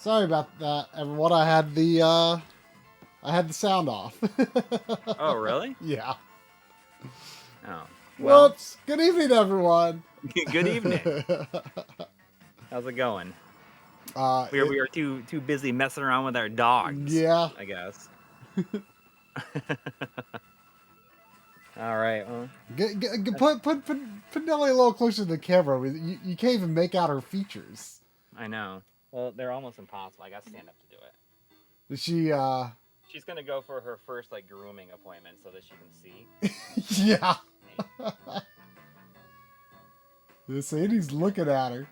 Sorry about that, everyone. I had the sound off. Oh, really? Yeah. Oh. Well, Whoops. Good evening, everyone. good evening. How's it going? We are too busy messing around with our dogs. Yeah. I guess. All right. Well, Put Nelly a little closer to the camera. You can't even make out her features. I know. Well, they're almost impossible. I got to stand up to do it. She's gonna go for her first grooming appointment so that she can see. Yeah. Sadie's looking at her.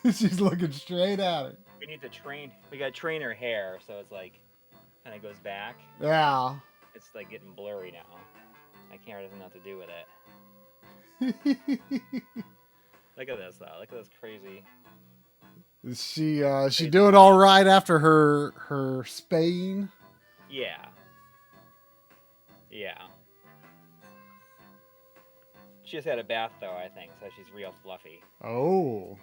She's looking straight at her. We need to train. We got to train her hair so it's kind of goes back. Yeah. It's getting blurry now. I can't really know what to do with it. Look at this though. Look at this crazy. Is she doing all right after her spaying? Yeah. Yeah. She just had a bath though, I think, so she's real fluffy. Oh.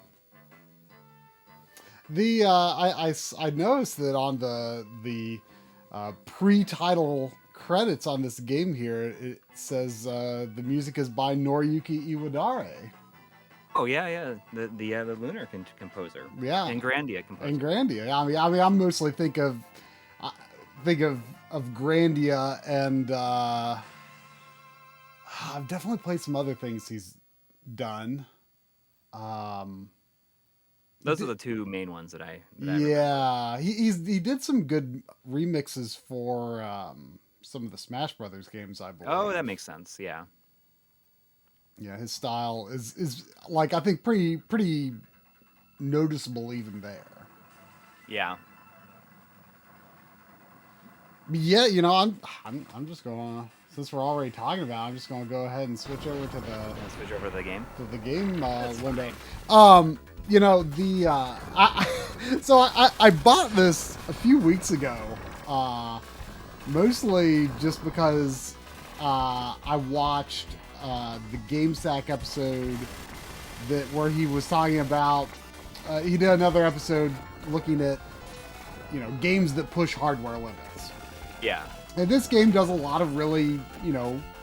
I noticed that on the pre-title credits on this game here, it says the music is by Noriyuki Iwadare. Oh yeah. The Lunar composer. Yeah. And Grandia composer. And Grandia. I mean, I mostly think of Grandia, and I've definitely played some other things he's done. Those are the two main ones that I remember. He did some good remixes for some of the Smash Brothers games, I believe. Oh, that makes sense. Yeah. Yeah, his style is I think pretty noticeable even there. Yeah. Yeah, I'm just gonna, since we're already talking about it, I'm just gonna go ahead and switch over to the game. To the game window. I bought this a few weeks ago, mostly just because I watched the GameStack episode where he was talking about he did another episode looking at games that push hardware limits. Yeah. And this game does a lot of really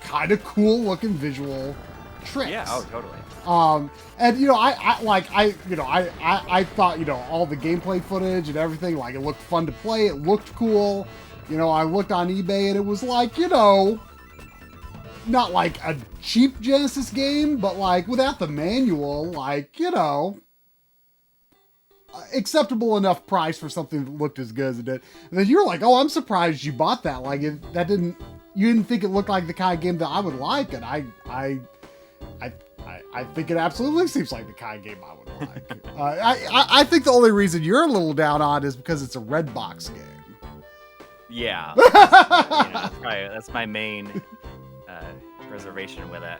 kind of cool looking visual tricks. Yeah. Oh, totally. And I thought all the gameplay footage and everything, it looked fun to play. It looked cool. I looked on eBay and it was not like a cheap Genesis game, but without the manual, acceptable enough price for something that looked as good as it did. And then you're like, oh, I'm surprised you bought that. You didn't think it looked like the kind of game that I would like, and I think it absolutely seems like the kind of game I would like. I think the only reason you're a little down on it is because it's a red box game. Yeah. That's my main reservation with it.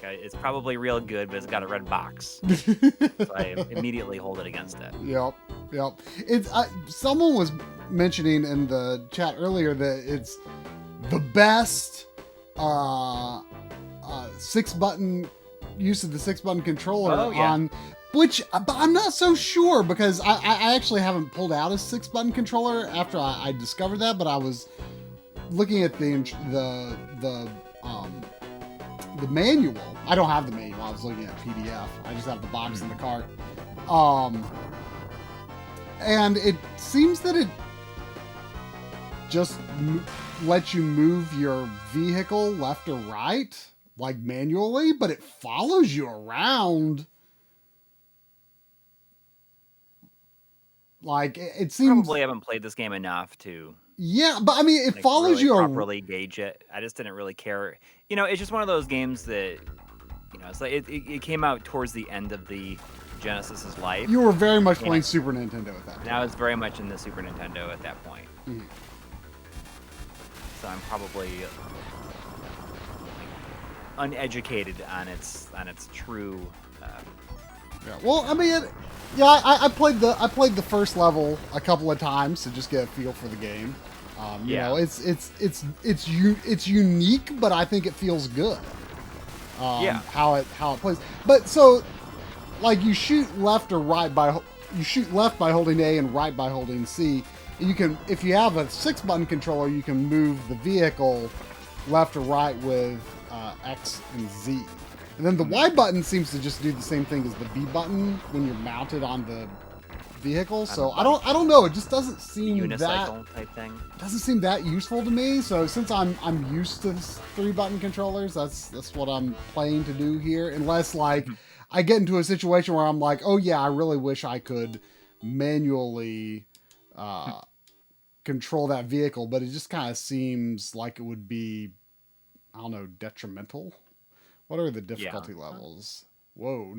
It's probably real good, but it's got a red box. So I immediately hold it against it. Yep. It's someone was mentioning in the chat earlier that it's the best 6-button use of the 6-button controller on, which I'm not so sure, because I actually haven't pulled out a 6-button controller after I discovered that, but I was looking at the manual. I don't have the manual. I was looking at PDF. I just have the box in the cart. And it seems that it just lets you move your vehicle left or right, manually, but it follows you around. It seems... Probably haven't played this game enough to... Yeah, but I mean, it follows really you properly gauge it. I just didn't really care. It's just one of those games that, it's it came out towards the end of the Genesis's life. You were very much playing Super Nintendo at that time. And I was very much in the Super Nintendo at that point. Mm-hmm. So I'm probably uneducated on its true. Yeah. Well, I mean, I played the first level a couple of times to just get a feel for the game. It's unique, but I think it feels good. How it plays. But so, you shoot left or right by you shoot left by holding A and right by holding C. And you can, if you have a 6-button controller, you can move the vehicle left or right with X and Z. And then the Y button seems to just do the same thing as the B button when you're mounted on the vehicle. So I don't know. It just doesn't seem unicycle type thing. Doesn't seem that useful to me. So since I'm used to 3-button controllers, that's what I'm playing to do here. Unless like I get into a situation where I'm like, oh yeah, I really wish I could manually control that vehicle, but it just kind of seems like it would be, I don't know, detrimental. What are the difficulty levels? Whoa.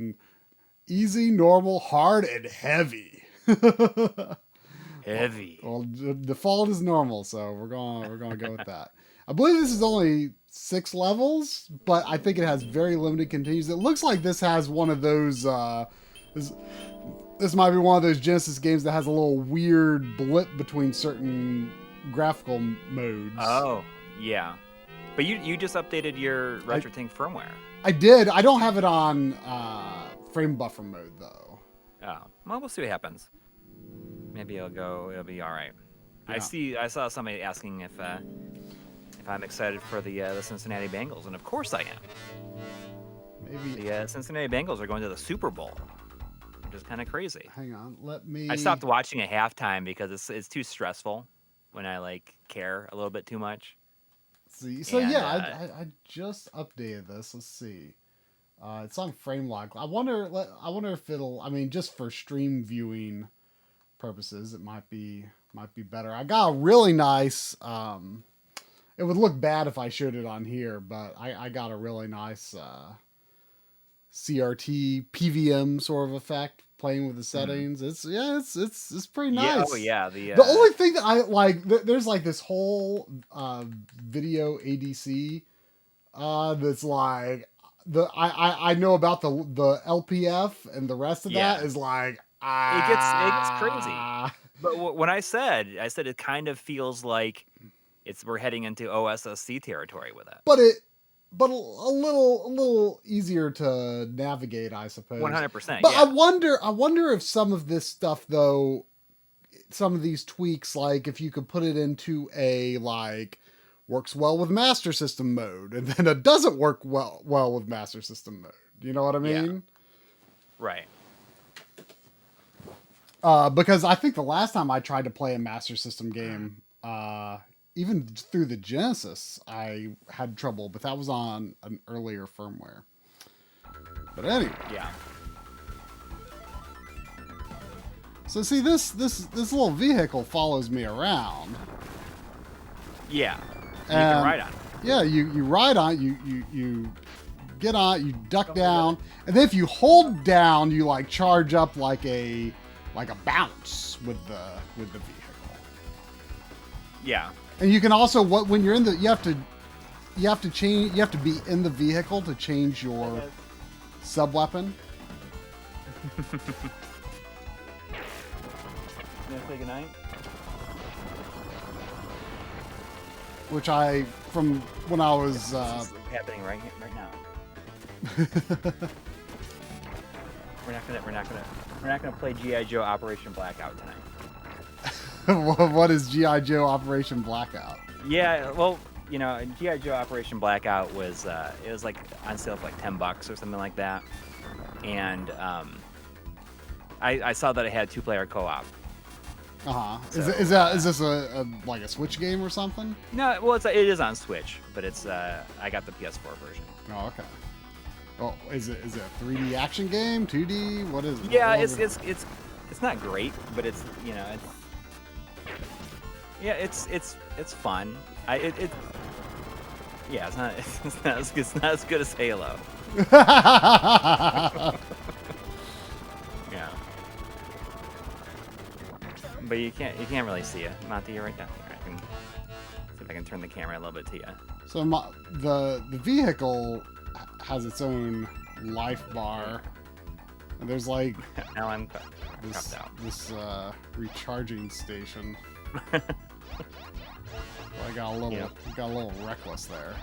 Easy, normal, hard, and heavy. Heavy. Well, default is normal, so we're gonna go with that. I believe this is only 6 levels, but I think it has very limited continues. It looks like this has one of those. This might be one of those Genesis games that has a little weird blip between certain graphical modes. Oh, yeah. But you just updated your Retrode firmware. I did. I don't have it on frame buffer mode though. Oh, well, we'll see what happens. Maybe it'll be all right. Yeah. I saw somebody asking if I'm excited for the Cincinnati Bengals, and of course I am. Maybe the Cincinnati Bengals are going to the Super Bowl, which is kind of crazy. Hang on, let me. I stopped watching at halftime because it's too stressful when I like care a little bit too much. See, so and, yeah, I just updated this. Let's see. It's on frame lock. I wonder if it'll. I mean, just for stream viewing purposes, it might be better. I got a really nice. It would look bad if I showed it on here, but I got a really nice CRT PVM sort of effect playing with the settings. It's pretty nice. Yeah, the only thing that I like, there's like this whole video ADC that's like I know about the LPF and the rest of that is like it gets crazy. But when I said it kind of feels like we're heading into OSSC territory with it. But a little easier to navigate, I suppose. 100%. But yeah. I wonder if some of this stuff, though, some of these tweaks, like if you could put it into a like works well with Master System mode, and then it doesn't work well with Master System mode. You know what I mean? Yeah. Right. Because I think the last time I tried to play a Master System game, even through the Genesis, I had trouble, but that was on an earlier firmware. But anyway. Yeah. So see, this little vehicle follows me around. Yeah. You can ride on it. Yeah, you ride on it, you get on it, you duck down, and then if you hold down, you like charge up like a bounce with the vehicle. Yeah. And you can also when you're in the you have to be in the vehicle to change your sub weapon. You gonna say goodnight? Which from when I was this is happening right now. We're not gonna play G.I. Joe Operation Blackout tonight. What is G.I. Joe Operation Blackout? Yeah, well, G.I. Joe Operation Blackout was it was like on sale for like $10 or something like that, and I saw that it had 2-player co-op. So, is this a like a Switch game or something? No, well it is on Switch, but it's I got the PS4 version. Oh, okay. Well, is it a 3D action game, 2D? What is it? Yeah, it's not great, but it's it's fun. It's not as good as Halo. Yeah. But you can't really see it. Monty, you're right down here. I can see if I can turn the camera a little bit to you. So the vehicle has its own life bar, and there's like now I'm cropped out. This recharging station. Well, I got a little reckless there.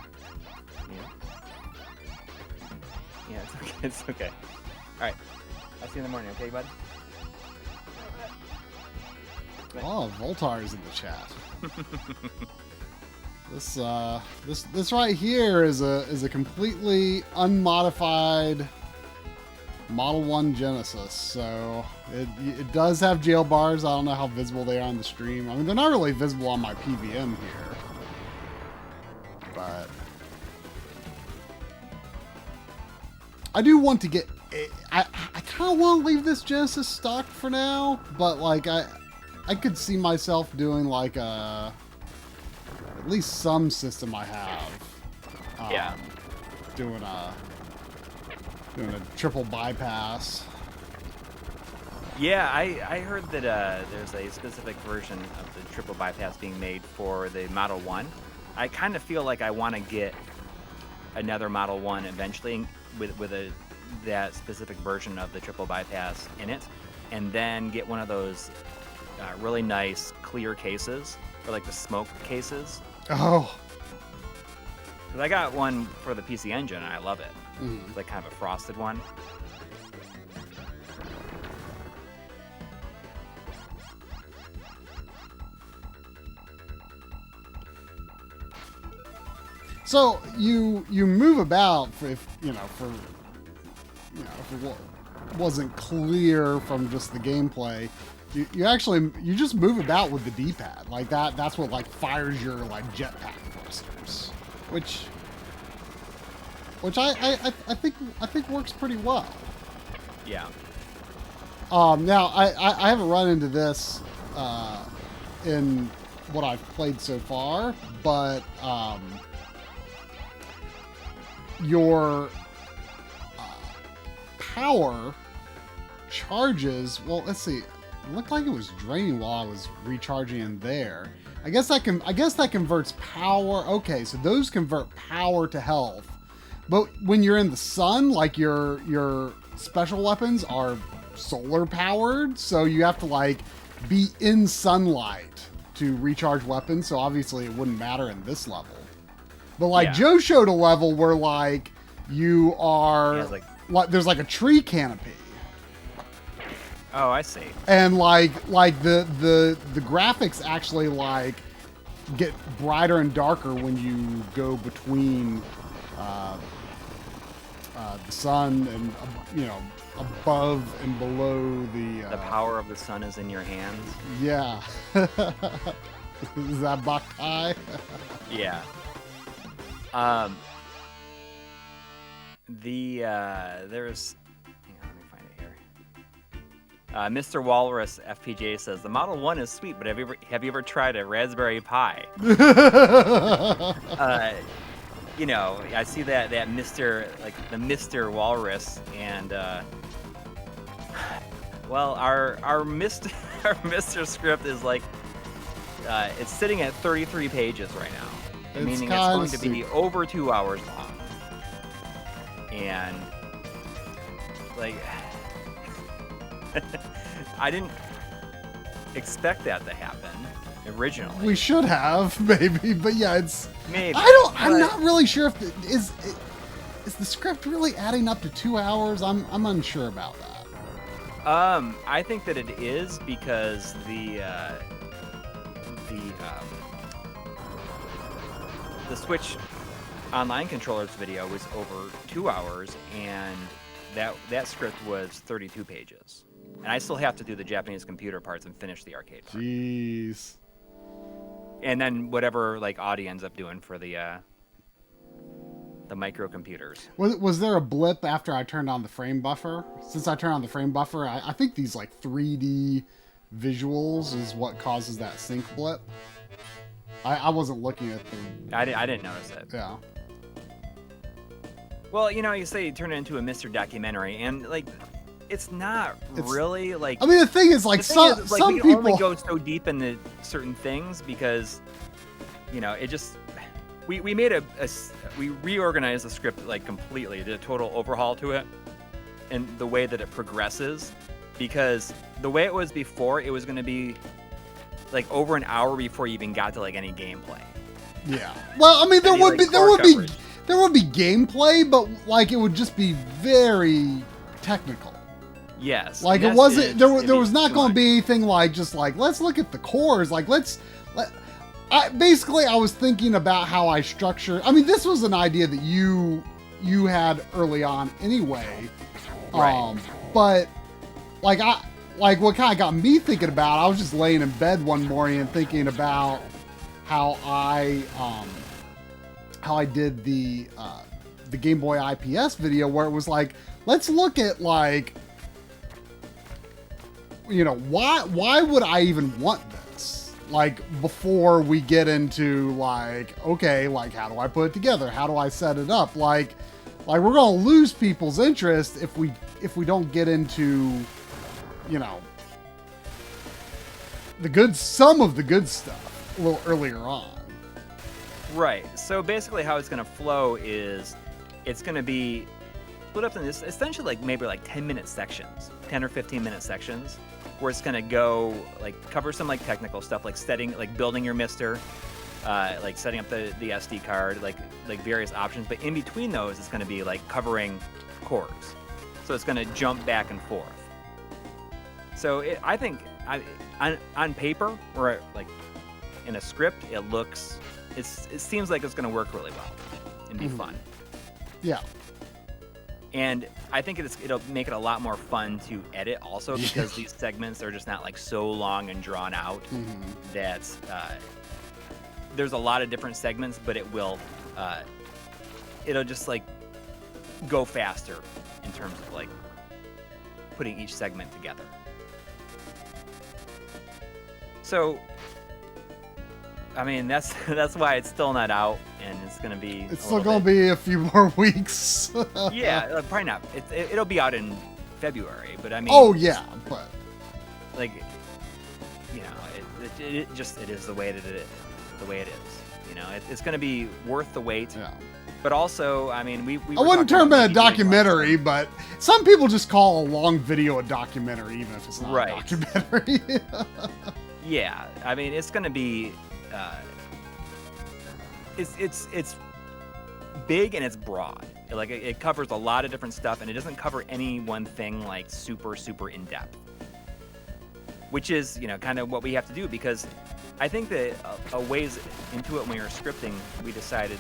Yeah, it's okay. It's okay. All right, I'll see you in the morning. Okay, bud. Oh, Voltar is in the chat. This right here is a completely unmodified Model 1 Genesis. So it does have jail bars. I don't know how visible they are on the stream. I mean, they're not really visible on my PVM here. But I do want to get... I kind of want to leave this Genesis stock for now, but like I could see myself doing like at least some system I have. Doing a triple bypass. Yeah, I heard that there's a specific version of the triple bypass being made for the Model 1. I kind of feel like I want to get another Model 1 eventually with that specific version of the triple bypass in it, and then get one of those really nice clear cases, or like the smoke cases. Oh. Because I got one for the PC Engine, and I love it. Mm. It's like kind of a frosted one. So you move about if it wasn't clear from just the gameplay. You actually just move about with the D-pad like that. That's what like fires your like jetpack thrusters, which I think works pretty well. Yeah. Now I haven't run into this in what I've played so far, but your power charges. Well, let's see. It looked like it was draining while I was recharging in there. I guess that converts power. Okay, so those convert power to health. But when you're in the sun, like your special weapons are solar powered, so you have to like be in sunlight to recharge weapons. So obviously it wouldn't matter in this level. But like Joe showed a level where like you are like there's like a tree canopy. Oh, I see. And like the graphics actually like get brighter and darker when you go between the sun and above and below the power of the sun is in your hands. Yeah. Is that Bakai? Yeah. There's, hang on, let me find it here. Mr. Walrus FPJ says the Model 1 is sweet, but have you ever tried a Raspberry Pi? I see that Mr. like the Mr. Walrus, and well, our Mr. script is like it's sitting at 33 pages right now, meaning it's going to be over 2 hours long. And like I didn't expect that to happen originally. We should have, maybe, but yeah, it's maybe. I'm not really sure if is the script really adding up to 2 hours. I'm unsure about that. I think that it is because the Switch online controllers video was over 2 hours, and that script was 32 pages. And I still have to do the Japanese computer parts and finish the arcade part. Jeez. And then whatever like Audi ends up doing for the microcomputers. Was there a blip after I turned on the frame buffer? Since I turned on the frame buffer, I think these like 3D visuals is what causes that sync blip. I wasn't looking at the... I didn't notice it. Yeah. Well, you say you turn it into a Mr. documentary, and like, it's not really like... I mean, the thing is, like, some we people... only go so deep into certain things because, it just... We made we reorganized the script like completely, did a total overhaul to it, and the way that it progresses, because the way it was before, it was going to be like over an hour before you even got to like any gameplay. Yeah. Well, I mean, there would be gameplay, but like it would just be very technical. Yes. Like and it that's- wasn't it's- there. it'd There be was not too going to much. be anything like just like let's look at the cores. Like basically I was thinking about how I structure. I mean, this was an idea that you had early on anyway. Right. But like what kind of got me thinking about. I was just laying in bed one morning and thinking about how I did the Game Boy IPS video where it was like, let's look at like, you know, why would I even want this? Like before we get into like, okay, like how do I put it together? How do I set it up? Like we're gonna lose people's interest if we don't get into, you know, some of the good stuff a little earlier on. Right. So basically, how it's going to flow is it's going to be split up in this essentially like maybe like 10-minute sections, 10 or 15-minute sections, where it's going to go like cover some like technical stuff, like building your Mister, like setting up the SD card, like various options. But in between those, it's going to be like covering cores. So it's going to jump back and forth. So I think on paper or like in a script, it seems like it's going to work really well and be fun. Yeah. And I think it'll make it a lot more fun to edit also because these segments are just not like so long and drawn out that there's a lot of different segments, but it'll just like go faster in terms of like putting each segment together. So, I mean, that's why it's still not out, and it's gonna be. It's still gonna be a few more weeks. Yeah, probably not. It'll be out in February, but I mean. Oh yeah, but like, you know, it is the way that it is. You know, it's gonna be worth the wait. Yeah. But also, I mean, we I wouldn't term it a documentary, but some people just call a long video a documentary, even if it's not a documentary. Yeah, I mean, it's gonna be. It's big and it's broad. Like it covers a lot of different stuff, and it doesn't cover any one thing like super in depth. Which is, you know, kind of what we have to do, because I think that a ways into it when we were scripting, we decided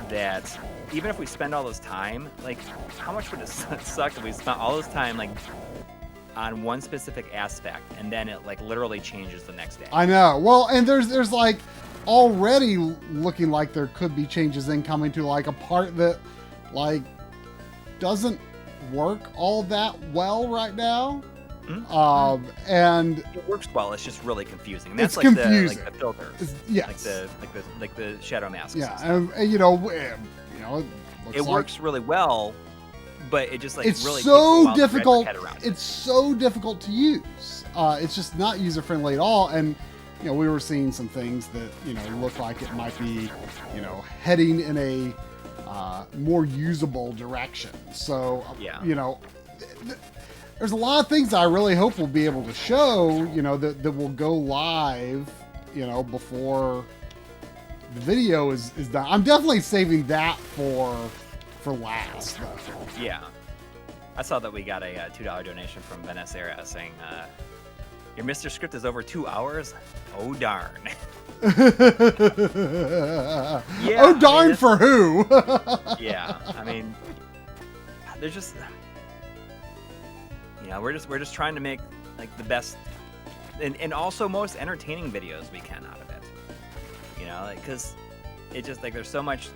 that even if we spend all this time, like how much would it suck if we spent all this time like on one specific aspect and then it like literally changes the next day. I know. Well, and there's like already looking like there could be changes incoming to like a part that like doesn't work all that well right now. And it works well. It's just really confusing. And that's it's like confusing. the filter. Yes. Like the shadow masks. Yeah, and you know, it looks it works really well, but it just like it's really so takes a while difficult. to wrap your head around. It's so difficult to use. It's just not user friendly at all. And you know, we were seeing some things that look like it might be heading in a more usable direction. So yeah. There's a lot of things I really hope we'll be able to show, that will go live, before the video is done. I'm definitely saving that for last, though. Yeah. I saw that we got a $2 donation from Vanessa saying, your Mr. Script is over 2 hours? Oh, darn. Yeah, oh, darn for who? Yeah, I mean, there's just... we're just trying to make like the best and also most entertaining videos we can out of it. Because it just like there's so much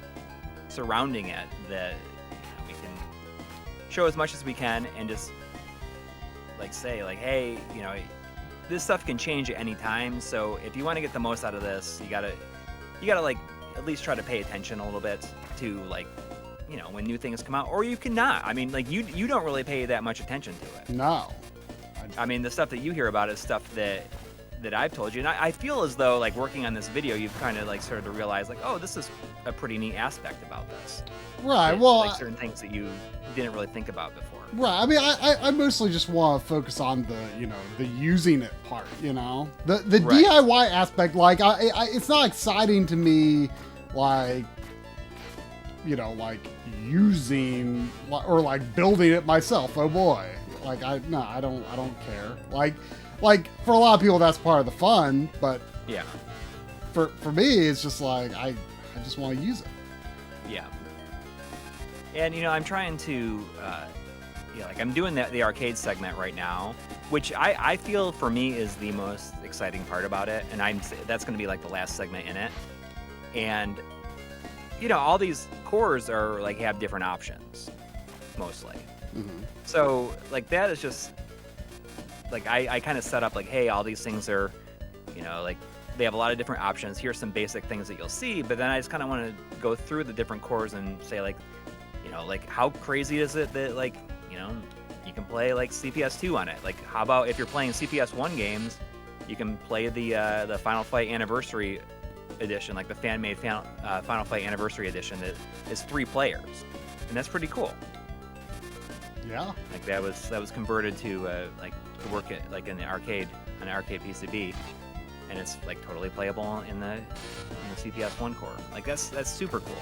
surrounding it that we can show as much as we can and just like say like, hey, this stuff can change at any time. So if you want to get the most out of this, you gotta like at least try to pay attention a little bit to like. When new things come out, or you cannot. I mean, like you don't really pay that much attention to it. No. I mean, the stuff that you hear about is stuff that I've told you, and I feel as though like working on this video, you've kind of like started to realize like, oh, this is a pretty neat aspect about this. Right. Well, like certain things that you didn't really think about before. Right. I mean, I mostly just want to focus on the the using it part. The right. DIY aspect. Like, it's not exciting to me. Like, like using or like building it myself. Oh boy. Like I don't care. Like for a lot of people that's part of the fun, but Yeah. for me it's just like I just want to use it. Yeah. And I'm trying to like I'm doing the arcade segment right now, which I feel for me is the most exciting part about it, and that's going to be like the last segment in it. And all these cores are like have different options mostly. Mm-hmm. So like that is just like I kind of set up like, hey, all these things are like they have a lot of different options. Here's some basic things that you'll see, but then I just kind of want to go through the different cores and say like like how crazy is it that like you can play like CPS2 on it. Like how about if you're playing CPS1 games, you can play the Final Fight Anniversary Edition, like the fan-made Final Fight Anniversary Edition that is 3 players, and that's pretty cool. Yeah. Like that was converted to like to work at like in the arcade on an arcade PCB, and it's like totally playable in the CPS1 core. Like that's super cool.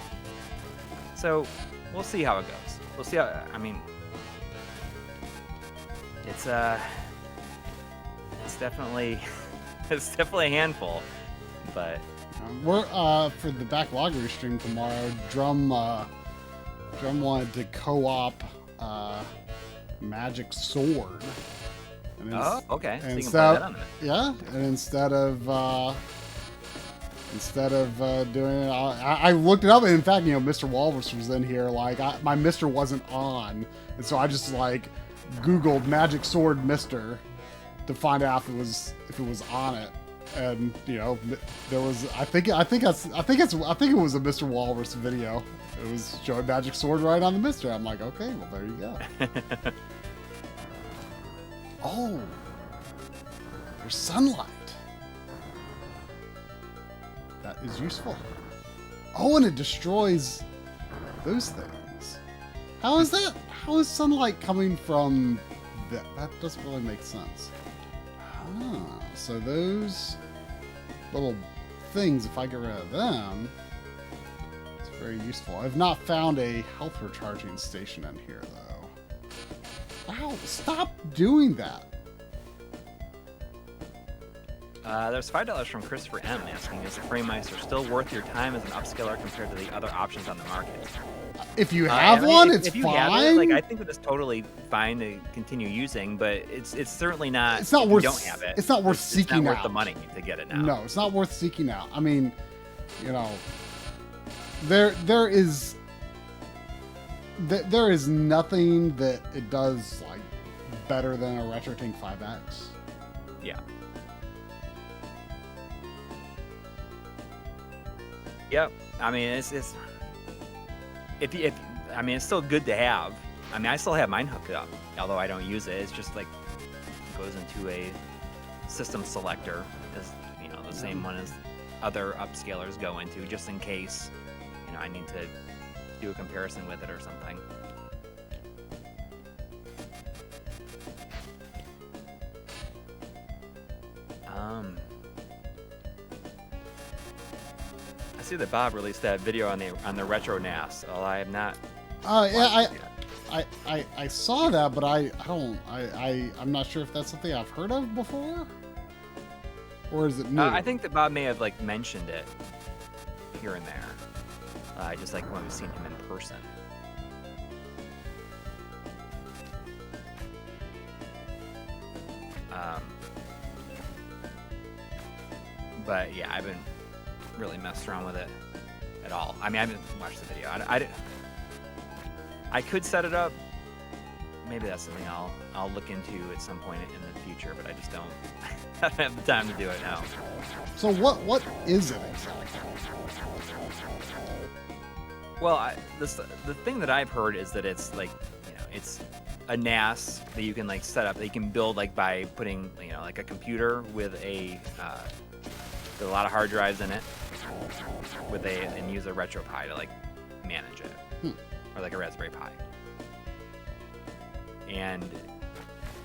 So we'll see how it goes. We'll see how. I mean, it's definitely a handful, but we're for the backloggery stream tomorrow. Drum wanted to co-op Magic Sword. And okay. So you can play instead, that on it. yeah, and instead of doing it, I looked it up, and in fact, Mr. Walrus was in here. Like my Mr. wasn't on, and so I just like Googled Magic Sword Mr. to find out if it was on it, and there was I think it was a Mr. Walrus video. It was showing Magic Sword right on the Mr. I'm like, okay, well there you go. Oh, there's sunlight. That is useful. Oh, and it destroys those things. How is that? How is sunlight coming from that? That doesn't really make sense. Ah, so those little things, if I get rid of them, it's very useful. I've not found a health recharging station in here, though. Ow, stop doing that. There's $5 from Christopher M. asking, is the Framemeister still worth your time as an upscaler compared to the other options on the market? If you have one, it's if you fine. Have it, like I think that it's totally fine to continue using, but it's certainly not. It's not if worth. You don't have it. It's not worth seeking It's not worth out. the money to get it now. No, it's not worth seeking out. I mean, there is nothing that it does like better than a RetroTink 5X. Yeah. Yep. I mean, it's I mean, it's still good to have. I mean, I still have mine hooked up, although I don't use it. It's just like it goes into a system selector, as the same one as other upscalers go into, just in case I need to do a comparison with it or something. I see that Bob released that video on the Retro NAS. Well, I have not. Yeah, I saw that, but I'm not sure if that's something I've heard of before, or is it new? I think that Bob may have like mentioned it here and there. Just like when we've seen him in person. But yeah, I haven't really messed around with it at all. I mean, I haven't watched the video. I could set it up. Maybe that's something I'll look into at some point in the future, but I just don't have the time to do it now. So what is it exactly? Well, the thing that I've heard is that it's like, it's a NAS that you can like set up. That you can build like by putting like a computer with a lot of hard drives in it, and use a RetroPie to like manage it, or like a Raspberry Pi. And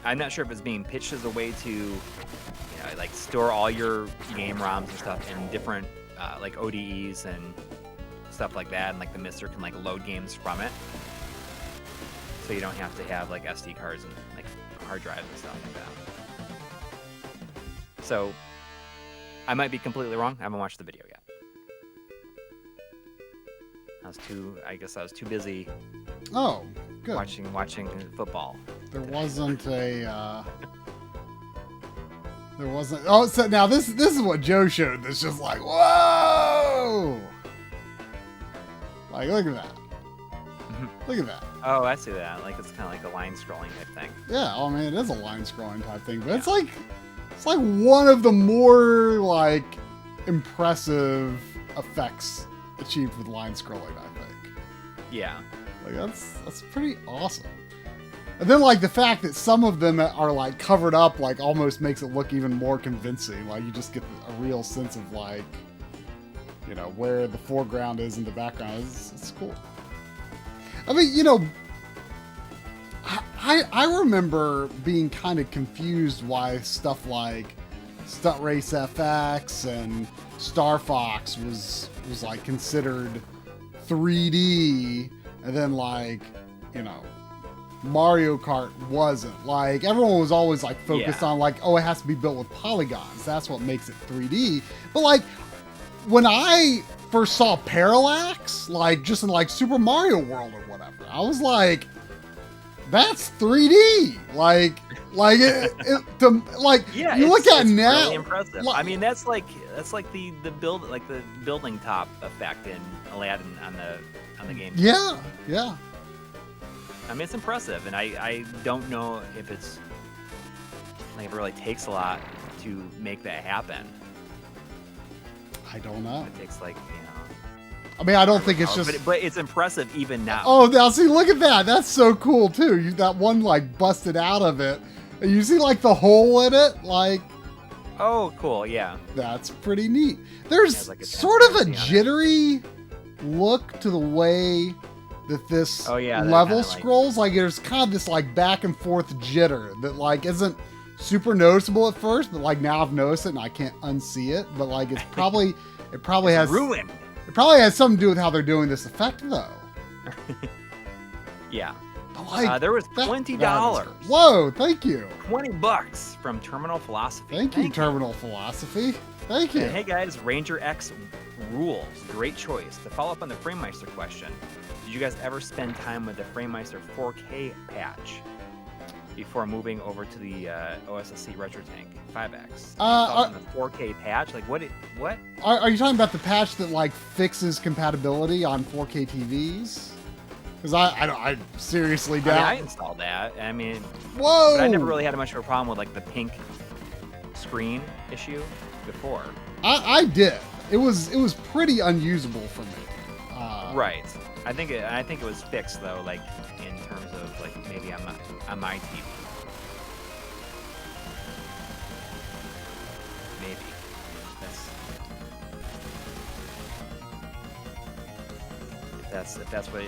I'm not sure if it's being pitched as a way to like store all your game ROMs and stuff in different like ODEs and stuff like that, and like the Mister can like load games from it. so you don't have to have like SD cards and like hard drives and stuff like that. So I might be completely wrong. I haven't watched the video yet. I guess I was too busy. Oh, good. Watching football. There wasn't a. There wasn't. Oh, so now this is what Joe showed. That's just like, whoa! Like, look at that. Look at that. Oh, I see that. Like it's kind of like a line scrolling type thing. Yeah, I mean it is a line scrolling type thing, but it's like one of the more like impressive effects achieved with line scrolling, I think. Yeah. Like that's pretty awesome. And then like the fact that some of them are like covered up like almost makes it look even more convincing. Like you just get a real sense of like, you know, where the foreground is and the background is. It's cool. I mean, you know, I remember being kind of confused why stuff like Stunt Race FX and Star Fox was like considered 3D, and then like, you know, Mario Kart wasn't. Like everyone was always like focused on like, oh, it has to be built with polygons. That's what makes it 3D. But like when I first saw Parallax, like just in like Super Mario World or whatever, I was like, that's 3D. Like you look at it now. Really impressive. I mean, that's like the building top effect in Aladdin on the game. Yeah, yeah. I mean, it's impressive, and I don't know if it's like it really takes a lot to make that happen. I don't know. It takes like, you know. I mean, I don't think it's just. But it's impressive even now. Oh, now see, look at that. That's so cool too. You that one like busted out of it, and you see like the hole in it, like. Oh, cool. Yeah. That's pretty neat. There's like sort of a jittery look to the way that this level scrolls. Like there's kind of this like back and forth jitter that like isn't super noticeable at first, but like now I've noticed it and I can't unsee it. But like it probably has ruined. It probably has something to do with how they're doing this effect though. Yeah. Like, there was $20. Whoa, thank you. $20 from Terminal Philosophy. Thank you, Terminal Philosophy. Thank you. And hey guys, Ranger X rules. Great choice. To follow up on the FrameMeister question, did you guys ever spend time with the FrameMeister 4K patch before moving over to the OSSC RetroTank 5X? On the 4K patch? Like what? Are you talking about the patch that like fixes compatibility on 4K TVs? Because I seriously doubt. I installed that. I mean, whoa! But I never really had much of a problem with like the pink screen issue before. I did. It was pretty unusable for me. Right. I think it was fixed though, like in terms of like maybe on my TV. Maybe. If that's what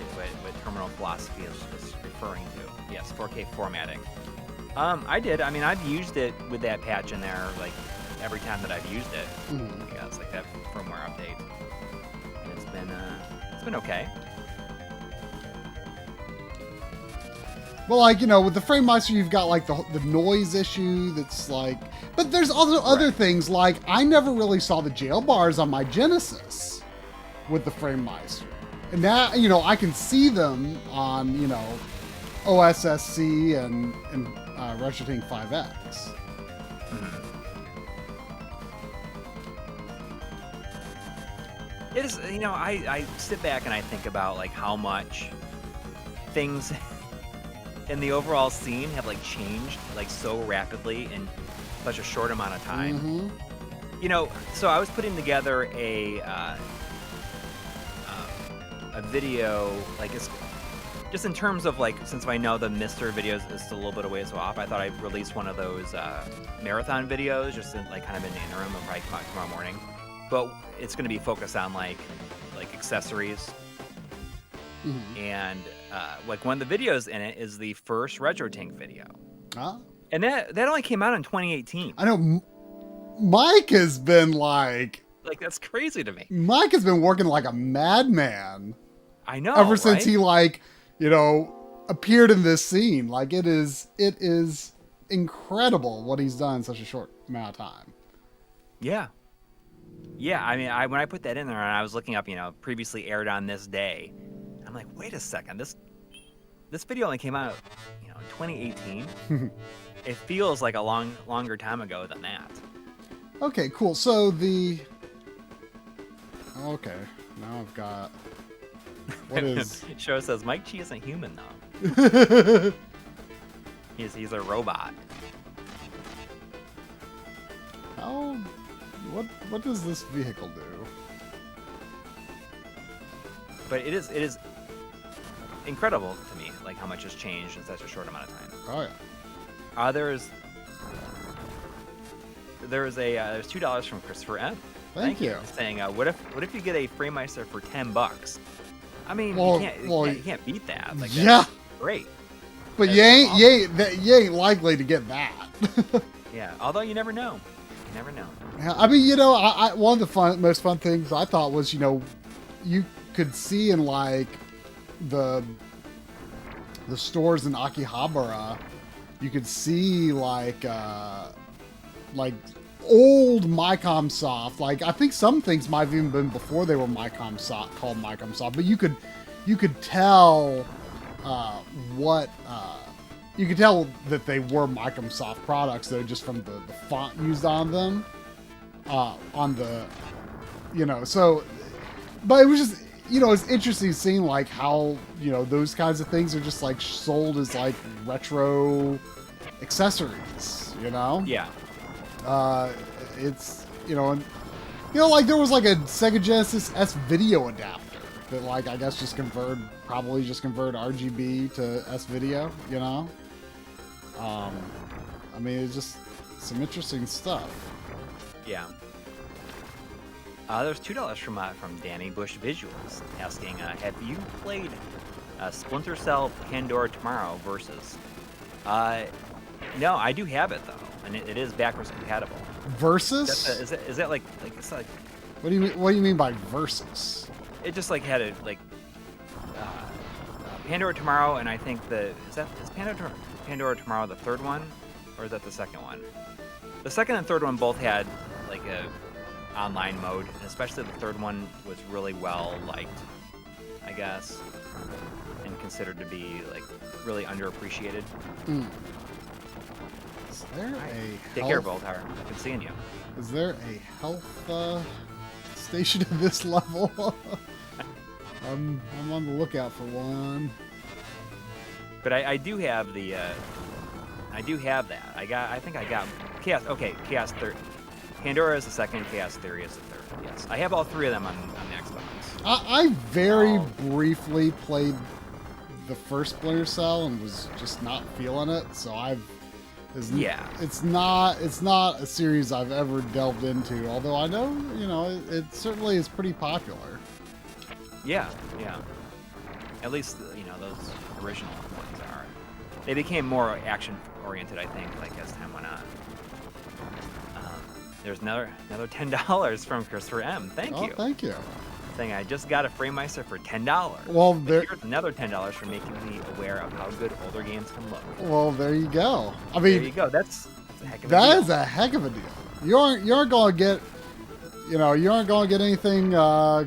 Terminal Philosophy is referring to. Yes, 4K formatting. I did. I mean, I've used it with that patch in there like every time that I've used it. I guess like that firmware update. And it's been okay. Well, like, you know, with the FrameMeister, you've got like the noise issue that's like, but there's also other things like I never really saw the jail bars on my Genesis with the FrameMeister. And now, you know, I can see them on, you know, OSSC and RetroTank 5X. It is, you know, I sit back and I think about like how much things in the overall scene have like changed like so rapidly in such a short amount of time. You know, so I was putting together a video, like it's just in terms of like, since I know the Mr. videos is still a little bit of ways off, I thought I'd release one of those marathon videos just in, like kind of in the interim. It'll probably come out tomorrow morning, but it's going to be focused on like accessories. And like one of the videos in it is the first RetroTank video. And that only came out in 2018. I know Mike has been like that's crazy to me. Mike has been working like a madman. I know. Ever since he like, you know, appeared in this scene. Like it is incredible what he's done in such a short amount of time. Yeah. Yeah, I mean, when I put that in there and I was looking up, previously aired on this day, I'm like, wait a second, this video only came out, in 2018. It feels like a longer time ago than that. Okay, cool. So okay, now I've got what is Show says Mike Chi isn't human though. He's a robot. How? What does this vehicle do? But it is incredible to me, like how much has changed in such a short amount of time. Oh yeah. There's $2 from Christopher M. Thank you. Saying, what if you get a Framemeister for $10? I mean, Well, you can't beat that. Like, yeah. That's great. But That's you ain't likely to get that. Yeah. Although you never know. You never know. I mean, I one of the most fun things I thought was, you could see in like the stores in Akihabara, you could see like old Micom Soft. Like I think some things might have even been before they were Micom Soft, called Micom Soft. But you could tell you could tell that they were Micom Soft products though, just from the font used on them. So, but it was just, it's interesting seeing like how, those kinds of things are just like sold as like retro accessories, Yeah. It's, like there was like a Sega Genesis S video adapter that like, I guess probably just convert RGB to S video, I mean, it's just some interesting stuff. Yeah. There's $2 from Danny Bush Visuals asking, have you played Splinter Cell Pandora Tomorrow Versus? No, I do have it though, and it is backwards compatible. Versus? Is that like it's like? What do you mean by Versus? It just like had a Pandora Tomorrow, and I think is Pandora Tomorrow the third one, or is that the second one? The second and third one both had like a online mode, and especially the third one was really well liked, I guess, and considered to be like really underappreciated. Mm. Is there Take care, Voltar. I've been seeing you. Is there a health station at this level? I'm on the lookout for one. But I do have the I do have that. I think I got Chaos. Okay, Chaos Third. Pandora is the second. Chaos Theory is the third. Yes, I have all three of them on the Xbox. I very briefly played the first Splinter Cell and was just not feeling it. So it's not a series I've ever delved into. Although I know it certainly is pretty popular. Yeah. At least those original ones are. They became more action oriented, I think, like as time went on. There's another $10 from Christopher M. Thank you. Thank you. Saying I just got a Framemeister for $10. Well, here's another $10 for making me aware of how good older games can look. Well, there you go. I mean, there you go. That's a heck of a deal. That is a heck of a deal. You aren't going to get, you aren't going to get anything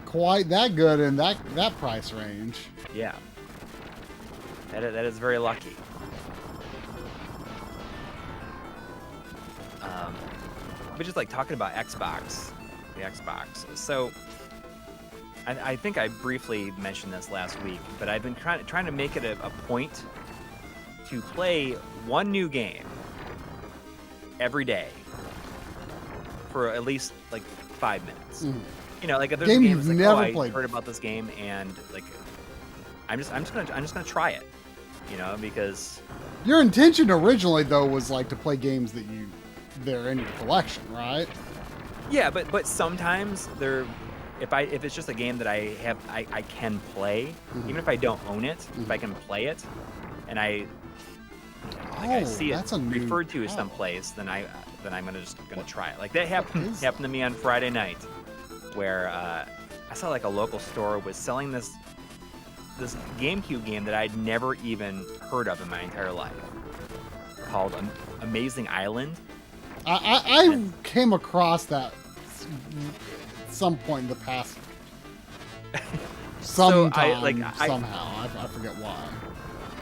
quite that good in that price range. Yeah. That is very lucky. But just like talking about the Xbox. So I think I briefly mentioned this last week, but I've been trying to make it a point to play one new game every day for at least like 5 minutes. Mm-hmm. Like if there's a game that's like, I heard about this game and like I'm just gonna try it. Because your intention originally though was like to play games that they're in your collection, right? Yeah, but sometimes if it's just a game that I can play, mm-hmm. even if I don't own it, mm-hmm. if I can play it, and I see it referred to someplace, then I'm gonna try it. Like that happened to me on Friday night, where I saw like a local store was selling this this GameCube game that I'd never even heard of in my entire life, called Amazing Island. I came across that at some point in the past. Sometime, somehow. I forget why.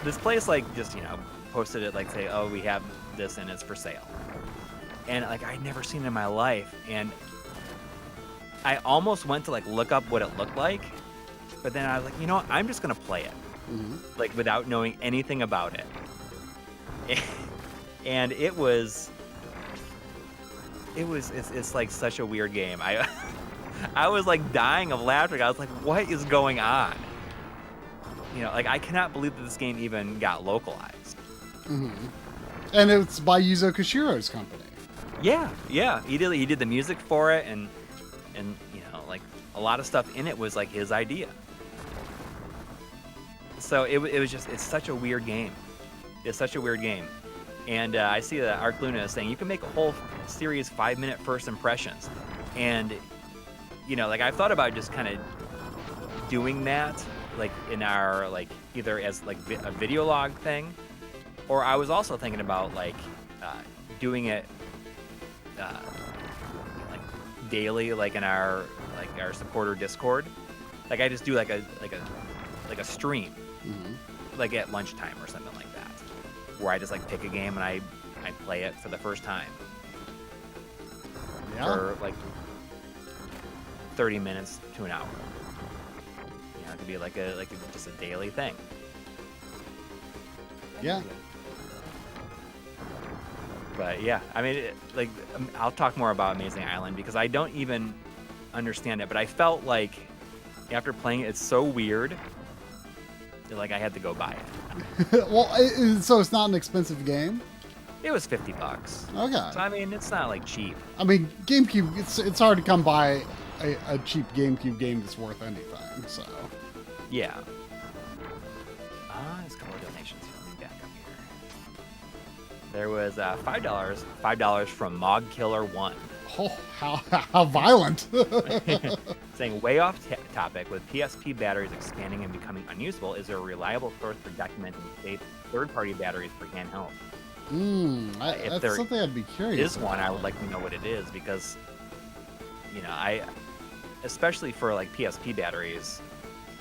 This place, like, just, posted it, like, say, oh, we have this and it's for sale. And, like, I'd never seen it in my life. And I almost went to, like, look up what it looked like. But then I was like, I'm just going to play it. Mm-hmm. Like, without knowing anything about it. And it's like such a weird game. I was like dying of laughter. I was like, what is going on? Like, I cannot believe that this game even got localized. Mm-hmm. And it's by Yuzo Koshiro's company. Yeah. He did the music for it, and like a lot of stuff in it was like his idea. So it's such a weird game. It's such a weird game. And I see that Arc Luna is saying you can make a whole series 5-minute first impressions. And, like, I've thought about just kind of doing that, like, in our, like, either as, like, a video log thing, or I was also thinking about, like, doing it, like, daily, like, in our supporter Discord. Like, I just do, like a stream, Mm-hmm. like, at lunchtime or something like that, where I just, like, pick a game and I play it for the first time. Yeah. For, like, 30 minutes to an hour. It could be like just a daily thing. Yeah. But yeah, I mean, I'll talk more about Amazing Island because I don't even understand it, but I felt like after playing it, it's so weird that, like, I had to go buy it. Well, so it's not an expensive game? It was $50. Okay. So, I mean, it's not, like, cheap. I mean, GameCube, it's hard to come by a cheap GameCube game that's worth anything, so. Yeah. There's a couple of donations here. Let me back up here. There was $5 from Mog Killer 1. Oh, how violent. Saying, way off topic, with PSP batteries expanding and becoming unusable, is there a reliable source for documenting safe third-party batteries for handheld? That's something I'd be curious about. One, I would like to know what it is, because, especially for, like, PSP batteries,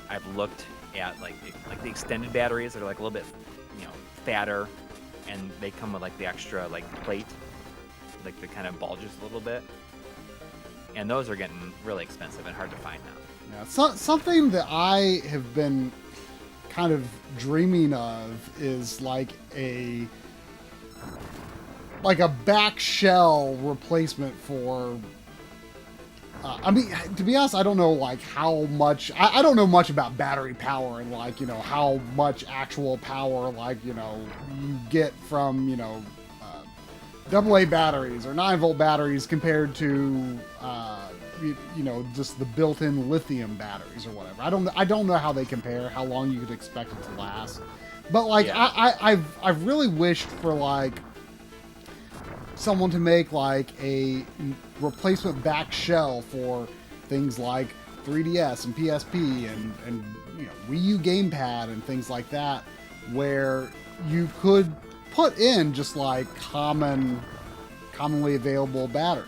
I've looked at, like the extended batteries that are, like, a little bit, fatter, and they come with, like, the extra, like, plate, like, the kind of bulges a little bit. And those are getting really expensive and hard to find now. Yeah, something that I have been kind of dreaming of is like a back shell replacement for. I mean, to be honest, I don't know like how much. I don't know much about battery power and like how much actual power you get from AA batteries or 9-volt batteries compared to just the built-in lithium batteries or whatever. I don't know how they compare, how long you could expect it to last. But like I've really wished for like someone to make like a replacement back shell for things like 3DS and PSP and Wii U gamepad and things like that, where you could put in just like commonly available batteries,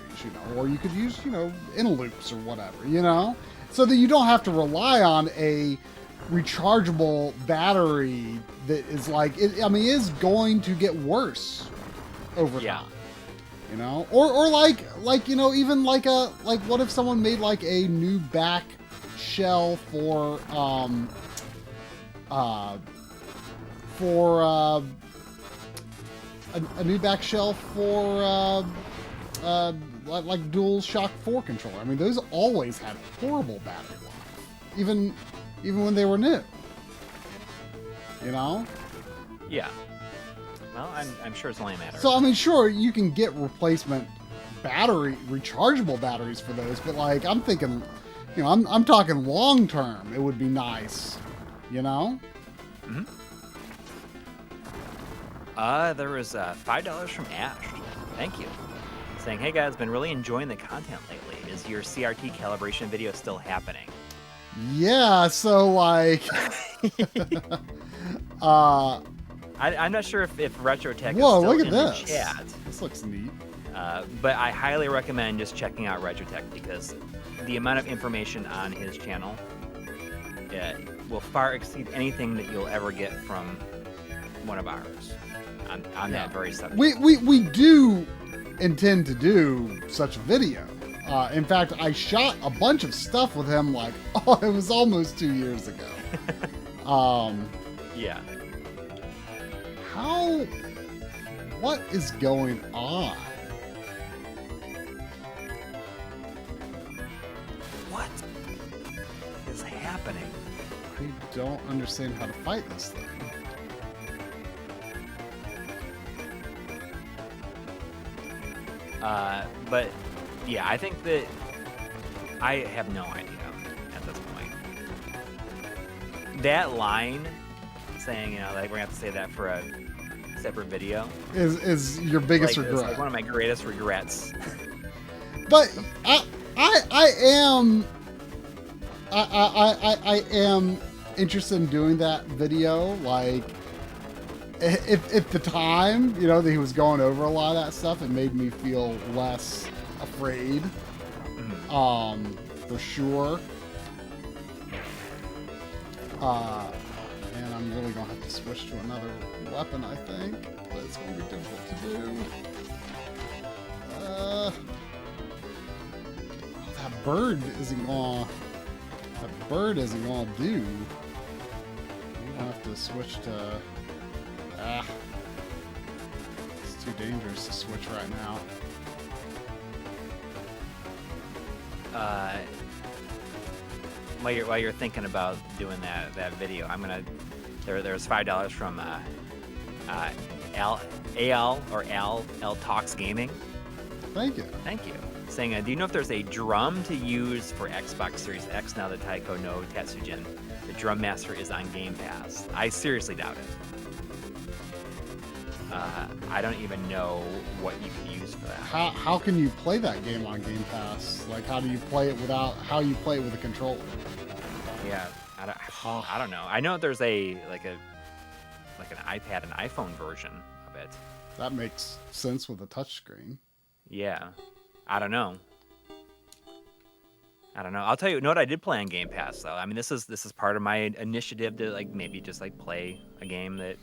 or you could use, Interloops or whatever, so that you don't have to rely on a rechargeable battery that is like, is going to get worse over time, or even what if someone made like a new back shell for a new back shell for like DualShock 4 controller. I mean, those always had horrible battery life, even when they were new. Yeah. Well, I'm sure it's only a matter. So I mean, sure, you can get replacement rechargeable batteries for those, but like I'm thinking, I'm talking long term. It would be nice, Mm-hmm. There was $5 from Ash. Thank you. Saying, hey guys, been really enjoying the content lately. Is your CRT calibration video still happening? Yeah, so like, I'm not sure if Retrotech is whoa, still look at in this. the chat. This looks neat. But I highly recommend just checking out Retrotech because the amount of information on his channel will far exceed anything that you'll ever get from one of ours on that very subject. We do intend to do such a video. In fact, I shot a bunch of stuff with him like, oh, it was almost 2 years ago. Yeah. What is going on? What is happening? I don't understand how to fight this thing. But yeah, I think that I have no idea at this point. That line saying, you know, like we're gonna have to say that for a separate video Is your biggest like, regret? it's like one of my greatest regrets. But I am interested in doing that video. Like, if at the time, you know, that he was going over a lot of that stuff, it made me feel less afraid. For sure. And I'm really gonna have to switch to another weapon, I think, but it's gonna be difficult to do. That bird isn't gonna do. I'm gonna have to switch to. It's too dangerous to switch right now. While you're thinking about doing that video, I'm gonna there's $5 from Al Talks Gaming. Thank you. Thank you. Saying, do you know if there's a drum to use for Xbox Series X now that Taiko no Tatsujin, the Drum Master, is on Game Pass? I seriously doubt it. I don't even know what you can use for that. How can you play that game on Game Pass? Like, how do you play it how you play it with a controller? Yeah, I don't know. I know there's an iPad and iPhone version of it. That makes sense with a touchscreen. Yeah, I don't know. I'll tell you what I did play on Game Pass though. I mean, this is part of my initiative to like maybe just like play a game that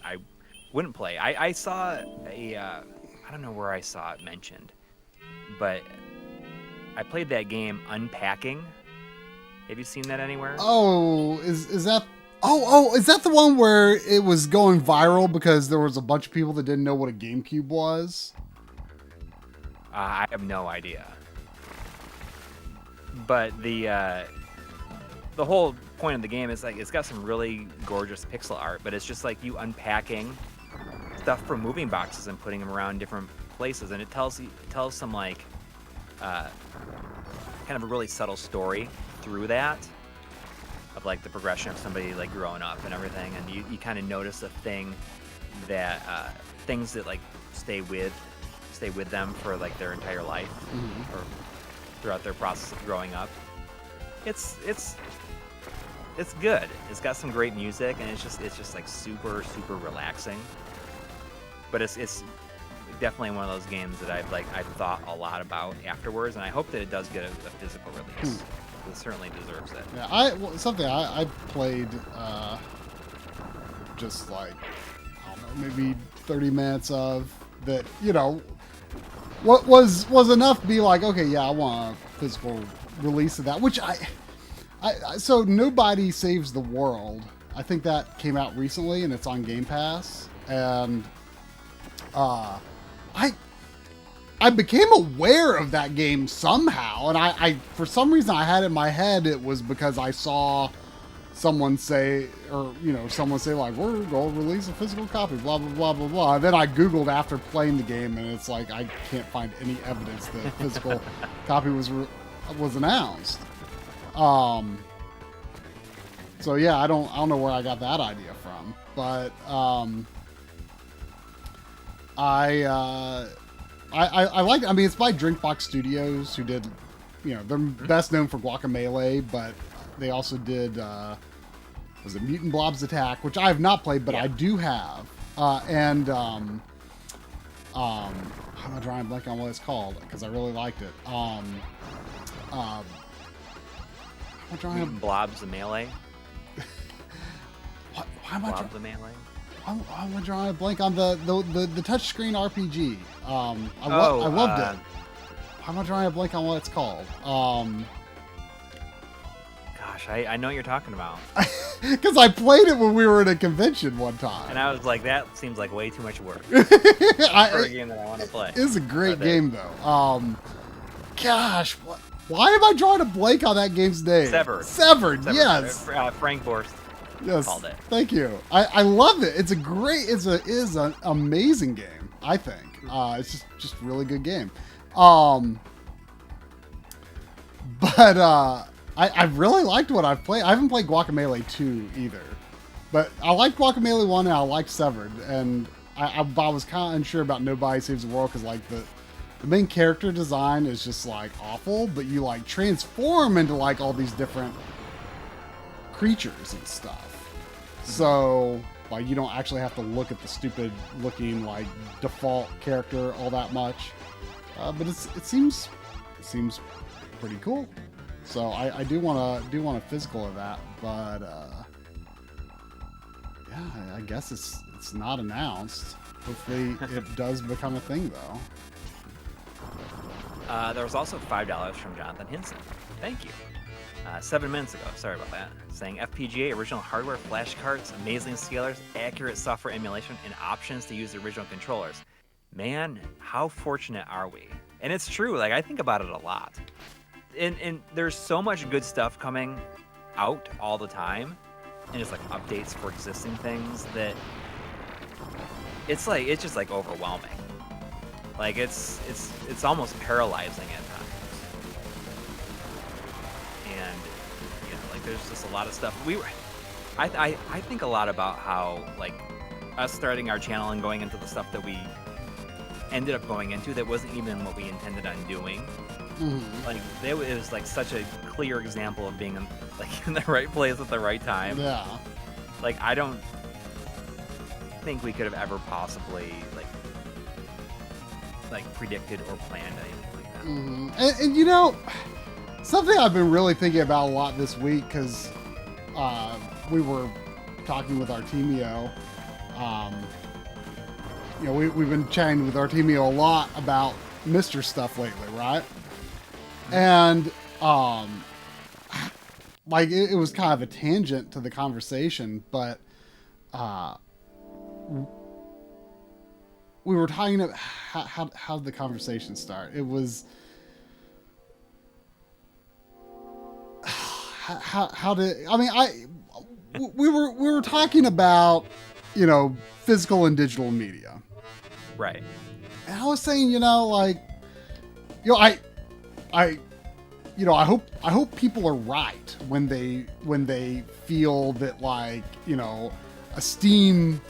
I wouldn't play. I saw I don't know where I saw it mentioned, but I played that game Unpacking. Have you seen that anywhere? Oh, is that? Oh, is that the one where it was going viral because there was a bunch of people that didn't know what a GameCube was? I have no idea. But the whole point of the game is like it's got some really gorgeous pixel art, but it's just like you unpacking stuff from moving boxes and putting them around different places, and it tells some like kind of a really subtle story through that of like the progression of somebody like growing up and everything, and you kind of notice a thing that things that like stay with them for like their entire life or throughout their process of growing up. It's good. It's got some great music, and it's just like super relaxing. But it's definitely one of those games that I've thought a lot about afterwards, and I hope that it does get a physical release. It certainly deserves it. Yeah, something I played just like, I don't know, maybe 30 minutes of that, you know, what was enough to be like, okay, yeah, I want a physical release of that, which so Nobody Saves the World, I think that came out recently and it's on Game Pass, and I became aware of that game somehow, and I for some reason I had it in my head it was because I saw someone say, like, we're going to release a physical copy, blah, blah, blah, blah, blah. And then I Googled after playing the game, and it's like, I can't find any evidence that a physical copy was announced. So yeah, I don't know where I got that idea from, but I like. I mean, it's by Drinkbox Studios, who did, they're best known for Guacamelee, but they also did was it Mutant Blob's Attack, which I have not played, but I do have. And I'm gonna try and blank on what it's called because I really liked it. Mutant Blob's the Melee. Why am I Blob the Melee? I'm drawing a blank on the touchscreen RPG. I loved it. Why am I drawing a blank on what it's called? Gosh, I know what you're talking about. Because I played it when we were at a convention one time. And I was like, that seems like way too much work for a game that I want to play. It's a great game, though. Gosh, why am I drawing a blank on that game's name? Severed, yes. Frank Borst called it. Thank you. I love it. It's an amazing game, I think. It's just a really good game. But I really liked what I've played. I haven't played Guacamelee 2 either. But I liked Guacamelee 1 and I liked Severed. And I was kind of unsure about Nobody Saves the World because like the main character design is just like awful, but you like transform into like all these different creatures and stuff. So like you don't actually have to look at the stupid looking like default character all that much. But it seems pretty cool. So I do want a physical of that, but yeah, I guess it's not announced. Hopefully it does become a thing though. There was also $5 from Jonathan Hinson. Thank you. 7 minutes ago, sorry about that. Saying FPGA, original hardware, flash cards, amazing scalers, accurate software emulation, and options to use the original controllers. Man, how fortunate are we? And it's true, like I think about it a lot. And there's so much good stuff coming out all the time, and it's like updates for existing things that it's just like overwhelming. Like it's almost paralyzing at times. And you know, like there's just a lot of stuff. I think a lot about how like us starting our channel and going into the stuff that we ended up going into that wasn't even what we intended on doing. Mm-hmm. Like it was like such a clear example of being in the right place at the right time. Yeah. Like I don't think we could have ever possibly like predicted or planned anything like that. Mm-hmm. And you know, something I've been really thinking about a lot this week because we were talking with Artemio. You know, we've been chatting with Artemio a lot about Mr. stuff lately, right? And like it was kind of a tangent to the conversation, but we were talking about how did the conversation start? It was we were talking about, you know, physical and digital media. Right. And I was saying, you know, like, you know, I hope people are right when they feel that, like, you know, a Steam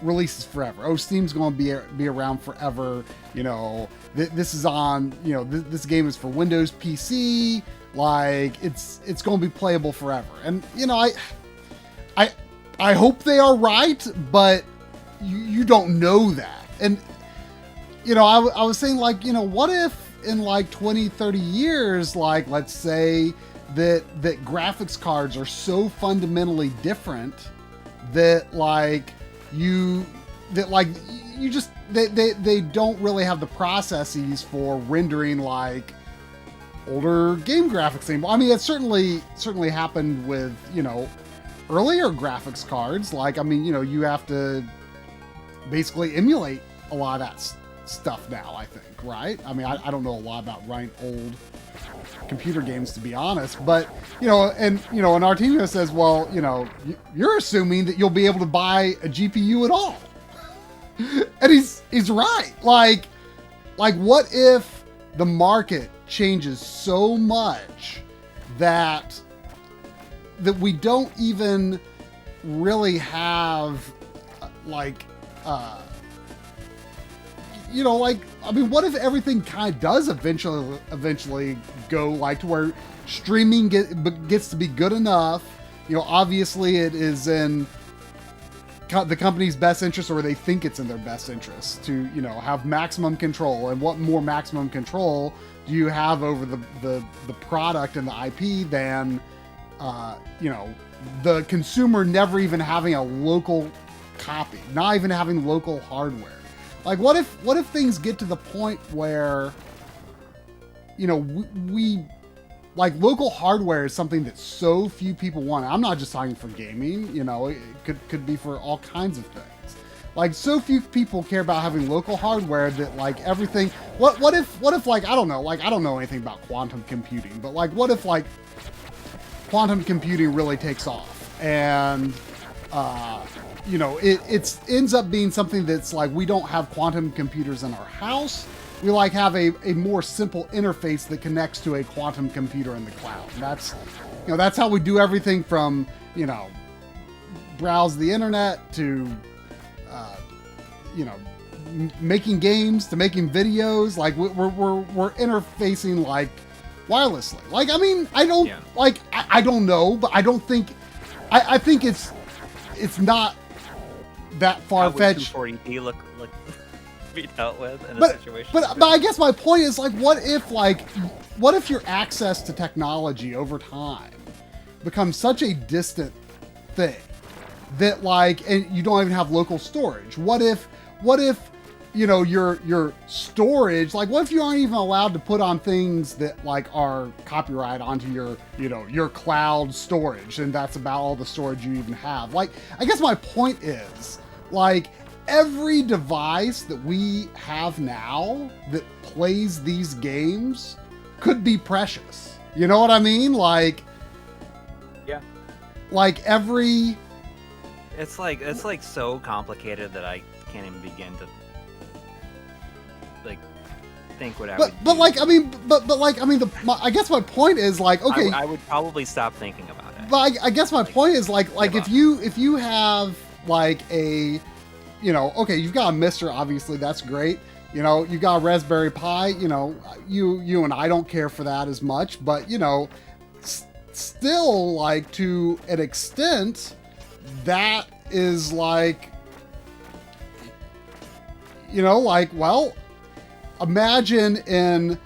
releases forever. Oh, Steam's going to be around forever. You know, this is on, you know, this game is for Windows PC. Like, it's going to be playable forever. And, you know, I hope they are right, but you don't know that. And, you know, I was saying, like, you know, what if in like 20, 30 years, like, let's say that graphics cards are so fundamentally different that they don't really have the processes for rendering like older game graphics anymore. I mean, it certainly happened with, you know, earlier graphics cards. Like, I mean, you know, you have to basically emulate a lot of that stuff now, I think, right? I mean, I don't know a lot about running old computer games, to be honest, but, you know, and Artemio says, well, you know, you're assuming that you'll be able to buy a GPU at all. And he's right. Like what if the market changes so much that we don't even really have you know, like, I mean, what if everything kind of does eventually go like to where streaming gets to be good enough? You know, obviously it is in the company's best interest, or they think it's in their best interest to, you know, have maximum control. And what more maximum control do you have over the product and the IP than, you know, the consumer never even having a local copy, not even having local hardware? Like, what if things get to the point where, you know, we like, local hardware is something that so few people want. I'm not just talking for gaming, you know, it could be for all kinds of things. Like, so few people care about having local hardware that, like, everything. What if like, I don't know anything about quantum computing, but like, what if like quantum computing really takes off and you know, it ends up being something that's like, we don't have quantum computers in our house. We like have a more simple interface that connects to a quantum computer in the cloud. And that's, you know, that's how we do everything from, you know, browse the internet to, you know, making games to making videos. Like, we're interfacing like wirelessly. like, I mean, I don't like, I don't know, but I don't think, I think it's not that far-fetched. How would 240p look be dealt with in a situation? But I guess my point is, like, what if your access to technology over time becomes such a distant thing that, like, and you don't even have local storage? What if you know, your storage, like, what if you aren't even allowed to put on things that, like, are copyright onto your, you know, your cloud storage, and that's about all the storage you even have? Like, I guess my point is, like, every device that we have now that plays these games could be precious. You know what I mean? Like, yeah, like every, it's like so complicated that I can't even begin to like think what I would do. But like, I mean, I guess my point is, like, okay, I would probably stop thinking about it. But I guess my point is, like if you have like a, you know, okay, you've got a Mister, obviously that's great. You know, you got a Raspberry Pi. You know, you and I don't care for that as much, but, you know, still, like, to an extent, that is like, you know, like, well, imagine in,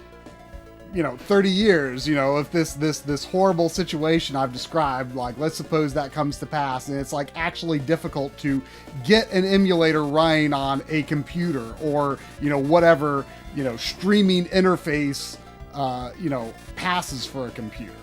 you know, 30 years, you know, if this horrible situation I've described, like, let's suppose that comes to pass, and it's like actually difficult to get an emulator running on a computer, or, you know, whatever, you know, streaming interface, you know, passes for a computer.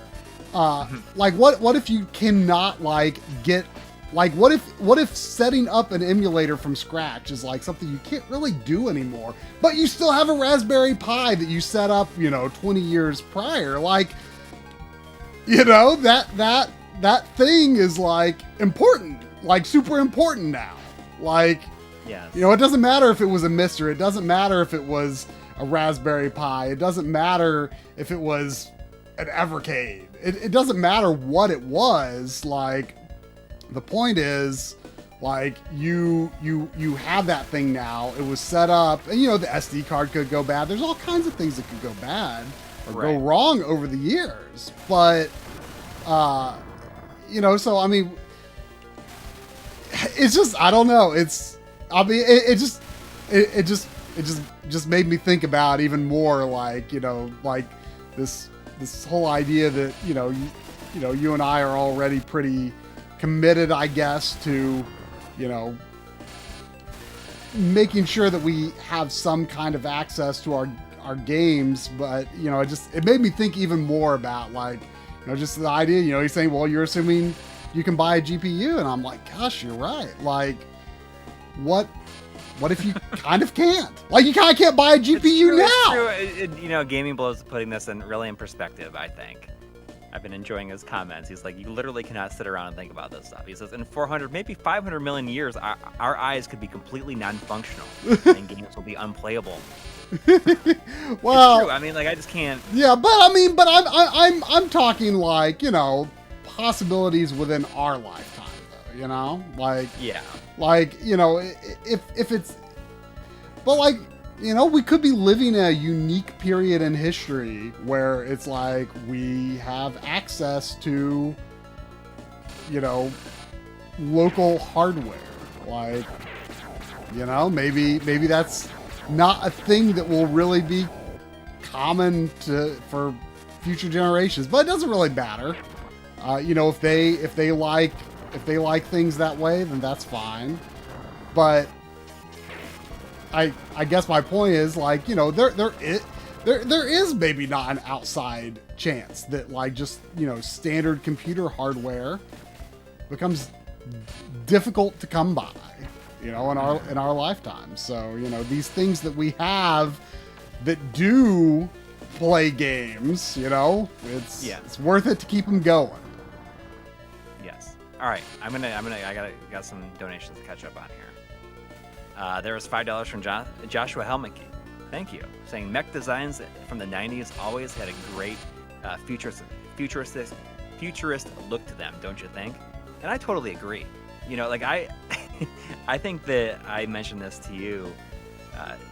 Like, what if you cannot, like, get, like, what if setting up an emulator from scratch is like something you can't really do anymore, but you still have a Raspberry Pi that you set up, you know, 20 years prior? Like, you know, that thing is, like, important, like, super important now. Like, yes. You know, it doesn't matter if it was a Mister, it doesn't matter if it was a Raspberry Pi, it doesn't matter if it was an Evercade, it doesn't matter what it was. Like, the point is, like, you have that thing now. It was set up, and, you know, the SD card could go bad. There's all kinds of things that could go bad or go wrong over the years. But, you know, so, I mean, it's just, I don't know. It just made me think about even more, like, you know, like this whole idea that, you know, you and I are already pretty committed, I guess, to, you know, making sure that we have some kind of access to our games. But, you know, it made me think even more about, like, you know, just the idea, you know, he's saying, well, you're assuming you can buy a GPU, and I'm like, gosh, you're right. Like, what if you kind of can't? Like, you kind of can't buy a GPU now. It's true. You know, Gaming Blow's putting this really in perspective, I think. I've been enjoying his comments. He's like, you literally cannot sit around and think about this stuff. He says, in 400, maybe 500 million years, our eyes could be completely non-functional, and games will be unplayable. Well, it's true. I mean, like, I just can't. Yeah, but I mean, but I'm talking, like, you know, possibilities within our lifetime, though. You know, like, yeah, like, you know, if it's, but, like, you know, we could be living a unique period in history where it's like we have access to, you know, local hardware. Like, you know, maybe that's not a thing that will really be common for future generations, but it doesn't really matter. You know, if they like things that way, then that's fine. But I guess my point is, like, you know, there is maybe not an outside chance that, like, just, you know, standard computer hardware becomes difficult to come by, you know, in our lifetime. So, you know, these things that we have that do play games, you know, it's worth it to keep them going. Yes. All right. I got some donations to catch up on here. There was $5 from Joshua Helmicke. Thank you. Saying mech designs from the 90s always had a great futurist look to them, don't you think? And I totally agree. You know, like I think that I mentioned this to you,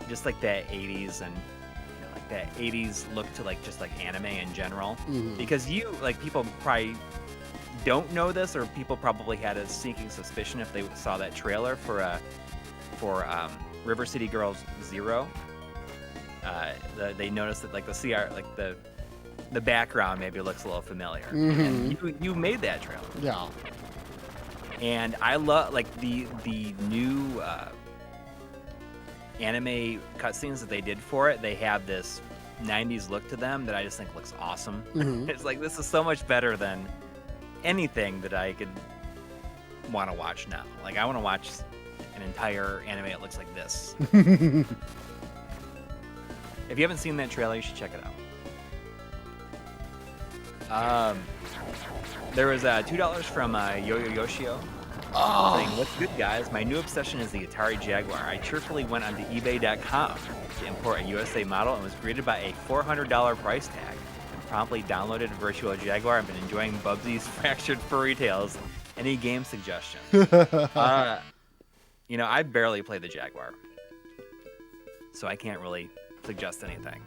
just like that 80s and, you know, like that 80s look to, like, just like anime in general. Mm-hmm. Because you, like, people probably don't know this, or people probably had a sneaking suspicion if they saw that trailer for River City Girls 0. They noticed that, like, the CR, like the background maybe looks a little familiar. Mm-hmm. And you made that trailer. Yeah. And I love, like, the new anime cutscenes that they did for it. They have this 90s look to them that I just think looks awesome. Mm-hmm. It's like, this is so much better than anything that I could want to watch now. Like, I want to watch an entire anime that looks like this. If you haven't seen that trailer, you should check it out. There was $2 from Yo-Yo Yoshio. Saying, what's good, guys? My new obsession is the Atari Jaguar. I cheerfully went onto eBay.com to import a USA model and was greeted by a $400 price tag. And promptly downloaded Virtual Jaguar and been enjoying Bubsy's Fractured Furry Tales. Any game suggestions? You know, I barely play the Jaguar, so I can't really suggest anything.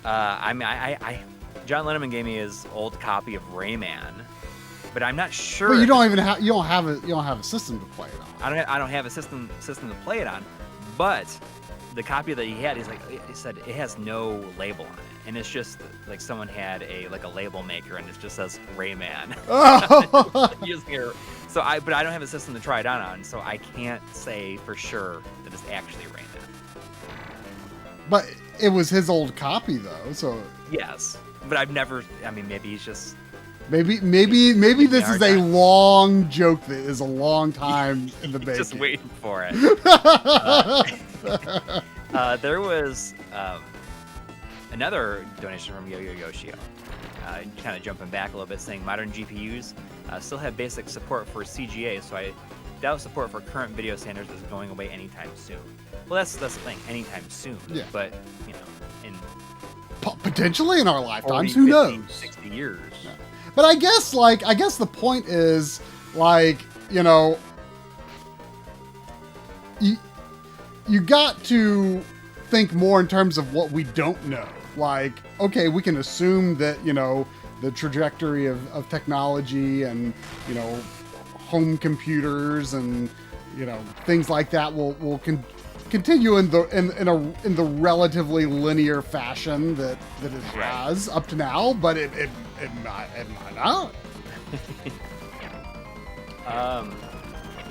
I mean, John Lennon gave me his old copy of Rayman, but I'm not sure. But you don't have a system to play it on. I don't have a system to play it on, but the copy that he had, he said it has no label on it, and it's just like someone had a label maker, and it just says Rayman. Oh. So but I don't have a system to try it on, so I can't say for sure that it's actually Rayman. But it was his old copy, though, so. Yes, but I've never. I mean, maybe he's just. Maybe this is a long joke that is a long time in the making. Just waiting for it. There was another donation from Yo-Yo Yoshio. Kind of jumping back a little bit, saying modern GPUs still have basic support for CGA, so I doubt support for current video standards is going away anytime soon. Well, that's the thing, anytime soon. Yeah. But, you know, in potentially in our lifetimes, 40, who 50, knows? 60 years. Yeah. But I guess the point is, like, you know, you got to think more in terms of what we don't know. Like, okay, we can assume that, you know, the trajectory of technology and, you know, home computers and, you know, things like that will continue in the relatively linear fashion that it has up to now, but it might not.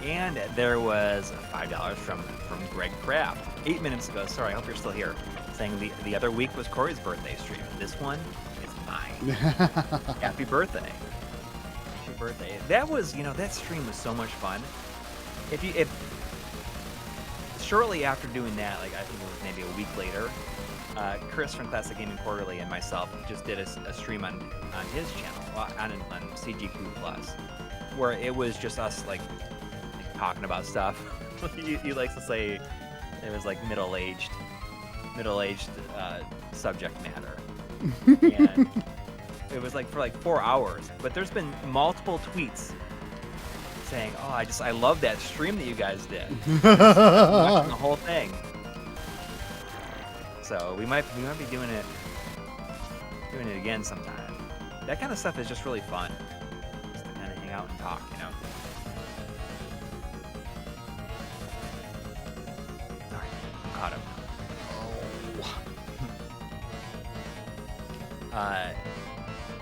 And there was $5 from Greg Kraft 8 minutes ago. Sorry, I hope you're still here. Saying the other week was Corey's birthday stream. This one is mine. Happy birthday. Happy birthday. That was, you know, that stream was so much fun. If shortly after doing that, like I think it was maybe a week later, Chris from Classic Gaming Quarterly and myself just did a stream on his channel, on CGQ Plus, where it was just us like talking about stuff. He likes to say it was like middle-aged subject matter. And it was like for like 4 hours, but there's been multiple tweets saying, "Oh, I love that stream that you guys did." Watching the whole thing. So we might be doing it again sometime. That kind of stuff is just really fun. Just to kind of hang out and talk, you know. Sorry, I'm caught up.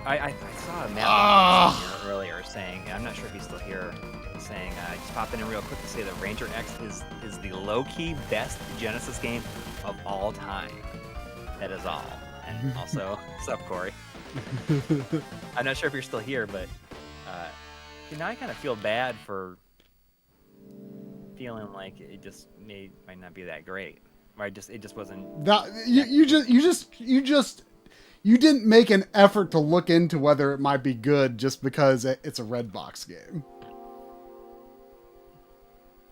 I saw a man earlier saying, I'm not sure if he's still here, saying, just popping in real quick to say that Ranger X is the low-key best Genesis game of all time. That is all. And also, what's up, Coury? I'm not sure if you're still here, but now I kind of feel bad for feeling like it just might not be that great. Or it just wasn't. That, you didn't make an effort to look into whether it might be good just because it's a red box game.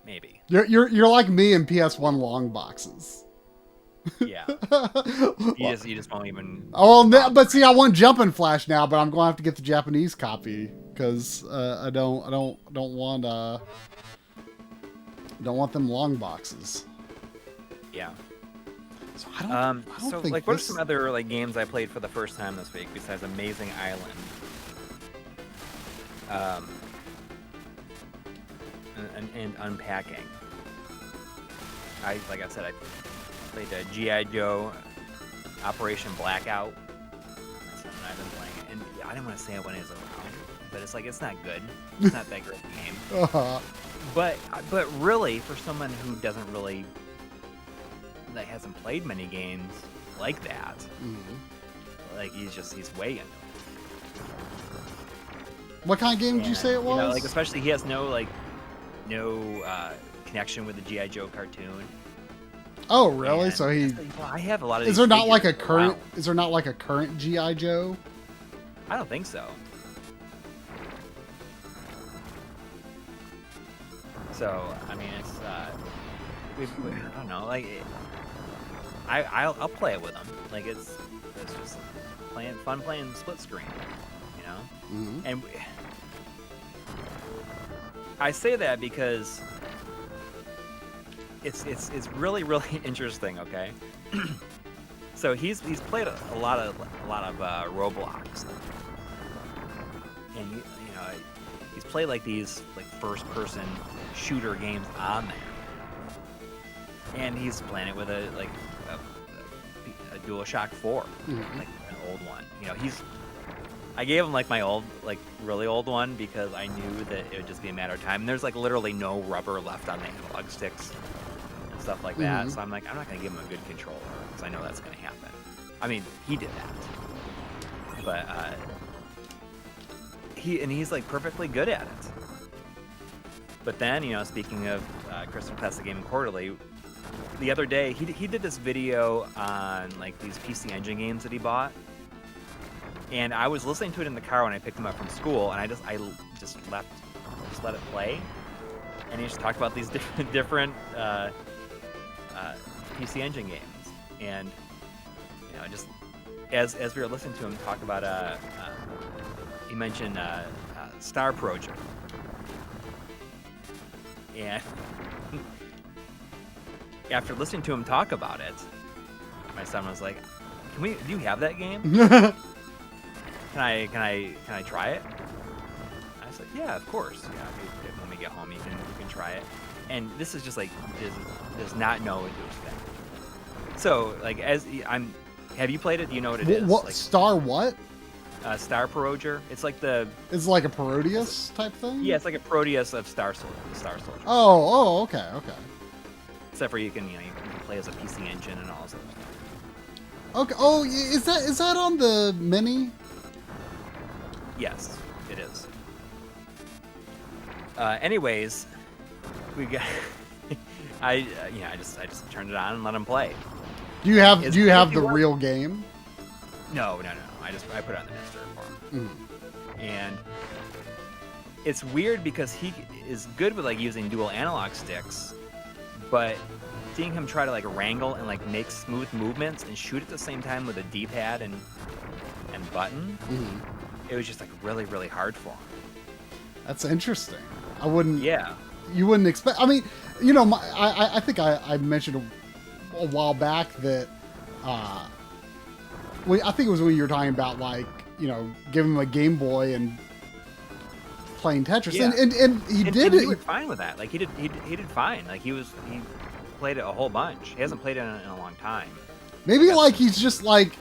Maybe. You're like me in PS1 long boxes. Yeah. You just won't even. Oh, but see, I want Jumping Flash now, but I'm going to have to get the Japanese copy because I don't want them long boxes. Yeah. So I don't think like, what are some other like games I played for the first time this week besides Amazing Island? And Unpacking. Like I said, I played G.I. Joe Operation Blackout. That's something I've been playing. And I didn't want to say it when it was around, but it's like, it's not good. It's not that great a game. But really, for someone who doesn't really, that hasn't played many games like that, like he's way into it. What kind of game did you say it was? You know, like, especially he has no connection with the G.I. Joe cartoon. Oh, really? So he. Well, I have a lot of. Is there not like a current? Is there not like a current G.I. Joe? I don't think so. So I mean, it's I don't know. Like, I'll play it with him. Like, it's just fun playing split screen. You know, and I say that because it's really interesting. Okay, so he's played a lot of Roblox, and you know, he's played like these like first person shooter games on there, and he's playing it with a DualShock 4, like an old one. You know, I gave him like my old, like really old one because I knew that it would just be a matter of time. And there's like literally no rubber left on the analog sticks and stuff like that. So I'm like, I'm not gonna give him a good controller because I know that's gonna happen. I mean, he did that, but he's like perfectly good at it. But then, you know, speaking of Crystal Classic Gaming Quarterly, the other day he did this video on like these PC Engine games that he bought. And I was listening to it in the car when I picked him up from school, and I just let it play, and he just talked about these different PC Engine games, and you know, just as we were listening to him talk about he mentioned Star Proger, and after listening to him talk about it, my son was like, do you have that game? Can I try it? I was like, yeah, of course. Yeah, when we get home, you can try it. And this is just like does not know what to expect. So like, have you played it? Do you know what it is? What like, Star what? Star Proger. It's like It's like a Parodius type thing. Yeah, it's like a Proteus of Star Soldier. Oh, okay. Except for you can play as a PC Engine and all that stuff. Okay. Oh, is that on the Mini? Yes, it is. Anyways, we got. I just turned it on and let him play. Do you have the real game? No. I put it on the Mister for him. And it's weird because he is good with like using dual analog sticks, but seeing him try to like wrangle and like make smooth movements and shoot at the same time with a D-pad and button, it was just like really hard for him. That's interesting. I wouldn't. Yeah. You wouldn't expect. I mean, you know, I think I mentioned a while back that I think it was when you were talking about, like, you know, giving him a Game Boy and playing Tetris, Yeah. and he did and it. he was fine with that. Like he did fine. Like he played it a whole bunch. He hasn't played it in a long time. Maybe like he's just like,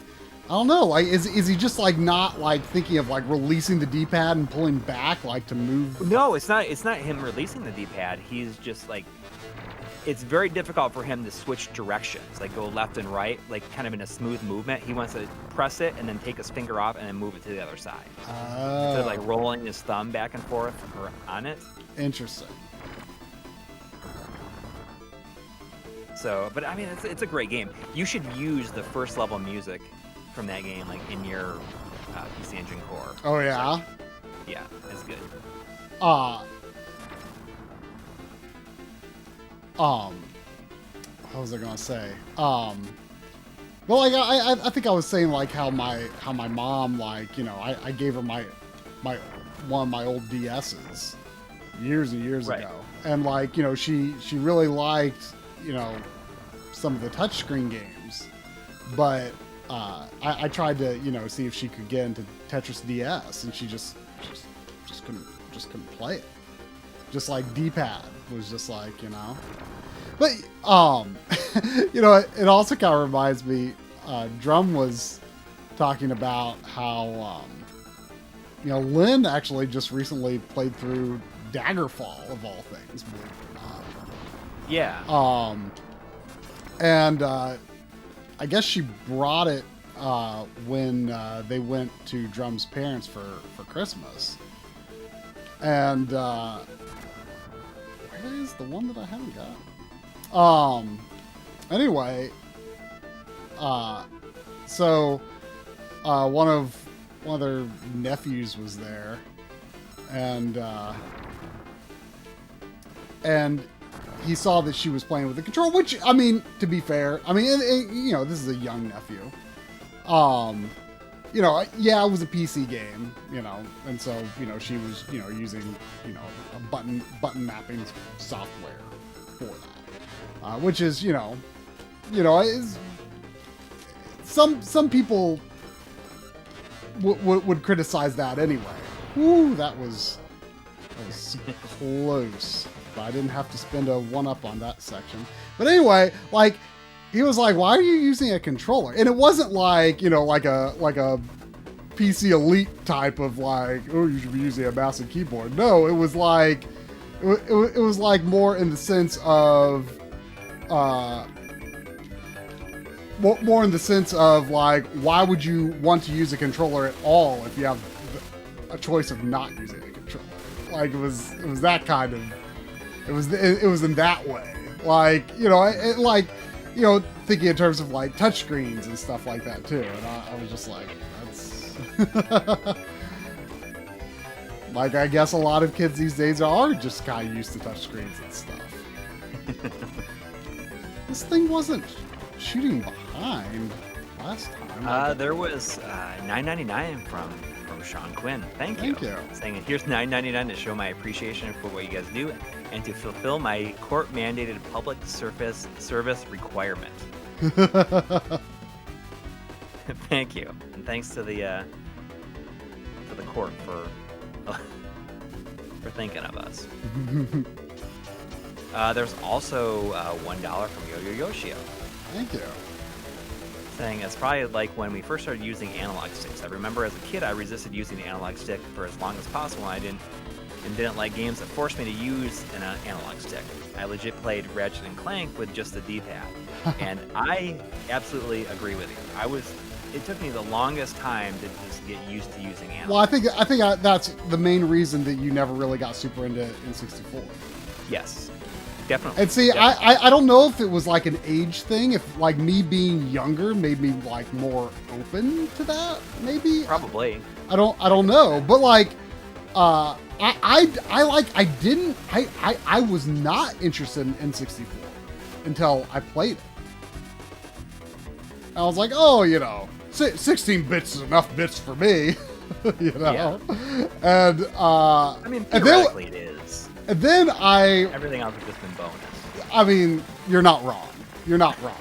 I don't know, like is he just like not like thinking of like releasing the D-pad and pulling back like to move? No, it's not him releasing the D-pad. He's just like, it's very difficult for him to switch directions, like go left and right, like kind of in a smooth movement. He wants to press it and then take his finger off and then move it to the other side. Instead of like rolling his thumb back and forth or on it. Interesting. So, but I mean, it's a great game. You should use the first level music from that game, like in your PC Engine core. Oh yeah. So, yeah, it's good. What was I gonna say? Well, like I think I was saying like how my mom, like, you know, I gave her my one of my old DSs years and years ago, and like, you know, she really liked, you know, some of the touchscreen games, but I tried to, you know, see if she could get into Tetris DS, and she just couldn't play it. Just like D-pad was just like, you know. But you know, it also kind of reminds me. Drum was talking about how you know, Lynn actually just recently played through Daggerfall of all things, believe it or not. Yeah. And I guess she brought it when they went to Drum's parents for Christmas. And where is the one that I haven't got? Anyway, so one of their nephews was there, and he saw that she was playing with the controller, which, I mean, to be fair, I mean, you know, this is a young nephew. You know, yeah, it was a PC game, you know, and so, you know, she was, you know, using, you know, a button mapping software for that, which is, you know, is some people would criticize that anyway. Ooh, that was close. But I didn't have to spend a 1-up on that section. But anyway, like, he was like, "Why are you using a controller?" And it wasn't like, you know, like a PC Elite type of like, "Oh, you should be using a mouse and keyboard." No, it was like, it was like more in the sense of, more in the sense of like, why would you want to use a controller at all if you have a choice of not using a controller? Like, it was that kind of. It was in that way, like, you know, like, you know, thinking in terms of like touchscreens and stuff like that too. And I was just like, that's like, I guess a lot of kids these days are just kind of used to touchscreens and stuff. This thing wasn't shooting behind last time. There was $9.99 from Sean Quinn. Thank you. Saying, here's $9.99 to show my appreciation for what you guys do and to fulfill my court-mandated public service requirement. Thank you, and thanks to the court for thinking of us. There's also $1 from Yo-Yo Yoshio. Thank you. Saying it's probably like when we first started using analog sticks. I remember as a kid I resisted using the analog stick for as long as possible, and I didn't like games that forced me to use an analog stick. I legit played Ratchet and Clank with just the D-pad, and I absolutely agree with you. It took me the longest time to just get used to using analog. Well, I think that's the main reason that you never really got super into N64. Yes. Definitely. And see, definitely. I don't know if it was like an age thing, if like me being younger made me like more open to that, maybe. Probably. I don't know, but like, I was not interested in N64 until I played it. I was like, oh, you know, 16 bits is enough bits for me, you know. Yeah. And I mean, theoretically it is. And then Everything else has just been bonus. I mean, you're not wrong. You're not wrong.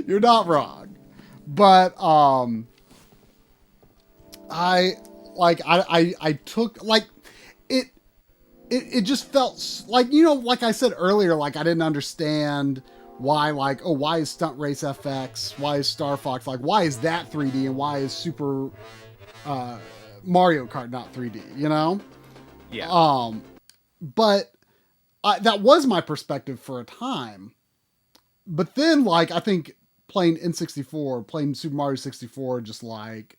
You're not wrong. But I took like it just felt like, you know, like I said earlier, like I didn't understand why, like, oh, why is Stunt Race FX? Why is Star Fox? Like, why is that 3D and why is Super Mario Kart not 3D? You know? Yeah. But that was my perspective for a time. But then, like, I think playing N64, playing Super Mario 64, just like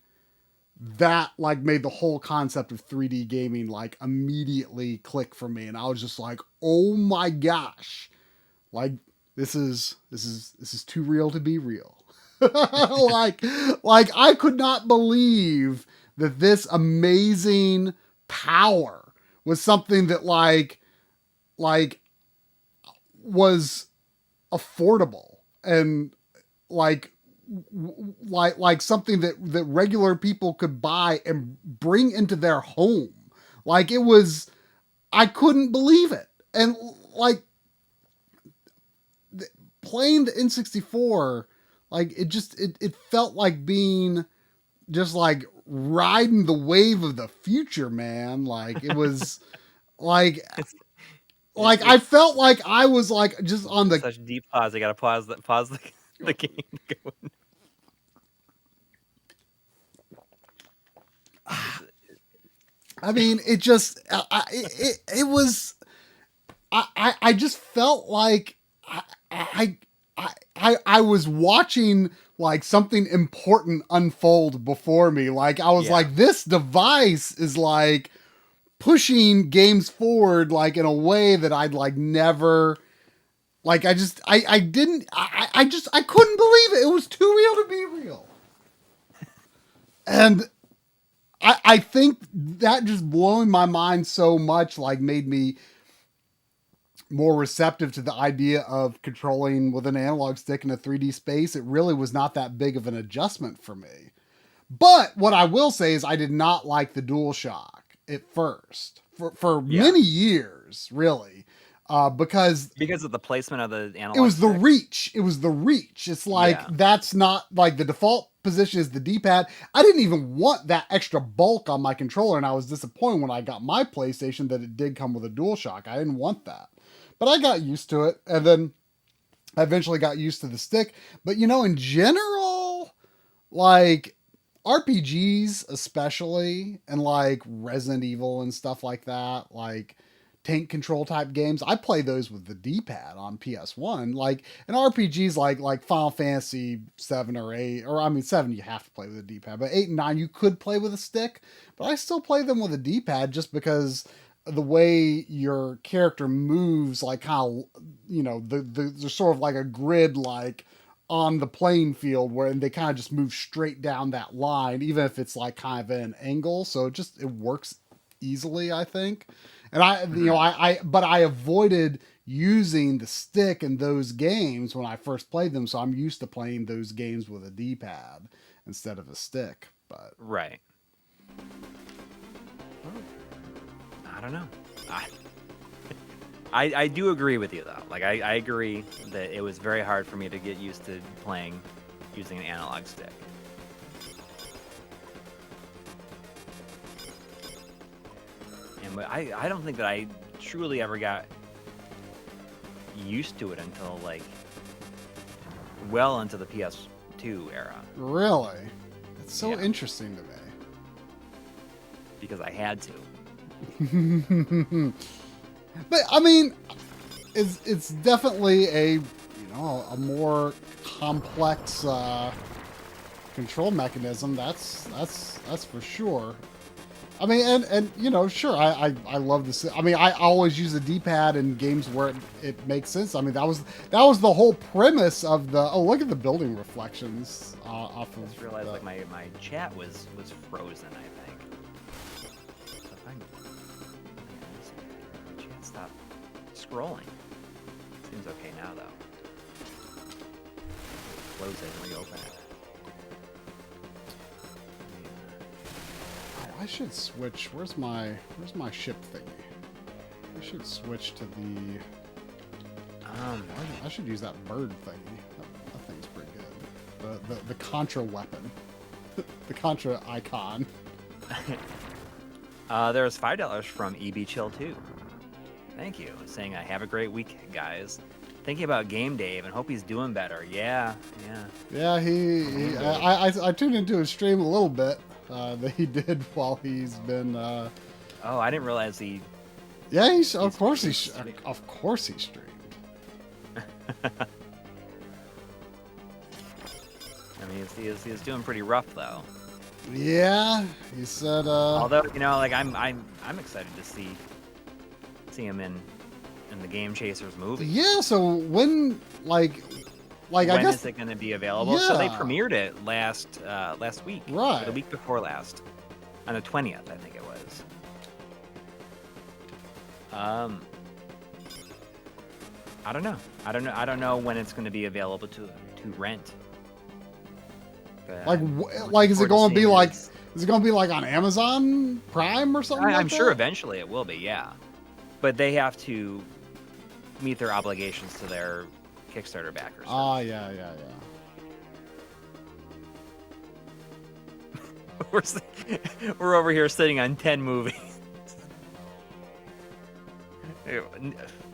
that, like, made the whole concept of 3D gaming like immediately click for me, and I was just like, oh my gosh, like this is too real to be real. like I could not believe that this amazing power was something that like was affordable and like something that regular people could buy and bring into their home. Like it was, I couldn't believe it. And like playing the N64, like it felt like being just like riding the wave of the future, man. Like it was like I felt like I was like just on the such deep pause. I gotta pause the game. I mean, it just it was. I just felt like I was watching like something important unfold before me. Like I was like, this device is like pushing games forward like in a way that I'd like never. Like I just I couldn't believe it. It was too real to be real. And I think that just blowing my mind so much like made me more receptive to the idea of controlling with an analog stick in a 3D space. It really was not that big of an adjustment for me. But what I will say is I did not like the DualShock at first for many years, really. Because of the placement of the analog. It was the stick. reach. It was the reach. It's like that's not like the default position is the D-pad. I didn't even want that extra bulk on my controller, and I was disappointed when I got my PlayStation that it did come with a DualShock. I didn't want that. But I got used to it, and then I eventually got used to the stick. But you know, in general, like RPGs especially, and like Resident Evil and stuff like that, like tank control type games, I play those with the D-pad on PS1. Like, and RPGs like Final Fantasy 7 or 8, or I mean 7 you have to play with a D-pad, but 8 and 9 you could play with a stick, but I still play them with a D-pad just because the way your character moves, like kind of, you know, there's sort of like a grid like on the playing field where they kind of just move straight down that line, even if it's like kind of at an angle. So it works easily, I think. And I avoided using the stick in those games when I first played them. So I'm used to playing those games with a D-pad instead of a stick. But right. I don't know. I do agree with you though. Like I agree that it was very hard for me to get used to playing using an analog stick. But I don't think that I truly ever got used to it until like well into the PS2 era. Really? It's so interesting to me. Because I had to. But I mean, it's definitely a a more complex control mechanism. That's for sure. I mean, and you know, sure, I love this. I mean, I always use a D-pad in games where it makes sense. I mean, that was the whole premise of the. Oh, look at the building reflections off of. I just realized like my chat was frozen. I think. So if my chat stopped scrolling. Seems okay now though. Close it and reopen it. I I should switch. Where's my ship thingy? I should switch to the. I should use that bird thingy. That thing's pretty good. The Contra weapon. The Contra icon. There's $5 from EB Chill 2. Thank you. Saying, I have a great week, guys. Thinking about Game Dave and hope he's doing better. Yeah. Yeah, I tuned into his stream a little bit that he did while he's been. Oh, I didn't realize he. Yeah, of course he streamed. I mean, he's doing pretty rough though. Yeah, he said. Although like I'm excited to see him in the Game Chasers movie. Yeah. So when I guess is it going to be available? Yeah. So they premiered it last week, right? Or the week before last, on the 20th, I think it was. I don't know. I don't know when it's going to be available to rent. But is it going to be like? Is it going to be like on Amazon Prime or something? I'm sure eventually it will be. Yeah, but they have to meet their obligations to their Kickstarter backers. Yeah. We're over here sitting on 10 movies. We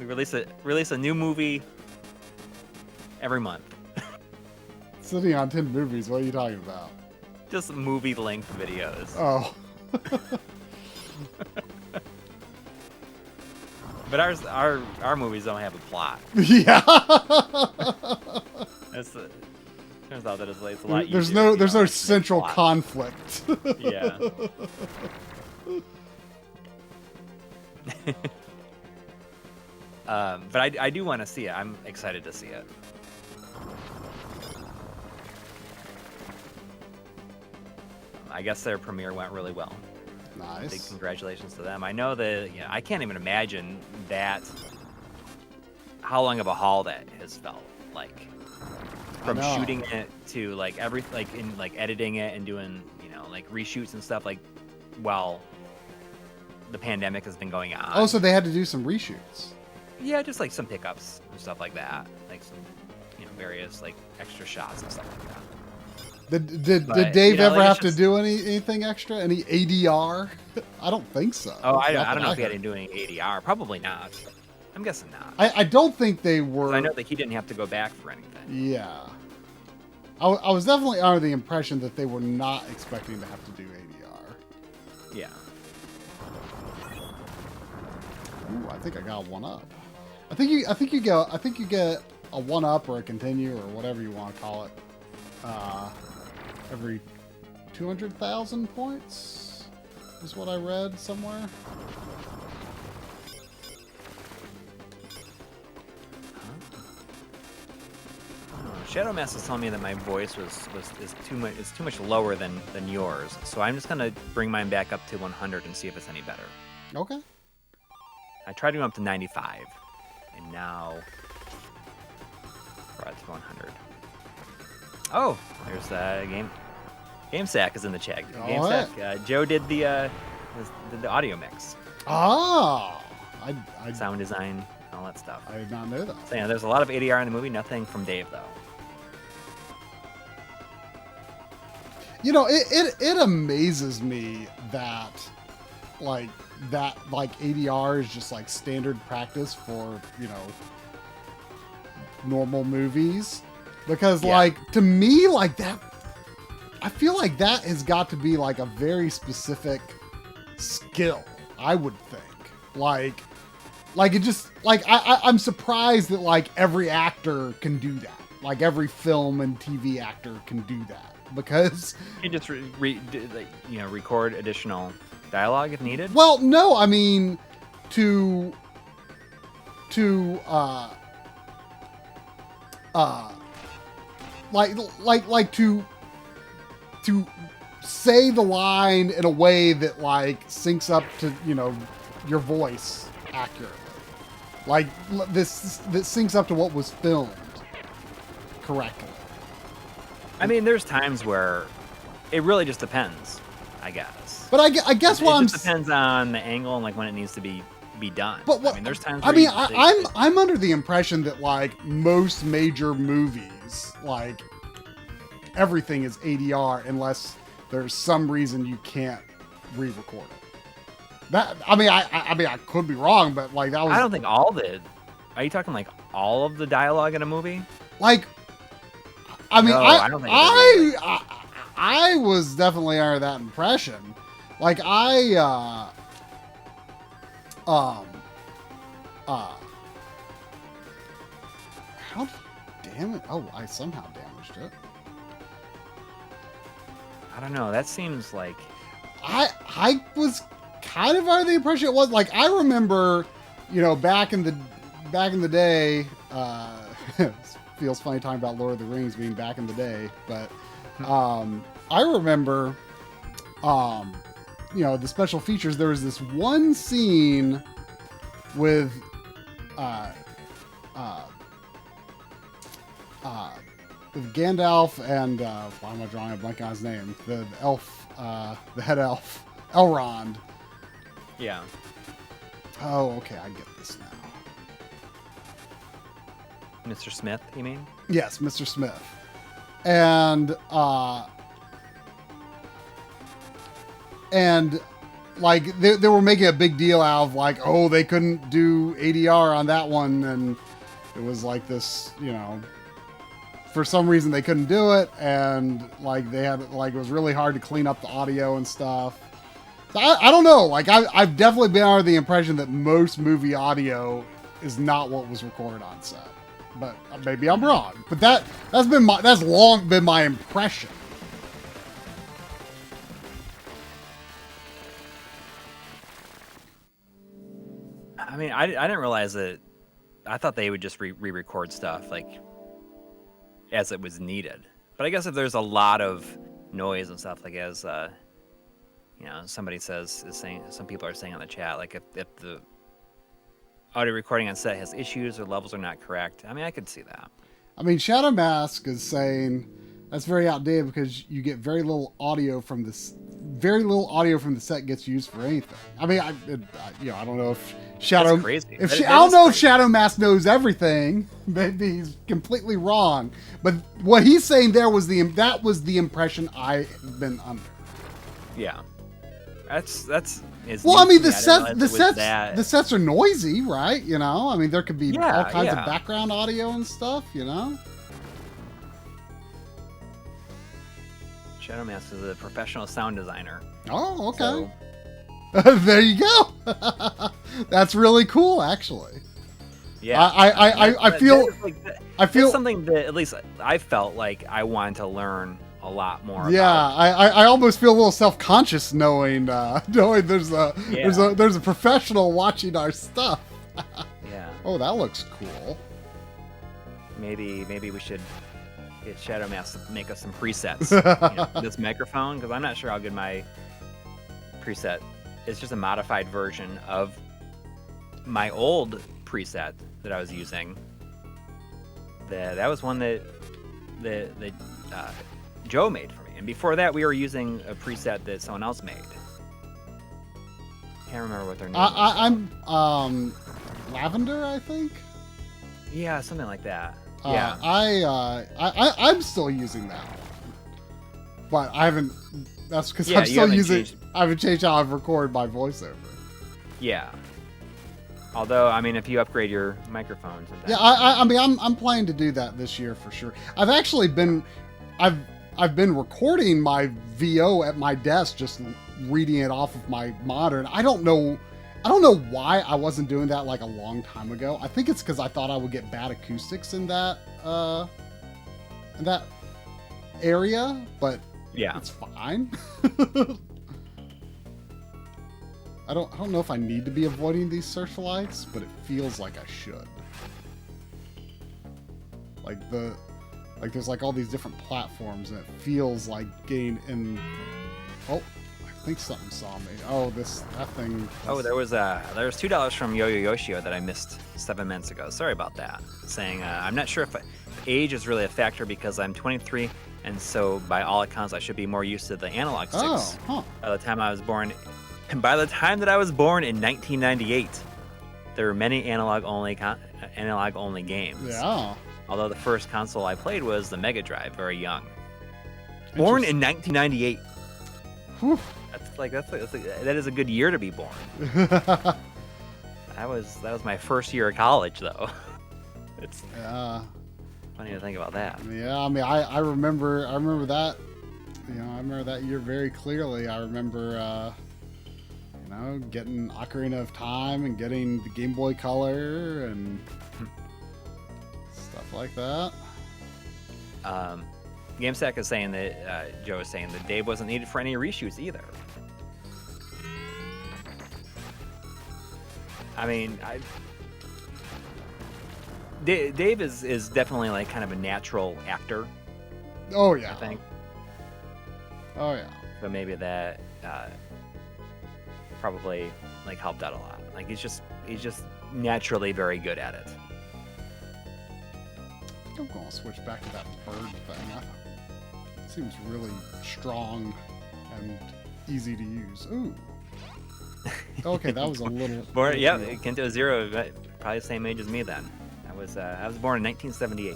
release a new movie every month. Sitting on 10 movies. What are you talking about? Just movie-length videos. Oh. But our movies don't have a plot. Yeah. Turns out that it's a lot easier. There's no central conflict. Yeah. But I do want to see it. I'm excited to see it. I guess their premiere went really well. Nice. Big congratulations to them. I know that I can't even imagine how long of a haul that has felt like. From shooting it to editing it and doing reshoots and stuff while the pandemic has been going on. Oh, so they had to do some reshoots. Yeah, just some pickups and stuff like that, some various extra shots and stuff like that. Did Dave ever have to do anything extra? Any ADR? I don't think so. Oh, I don't know if he had to do any ADR. Probably not. I'm guessing not. I don't think they were. I know that he didn't have to go back for anything. Yeah. I was definitely under the impression that they were not expecting to have to do ADR. Yeah. Ooh, I think I got one up. I think you get a one up or a continue or whatever you want to call it. Every 200,000 points is what I read somewhere. Shadow Mask is telling me that my voice is too much lower than yours, so I'm just gonna bring mine back up to 100 and see if it's any better. Okay. I tried to go up to 95, and now we're at 100. Oh, there's GameSack is in the chat. GameSack, Joe did the audio mix. Ah, I sound design, all that stuff. I did not know that. So, there's a lot of ADR in the movie. Nothing from Dave though. It amazes me that ADR is just standard practice for normal movies, because to me that I feel like that has got to be a very specific skill, I would think. It just I'm surprised that every actor can do that. Every film and TV actor can do that, because you just record additional dialogue if needed. Well, no, I mean to say the line in a way that syncs up to your voice accurately, that syncs up to what was filmed correctly. I mean, there's times where it really just depends, I guess. But I guess what it just depends on the angle and like when it needs to be done. But what, I mean, there's times. I mean, I'm under the impression that like most major movies, like everything is ADR unless there's some reason you can't re-record it. That I mean, I could be wrong, but like that was. I don't think all the. Are you talking like all of the dialogue in a movie? Like, I mean, No, I don't think it is. I was definitely under that impression. Like how damn it? Oh, I somehow damaged it. I don't know. That seems like. I was kind of under the impression it was like I remember, you know, back in the day. It feels funny talking about Lord of the Rings being back in the day, but I remember, you know, the special features. There was this one scene with Gandalf and why am I drawing a blank on his name? The elf, the head elf, Elrond. Yeah. Oh, okay, I get this now. Mr. Smith, you mean? Yes, Mr. Smith. And like they were making a big deal out of like, oh, they couldn't do ADR on that one, and it was like this, you know, for some reason they couldn't do it, and like they had like it was really hard to clean up the audio and stuff. So I don't know, like I've definitely been under the impression that most movie audio is not what was recorded on set. But maybe I'm wrong. But that's long been my impression. I mean, I didn't realize that. I thought they would just re-record stuff like as it was needed. But I guess if there's a lot of noise and stuff, like as you know, somebody is saying, some people are saying on the chat, like if the audio recording on set has issues or levels are not correct. I mean, I could see that. I mean, Shadow Mask is saying that's very outdated because you get very little audio from this. Very little audio from the set gets used for anything. I mean, you know, I don't know if Shadow. That's crazy. I don't know if Shadow Mask knows everything. Maybe he's completely wrong. But what he's saying there was that was the impression I've been under. Yeah, that's. Well, I mean, the sets are noisy, right? You know, I mean, there could be all kinds of background audio and stuff, you know? Shadow Mask is a professional sound designer. Oh, okay. So... there you go. That's really cool, actually. Yeah. I feel... That's something that at least I felt like I wanted to learn a lot more about. I almost feel a little self-conscious knowing there's a professional watching our stuff. Yeah. Oh, that looks cool. Maybe we should get Shadow Mask to make us some presets. You know, for this microphone, because I'm not sure how good my preset. It's just a modified version of my old preset that I was using. That was one that Joe made for me, and before that we were using a preset that someone else made. Can't remember what their name was. I'm Lavender, I think. Yeah, something like that. Yeah. I'm still using that one, but I haven't. That's because I'm still using. I haven't changed how I've recorded my voiceover. Yeah. Although, I mean, if you upgrade your microphone, yeah, I mean, I'm planning to do that this year for sure. I've actually been, I've been recording my VO at my desk, just reading it off of my monitor. And I don't know why I wasn't doing that like a long time ago. I think it's because I thought I would get bad acoustics in that area, but yeah, it's fine. I don't know if I need to be avoiding these searchlights, but it feels like I should. Like there's like all these different platforms, and it feels like getting in. Oh, I think something saw me. Oh, that thing. Oh, there was $2 from Yo-Yo Yoshio that I missed 7 minutes ago. Sorry about that. Saying I'm not sure if age is really a factor because I'm 23, and so by all accounts I should be more used to the analog sticks. Oh, huh. By the time I was born, and by the time that I was born in 1998, there were many analog only games. Yeah. Although the first console I played was the Mega Drive, very young. Born in 1998. Whew. That is a good year to be born. That was my first year of college, though. It's funny to think about that. Yeah, I mean, I remember that. You know, I remember that year very clearly. I remember, getting Ocarina of Time and getting the Game Boy Color and stuff like that. GameStack is saying that Joe is saying that Dave wasn't needed for any reshoots either. I mean, Dave is definitely like kind of a natural actor. Oh yeah. I think. Oh yeah. But maybe that probably like helped out a lot. Like he's just naturally very good at it. I'm gonna switch back to that bird thing. It seems really strong and easy to use. Ooh. Okay, that was a little. Kento Zero, probably the same age as me then. I was born in 1978.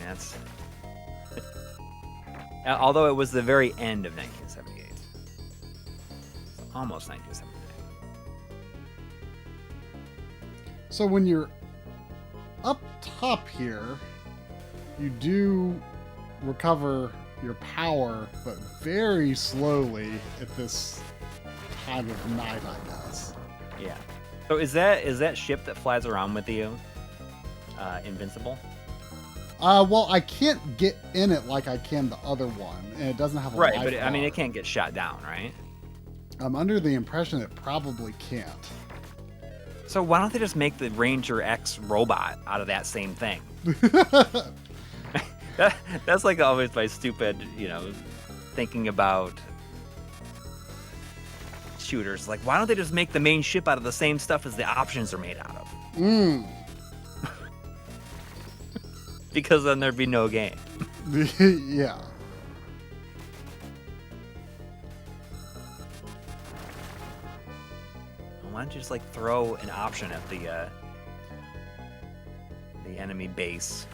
That's although it was the very end of 1978, almost 1978. So when you're up top here, you do recover your power, but very slowly at this time of night, I guess. Yeah. So is that ship that flies around with you invincible? Well, I can't get in it like I can the other one, and it doesn't have a right, life but I mean, bar. it can't get shot down, right? I'm under the impression it probably can't. So why don't they just make the Ranger X robot out of that same thing? That's like always my stupid, thinking about shooters. Like, why don't they just make the main ship out of the same stuff as the options are made out of? Because then there'd be no game. Yeah. Why don't you just like throw an option at the enemy base?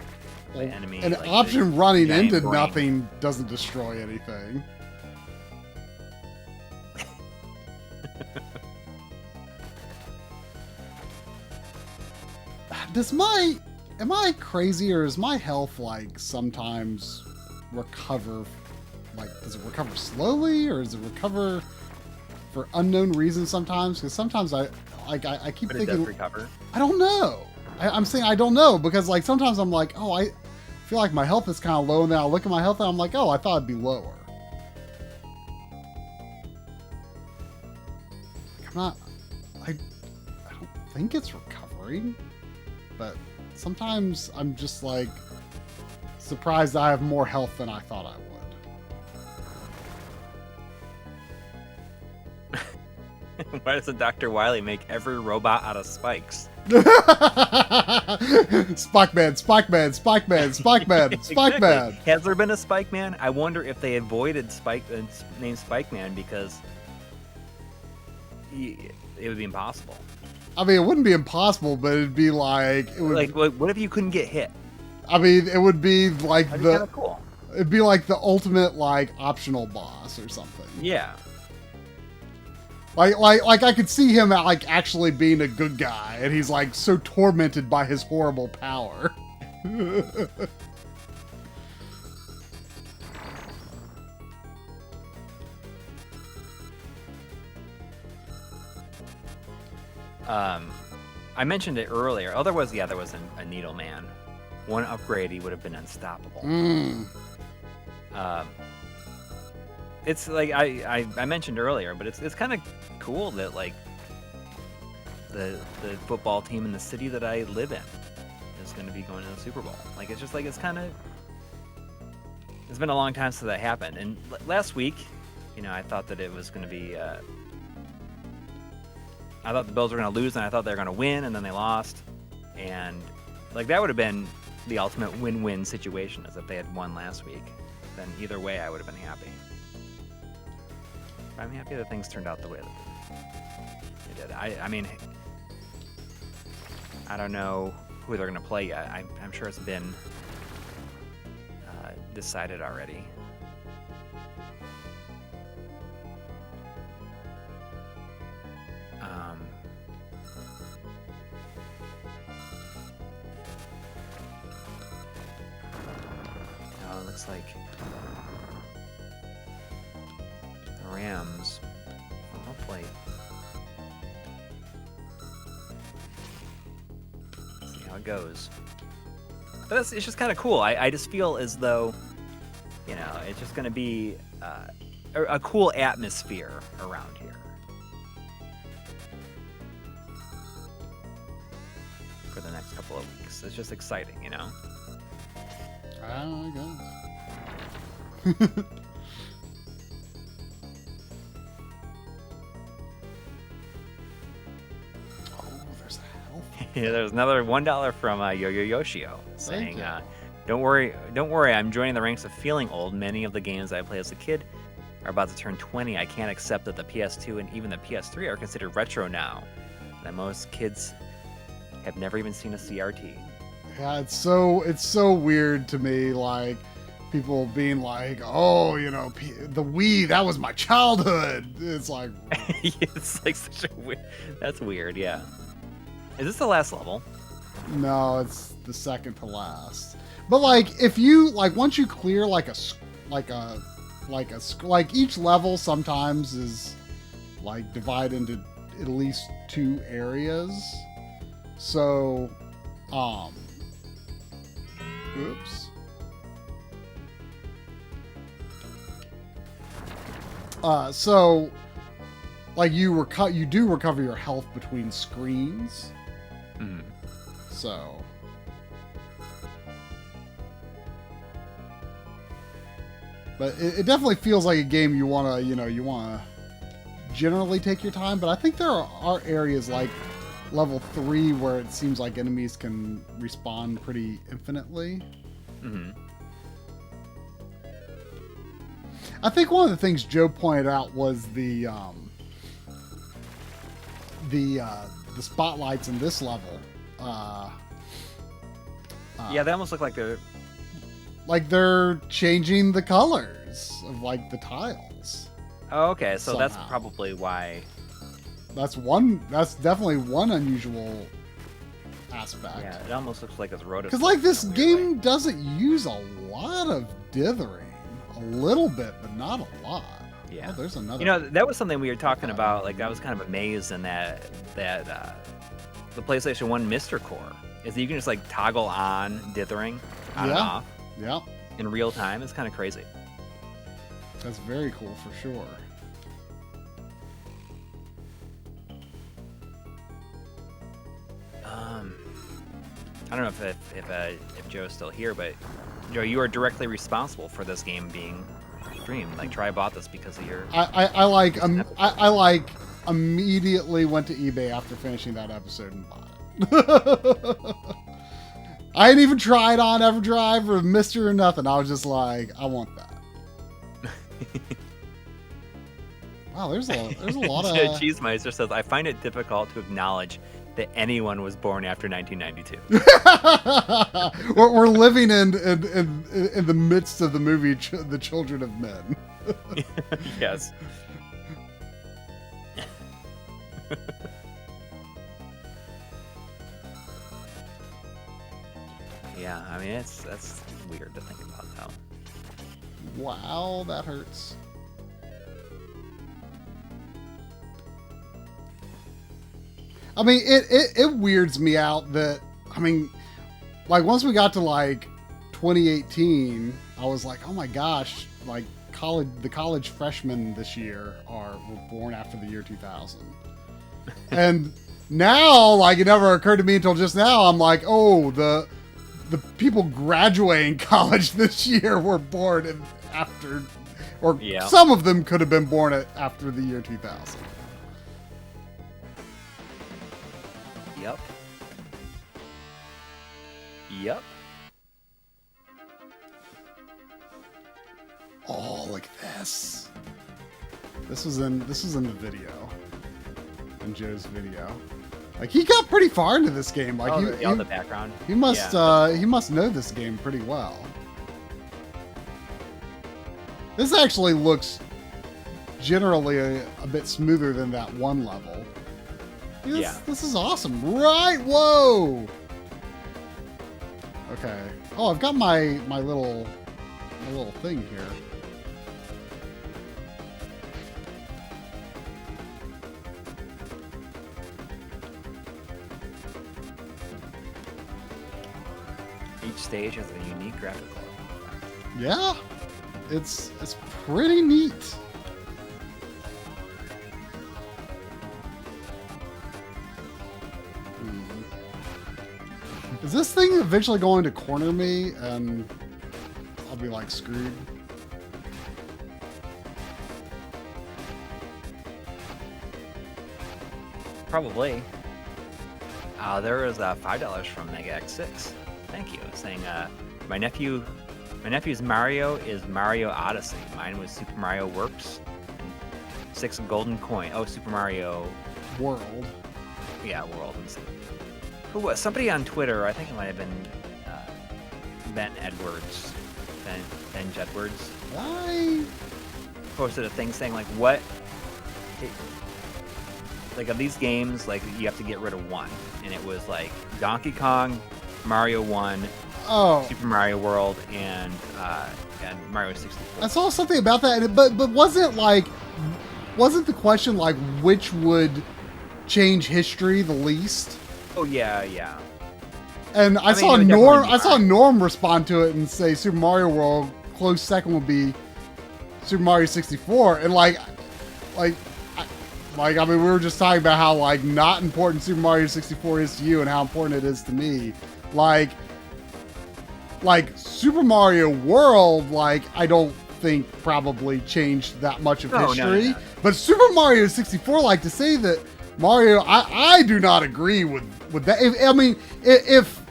The enemy, an like, option running into brain. nothing doesn't destroy anything. Am I crazy, or is my health like sometimes recover? Like, does it recover slowly, or does it recover for unknown reasons sometimes? Because sometimes I keep But it thinking, does recover. I don't know. I'm saying I don't know, because like sometimes I'm like, oh, I feel like my health is kind of low, and then I look at my health and I'm like, oh, I thought it'd be lower. Like, I don't think it's recovering, but sometimes I'm just like surprised I have more health than I thought I would. Why doesn't Dr. Wily make every robot out of spikes? Spike Man, Spike Man, Spike Man, Spike Man, Spike Man. Has there been a Spike Man? I wonder if they avoided name Spike Man because it would be impossible. I mean, it wouldn't be impossible, but it'd be like it would. Like, what if you couldn't get hit? I mean, it would be like That'd be kind of cool. It'd be like the ultimate like optional boss or something. Yeah. Like I could see him like actually being a good guy, and he's like so tormented by his horrible power. I mentioned it earlier. Oh, there was a Needle Man. One upgrade, he would have been unstoppable. It's like I mentioned earlier, but it's kind of cool that like the football team in the city that I live in is going to be going to the Super Bowl. Like, it's just like, it's kind of, it's been a long time since that happened. And last week, you know, I thought that it was going to be, I thought the Bills were going to lose, and I thought they were going to win, and then they lost. And like, that would have been the ultimate win-win situation, as if they had won last week. Then either way, I would have been happy. But I'm happy that things turned out the way that they did. I mean, I don't know who they're going to play yet. I'm sure it's been decided already. It looks like the Rams. Well, hopefully. See how it goes. But it's just kind of cool. I just feel as though, you know, it's just going to be a cool atmosphere around here. For the next couple of weeks. It's just exciting, you know? I guess. Oh, there's a health. Yeah, there's another $1 from Yo-Yo Yoshio saying, don't worry, I'm joining the ranks of feeling old. Many of the games I played as a kid are about to turn 20. I can't accept that the PS2 and even the PS3 are considered retro now. That most kids have never even seen a CRT. Yeah, it's so weird to me, like, people being like, oh, you know, the Wii, that was my childhood. It's like... It's like such a weird... That's weird, yeah. Is this the last level? No, it's the second to last. But, like, if you, like, once you clear, like each level sometimes is, like, divided into at least 2 areas. So, oops. So, like, you do recover your health between screens. Mm. So, but it definitely feels like a game you wanna generally take your time. But I think there are areas like level 3 where it seems like enemies can respawn pretty infinitely. Mm-hmm. I think one of the things Joe pointed out was the spotlights in this level. Yeah, they almost look like they're changing the colors of, like, the tiles. Oh, okay, so somehow. that's probably why. That's definitely one unusual aspect. Yeah, it almost looks like it's rotoscoped. Because, like, this game doesn't use a lot of dithering. A little bit, but not a lot. Yeah. Oh, there's another. You know, that was something we were talking about. Like, I was kind of amazed in that the PlayStation 1 Mr. Core is that you can just, like, toggle on dithering on and off. Yeah. In real time. It's kind of crazy. That's very cool for sure. I don't know if Joe's still here, but Joe, you are directly responsible for this game being streamed. Like, Try bought this because of your. I immediately went to eBay after finishing that episode and bought it. I ain't even tried on EverDrive or Mister or nothing. I was just like, I want that. Wow, there's a lot of. Cheesemeister says, I find it difficult to acknowledge that anyone was born after 1992. We're living in the midst of the movie The Children of Men. Yes. Yeah, I mean, that's weird to think about, though. Wow, that hurts. I mean, it weirds me out that, I mean, like, once we got to, like, 2018, I was like, oh my gosh, like, the college freshmen this year were born after the year 2000. And now, like, it never occurred to me until just now. I'm like, oh, the people graduating college this year were born after, or some of them could have been born after the year 2000. Yep. Yep. Oh, look at this. This was in the video. In Joe's video. Like, he got pretty far into this game. Like, the background. He must know this game pretty well. This actually looks generally a bit smoother than that one level. This is awesome. Right? Whoa. Okay. Oh, I've got my little thing here. Each stage has a unique graphical. Yeah, it's pretty neat. Is this thing eventually going to corner me and I'll be like screwed? Probably. There was $5 from Mega X6. Thank you. Saying my nephew's Mario is Mario Odyssey. Mine was Super Mario Works. 6 golden coin. Oh, Super Mario World. Yeah, World. Who was somebody on Twitter? I think it might have been Ben Edwards. Ben Jedwards. Why? Posted a thing saying like, what? Like, of these games, like, you have to get rid of one, and it was like Donkey Kong, Mario 1, Super Mario World, and Mario 64. I saw something about that, but wasn't the question like which would change history the least? Oh yeah. And I saw Norm respond to it and say Super Mario World. Close second would be Super Mario 64, and I mean, we were just talking about how, like, not important Super Mario 64 is to you and how important it is to me. Like Super Mario World, like, I don't think probably changed that much of history. No. But Super Mario 64, like, to say that Mario, I do not agree with that.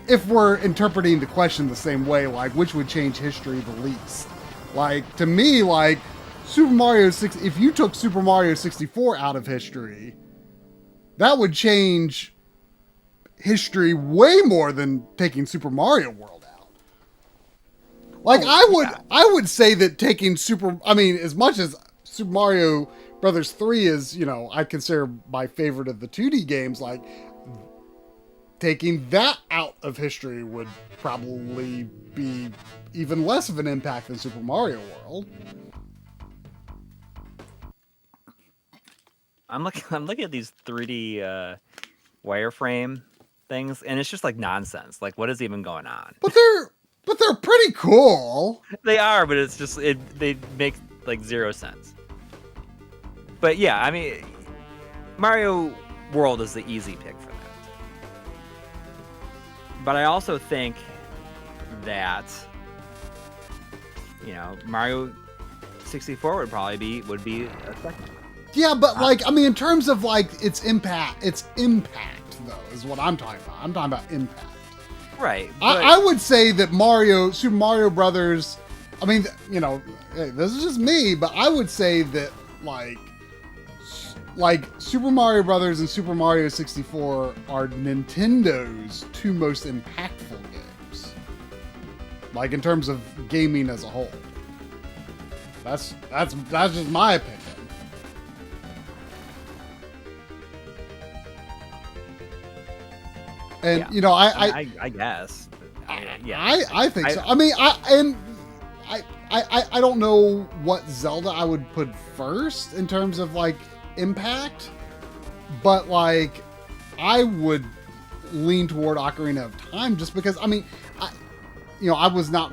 If we're interpreting the question the same way, like, which would change history the least? Like, to me, like, Super Mario 6, if you took Super Mario 64 out of history, that would change history way more than taking Super Mario World out. Like, I would say that taking as much as Super Mario Brothers 3 is, I consider my favorite of the 2D games, like, taking that out of history would probably be even less of an impact than Super Mario World. I'm looking at these 3D wireframe things, and it's just like nonsense. Like, what is even going on? But they're pretty cool. They are, but it's just they make like zero sense. But yeah, I mean, Mario World is the easy pick for that. But I also think that Mario 64 would be a second. Yeah, but in terms of like its impact though is what I'm talking about. I'm talking about impact. Right. I would say that Super Mario Brothers, hey, this is just me, but I would say that like Super Mario Brothers and Super Mario 64 are Nintendo's two most impactful games. Like, in terms of gaming as a whole. That's just my opinion. And I guess. I think so. I mean, I don't know what Zelda I would put first in terms of like impact, but like I would lean toward Ocarina of Time just because I was not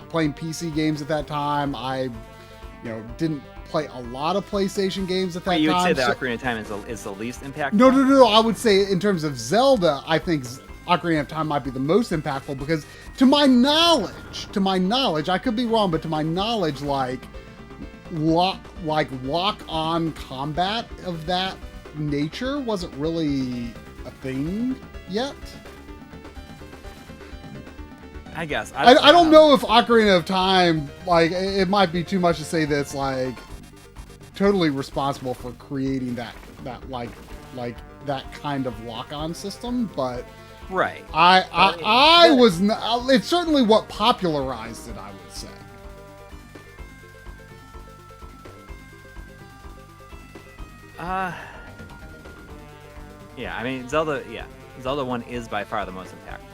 playing PC games at that time. I didn't play a lot of PlayStation games at that Wait, you would time. say that Ocarina of Time is the least impactful? No. I would say in terms of Zelda, I think Ocarina of Time might be the most impactful because to my knowledge, I could be wrong, but to my knowledge, like lock-on combat of that nature wasn't really a thing yet. I guess. I don't know if Ocarina of Time, like, it might be too much to say that it's like totally responsible for creating that kind of lock-on system, but right. I was not, it's certainly what popularized it, I would say. Yeah, I mean Zelda 1 is by far the most impactful.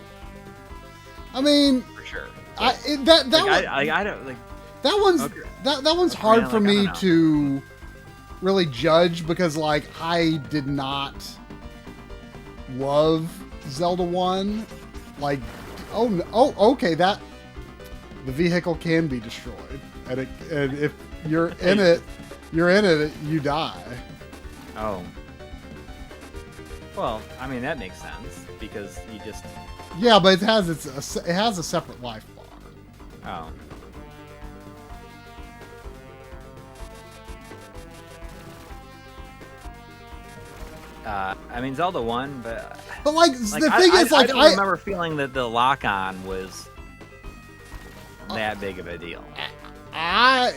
I mean, For sure. I don't like that one's hard Ocarina, for like, I me don't know. to really judge because like I did not love Zelda 1. Like, okay, that the vehicle can be destroyed, and if you're in it, you die. Oh. Well, I mean that makes sense because you just. Yeah, but it has a separate life bar. Oh. I mean Zelda 1, but like the thing is, like, I don't remember feeling that the lock-on was that big of a deal. I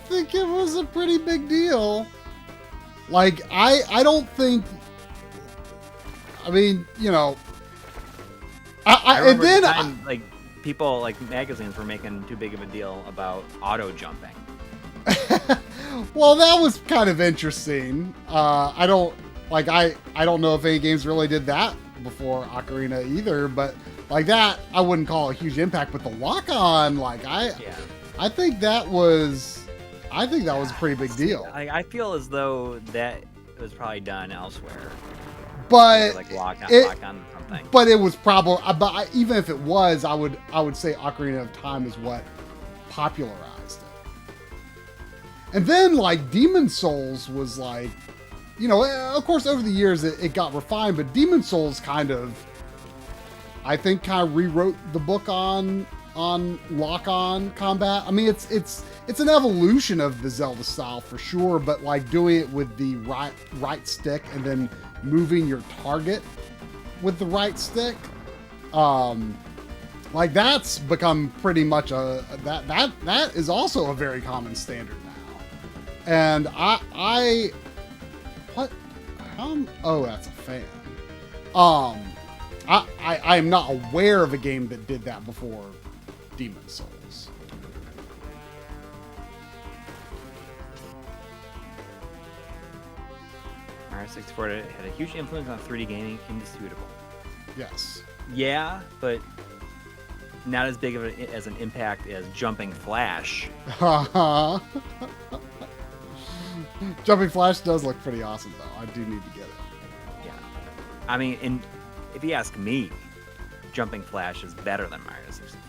think it was a pretty big deal. Like, I don't think. I mean, I and remember then the time, like people, like magazines were making too big of a deal about auto jumping. well, that was kind of interesting. I don't know if any games really did that before Ocarina either, but like that, I wouldn't call a huge impact. But the lock-on, like I think that was a pretty big deal. I feel as though that was probably done elsewhere. But Like lock on something. But it was probably. But even if it was, I would say Ocarina of Time is what popularized it. And then like Demon Souls was like, of course over the years it got refined, but Demon Souls kind of rewrote the book on lock-on combat. I mean, it's an evolution of the Zelda style for sure, but like doing it with the right stick and then moving your target with the right stick, like that's become pretty much that is also a very common standard now. And oh, that's a fan. I am not aware of a game that did that before Demon Souls. Mario 64 had a huge influence on 3D gaming, indisputable. Yes. Yeah, but not as big of as an impact as Jumping Flash. Jumping Flash does look pretty awesome, though. I do need to get it. Yeah. I mean, if you ask me, Jumping Flash is better than Mario 64.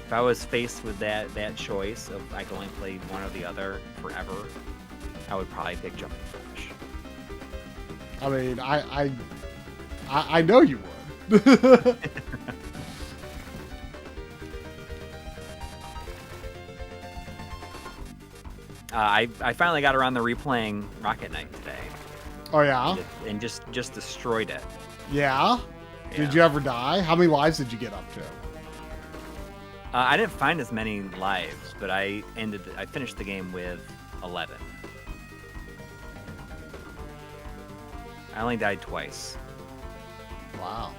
If I was faced with that choice of I can only play one or the other forever, I would probably pick Jumping Flash. I mean, I know you would. I finally got around to replaying Rocket Knight today. Oh yeah? And just destroyed it. Yeah? Did you ever die? How many lives did you get up to? I didn't find as many lives, but I finished the game with 11. I only died twice. Wow.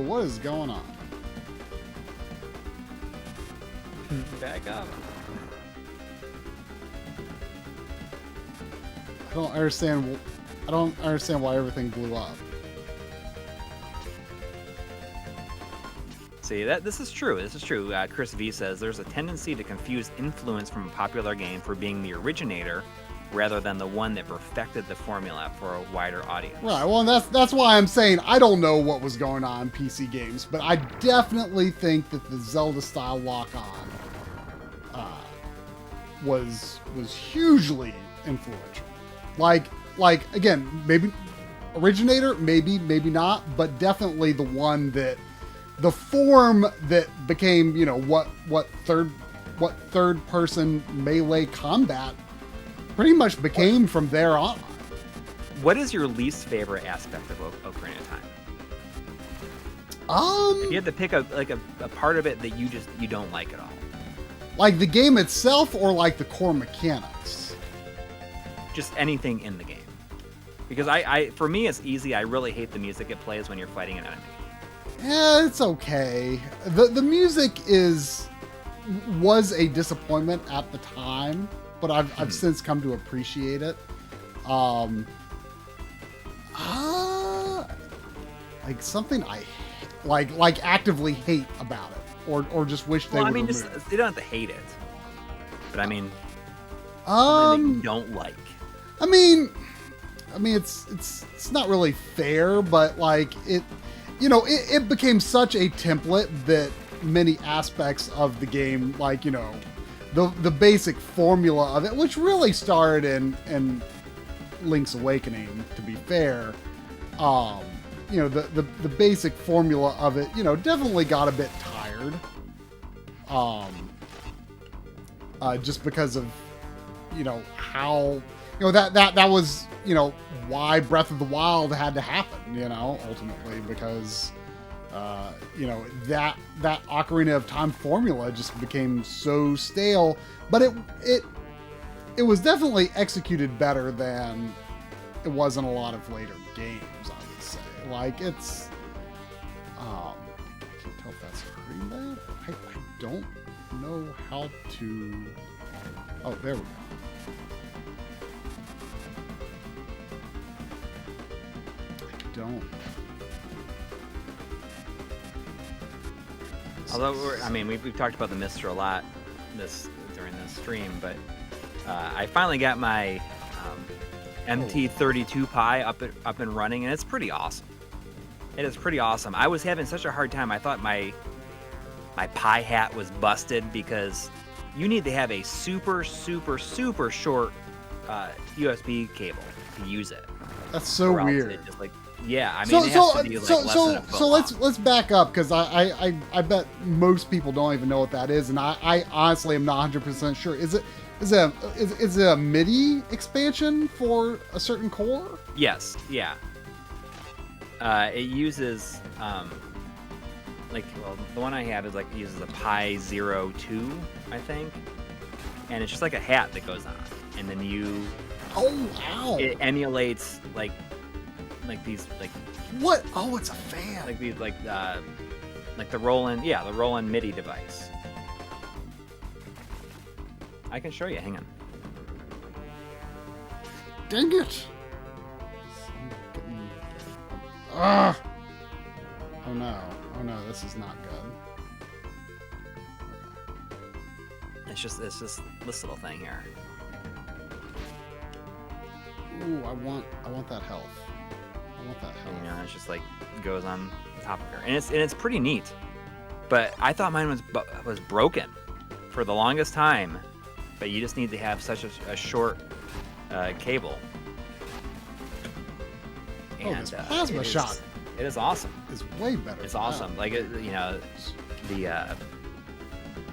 What is going on? Back up. I don't understand why everything blew up. See, this is true. This is true. Chris V says there's a tendency to confuse influence from a popular game for being the originator rather than the one that perfected the formula for a wider audience. Right. Well, and that's why I'm saying I don't know what was going on in PC games, but I definitely think that the Zelda style lock-on was hugely influential. Like again, maybe originator, maybe not, but definitely the one that the form that became, you know, what third person melee combat pretty much became from there on. What is your least favorite aspect of Ocarina of Time? If you had to pick a part of it that you don't like at all. Like the game itself or like the core mechanics? Just anything in the game. Because I for me it's easy. I really hate the music it plays when you're fighting an enemy. Yeah, it's okay. The music was a disappointment at the time, but I've since come to appreciate it. Like something I like actively hate about it, or just wish they would remove. Just you don't have to hate it, but I mean, something that you don't like. I mean, it's not really fair, but like it, you know, it became such a template that many aspects of the game, like, you know, the basic formula of it, which really started in Link's Awakening, to be fair, you know, the basic formula of it, you know, definitely got a bit tired, just because of, you know, how, you know, that was, you know, why Breath of the Wild had to happen, you know, ultimately, because you know, that Ocarina of Time formula just became so stale, but it was definitely executed better than it was in a lot of later games, I would say. Like, it's I can't tell if that's green there. I don't know how to. Oh, there we go. I don't. Although we've talked about the Mister a lot during this stream, but I finally got my MT32 Pi up and running, and it's pretty awesome. It is pretty awesome. I was having such a hard time. I thought my Pi hat was busted because you need to have a super short USB cable to use it. That's so weird. It just, like, yeah, I mean, it has to be like less than a foot long. let's back up, because I bet most people don't even know what that is, and I honestly am not 100% sure. Is it a MIDI expansion for a certain core? Yes, yeah. It uses the one I have is uses a Pi 02, I think, and it's just like a hat that goes on, and then it emulates like these what? Oh, it's a fan. Like these like the Roland MIDI device. I can show you. Hang on. Dang it! Ah! Oh no! This is not good. It's just this little thing here. Ooh, I want that health. You know, it's just like goes on top of her, and it's pretty neat. But I thought mine was broken for the longest time. But you just need to have such a short cable. And this plasma shot. It is awesome. It's way better. It's awesome. Like, you know, the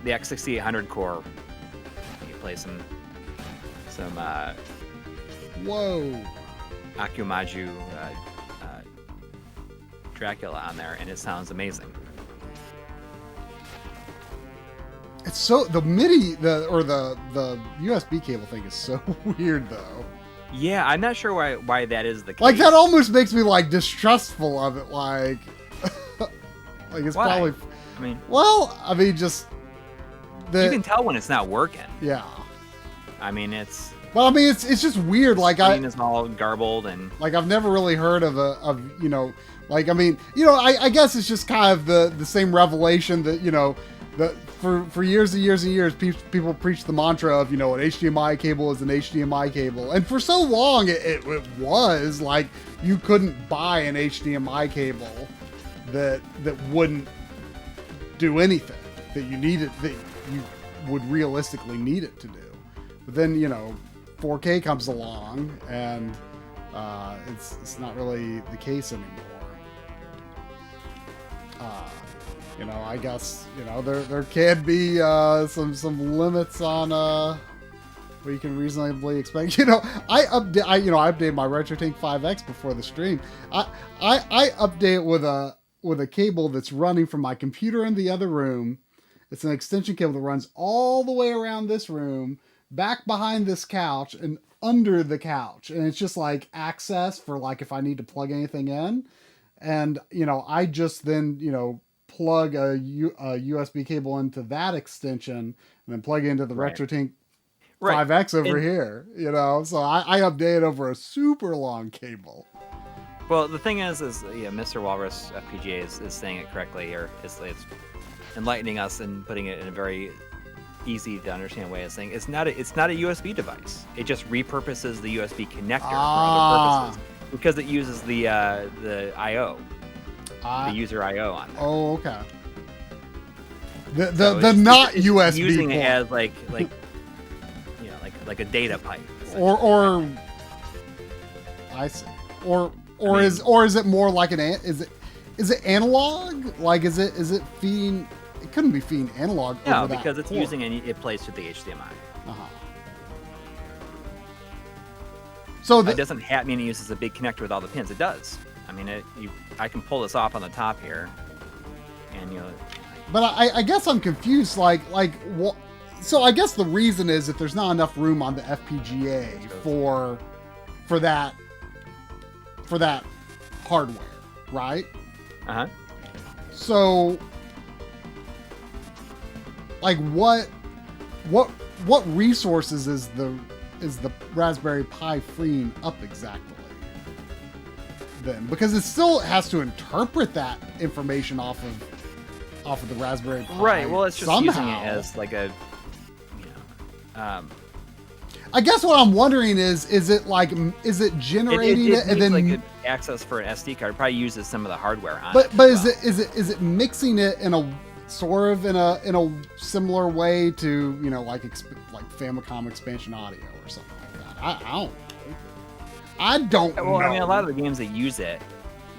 X6800 core. You play some whoa, Akumaju Dracula on there, and it sounds amazing. It's so the MIDI the USB cable thing is so weird though. Yeah, I'm not sure why that is the case. Like, that almost makes me like distrustful of it. Like, like it's why? probably. I mean, just you can tell when it's not working. Yeah. I mean, it's. Well, I mean, it's just weird. Like, the screen is all garbled and. Like, I've never really heard of you know, Like, I mean, I guess it's just kind of the same revelation that, for years and years and years, people preach the mantra of, an HDMI cable is an HDMI cable. And for so long, it was like you couldn't buy an HDMI cable that wouldn't do anything that you needed, that you would realistically need it to do. But then, 4K comes along and it's not really the case anymore. I guess, there can be some limits on what you can reasonably expect. I update my RetroTink 5X before the stream. I update with a cable that's running from my computer in the other room. It's an extension cable that runs all the way around this room, back behind this couch, and under the couch. And it's just like access for like if I need to plug anything in. And, I just then, plug a USB cable into that extension and then plug it into the RetroTink 5X over here, So I update over a super long cable. Well, the thing is Mr. Walrus FPGA is saying it correctly, or it's enlightening us and putting it in a very easy to understand way of saying it's not a USB device. It just repurposes the USB connector for other purposes because it uses the I/O, the user I/O on there. Oh, okay. The not USB using port. It as like a data pipe. Or I see. Or is it more like is it analog? Like is it feeding? It couldn't be feeding analog. No, over because that it's port. using it plays to the HDMI. So it doesn't mean it uses a big connector with all the pins. It does. I mean, I can pull this off on the top here, and But I guess I'm confused. Like what? So I guess the reason is that there's not enough room on the FPGA for that hardware, right? Uh-huh. So, like, what resources is the Raspberry Pi freeing up exactly? Then, because it still has to interpret that information off of the Raspberry Pi. Right. Well, it's just somehow. Using it as like a. I guess what I'm wondering is it generating it and then like an access for an SD card? It probably uses some of the hardware on but it. But is it mixing it in a sort of in a similar way to like Famicom expansion audio or something like that? I don't know. Well, I mean, a lot of the games that use it,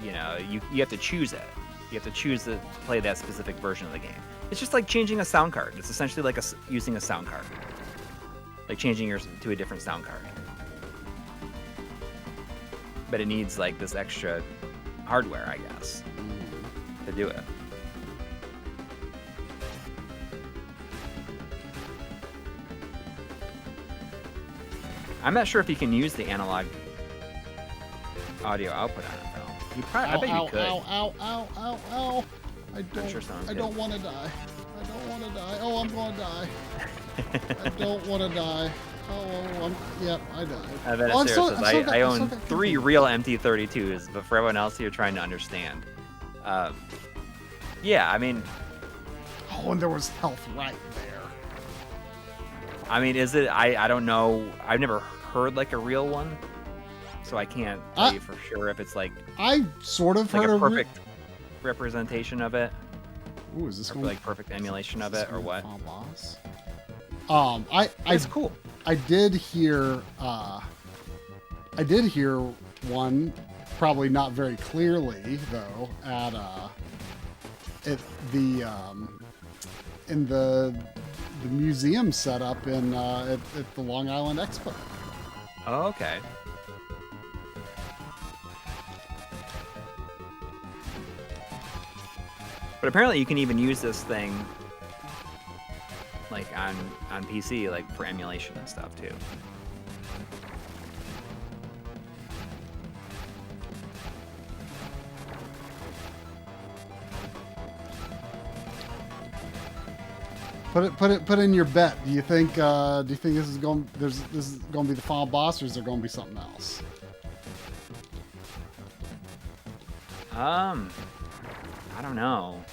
you have to choose it. You have to choose to play that specific version of the game. It's just like changing a sound card. It's essentially like using a sound card. Like changing yours to a different sound card. But it needs like this extra hardware, I guess, to do it. I'm not sure if you can use the analog audio output on it, though. I bet you could. Ow. I don't want to die. Oh, I'm going to die. I don't want to die. I died. I bet it's serious. I own 3 real MT32s, but for everyone else you're trying to understand. Yeah, I mean... Oh, and there was health right there. I mean, is it... I don't know. I've never heard like a real one, so I can't tell you for sure if it's like... I sort of heard a perfect representation of it. Ooh, is this like perfect emulation of it, or what? Boss? It's cool. I did hear one, probably not very clearly though, in the museum setup at the Long Island Expo. Oh, okay. But apparently you can even use this thing like on PC, like for emulation and stuff too. Put in your bet. Do you think this is going to be the final boss, or is there going to be something else? I don't know.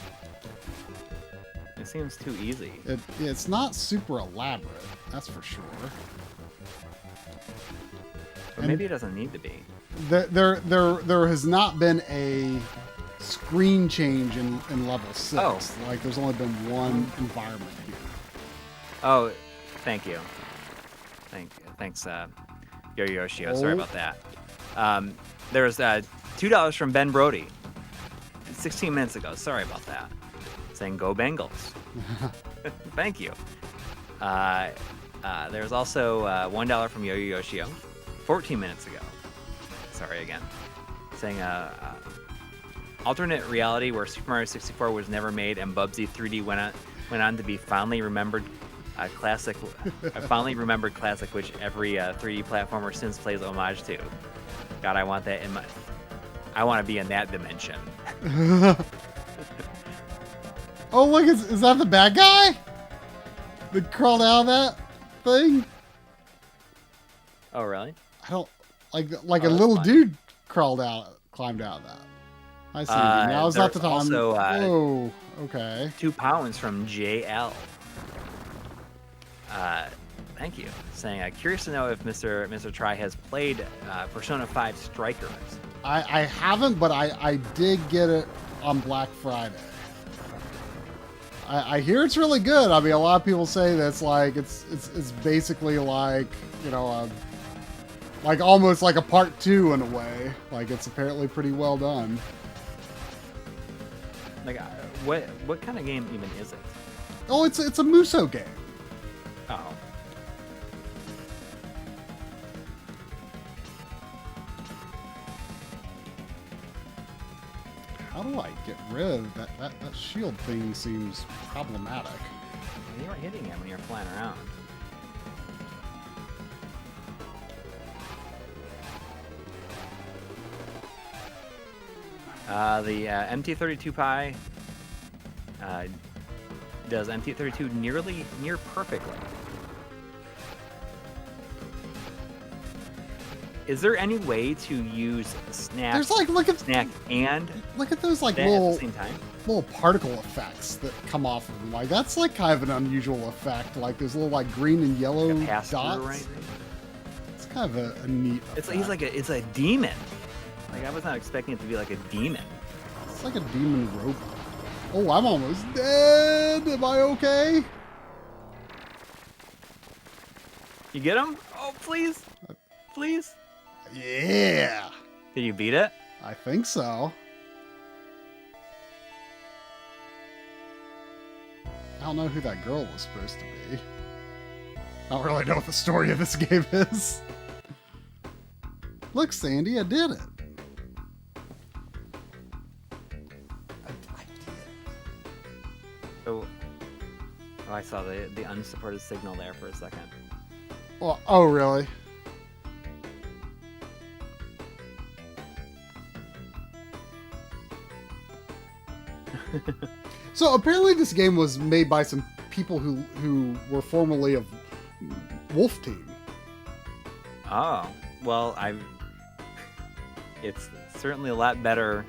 It seems too easy. It's not super elaborate, that's for sure. But maybe it doesn't need to be. There has not been a screen change in level 6. Oh. Like there's only been one environment here. Oh, thank you. Thanks, Yoshio. Sorry about that. There's $2 from Ben Brody 16 minutes ago. Sorry about that. Saying go Bengals. Thank you. There's also $1 from Yo-Yo Yoshio 14 minutes ago. Sorry again. Saying alternate reality where Super Mario 64 was never made and Bubsy 3D went on to be fondly remembered classic, a fondly remembered classic which every 3D platformer since plays homage to. God, I want that in my. I want to be in that dimension. Oh, look, is that the bad guy that crawled out of that thing? Oh, really? I don't like a little dude climbed out of that. I see. Now is not the time. Also, oh, okay. £2 from JL. Thank you. Saying, curious to know if Mr. Try has played Persona 5 Strikers. I haven't, but I did get it on Black Friday. I hear it's really good. I mean, a lot of people say that's like it's basically like, you know, like almost like a part 2 in a way. Like it's apparently pretty well done. Like, what kind of game even is it? Oh, it's a Muso game. Oh. How do I get rid of that shield thing? Seems problematic. You weren't hitting it when you're flying around. The MT32 Pi does MT32 near perfectly. Is there any way to use snap? There's like look at those like at the same time? little particle effects that come off of them. Like that's like kind of an unusual effect. Like there's little like green and yellow dots. Right? It's kind of a neat. It's it's a demon. Like I was not expecting it to be like a demon. It's like a demon robot. Oh, I'm almost dead. Am I okay? You get him? Oh, please, please. Yeah. Did you beat it? I think so. I don't know who that girl was supposed to be. I don't really know what the story of this game is. Look, Sandy, I did it. Oh, I saw the unsupported signal there for a second. Well, oh, really? So apparently this game was made by some people who were formerly of Wolf Team. Oh, well, it's certainly a lot better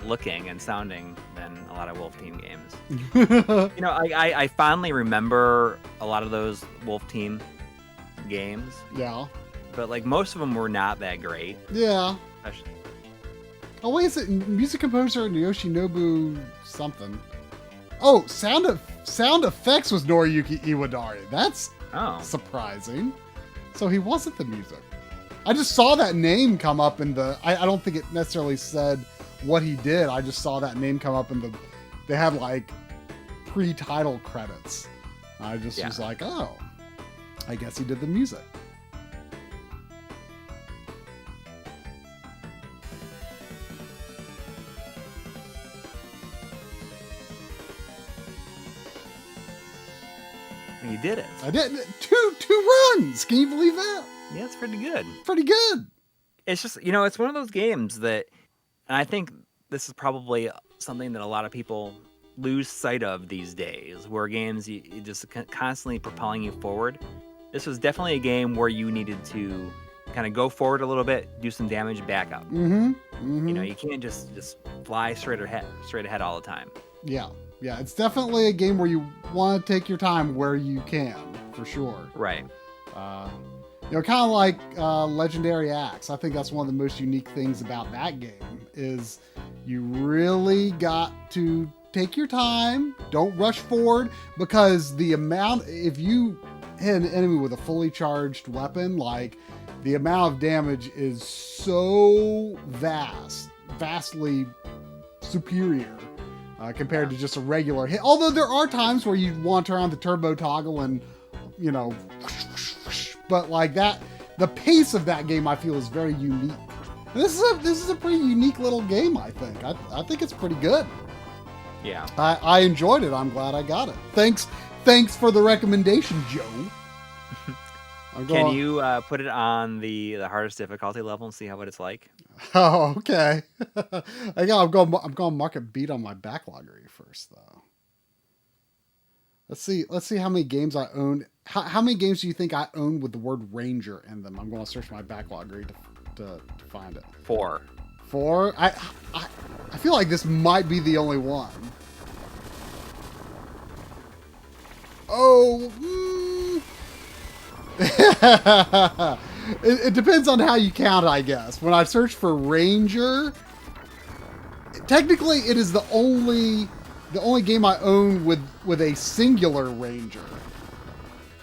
looking and sounding than a lot of Wolf Team games. You know, I fondly remember a lot of those Wolf Team games. Yeah. But like most of them were not that great. Yeah. Especially. Oh wait, is it music composer Yoshinobu something? Oh, sound effects was Noriyuki Iwadari. That's surprising. So he wasn't the music. I just saw that name come up in the. I don't think it necessarily said what he did. I just saw that name come up in the. They had like pre-title credits. I just was like, oh, I guess he did the music. You did it. I did. Two runs. Can you believe that? Yeah, it's pretty good. Pretty good. It's just, you know, it's one of those games that, and I think this is probably something that a lot of people lose sight of these days, where games you just constantly propelling you forward. This was definitely a game where you needed to kind of go forward a little bit, do some damage, back up. Mm-hmm. Mm-hmm. You know, you can't just fly straight ahead all the time. Yeah. Yeah. It's definitely a game where you want to take your time where you can, for sure. Right. You know, kind of like Legendary Axe. I think that's one of the most unique things about that game is you really got to take your time. Don't rush forward, because the amount, if you hit an enemy with a fully charged weapon, like the amount of damage is so vastly superior compared to just a regular hit. Although there are times where you want to turn on the turbo toggle and, you know, but like that, the pace of that game I feel is very unique. This is a pretty unique little game. I think. I think it's pretty good. Yeah. I enjoyed it. I'm glad I got it. Thanks for the recommendation, Joe. Can you put it on the hardest difficulty level and see what it's like? Oh, okay. I'm going market beat on my backlog first, though. Let's see how many games I own. How many games do you think I own with the word Ranger in them? I'm going to search my backlog to find it. 4. 4? I feel like this might be the only one. Oh. It depends on how you count, I guess. When I search for Ranger, technically it is the only game I own with a singular Ranger.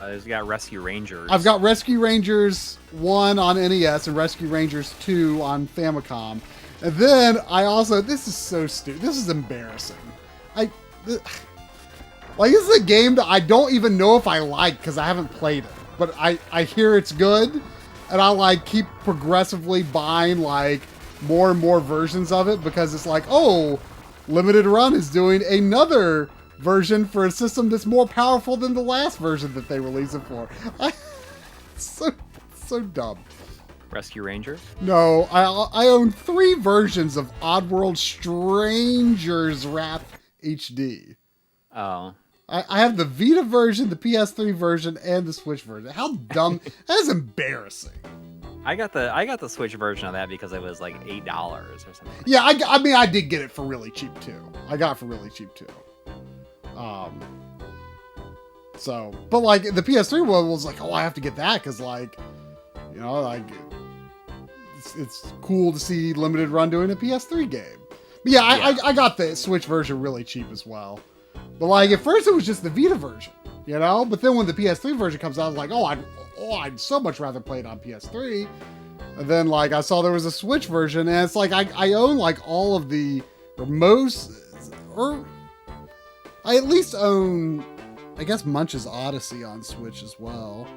You've got Rescue Rangers. I've got Rescue Rangers 1 on NES and Rescue Rangers 2 on Famicom. And then I also, this is so stupid. This is embarrassing. This is a game that I don't even know if I like because I haven't played it. But I hear it's good, and I like keep progressively buying like more and more versions of it because it's like, oh, Limited Run is doing another version for a system that's more powerful than the last version that they released it for. So dumb. Rescue Rangers? No, I own 3 versions of Oddworld Stranger's Wrath HD. Oh. I have the Vita version, the PS3 version, and the Switch version. How dumb! That is embarrassing. I got the Switch version of that because it was like $8 or something. Yeah, I mean, I did get it for really cheap too. I got it for really cheap too. So, but like the PS3 one was like, oh, I have to get that because like, you know, like it's cool to see Limited Run doing a PS3 game. But yeah, I got the Switch version really cheap as well. But like at first it was just the Vita version, you know. But then when the PS3 version comes out, I was like, I'd so much rather play it on PS3. And then like I saw there was a Switch version, and it's like I own like all of the, or most, or I at least own, I guess, Munch's Odyssey on Switch as well.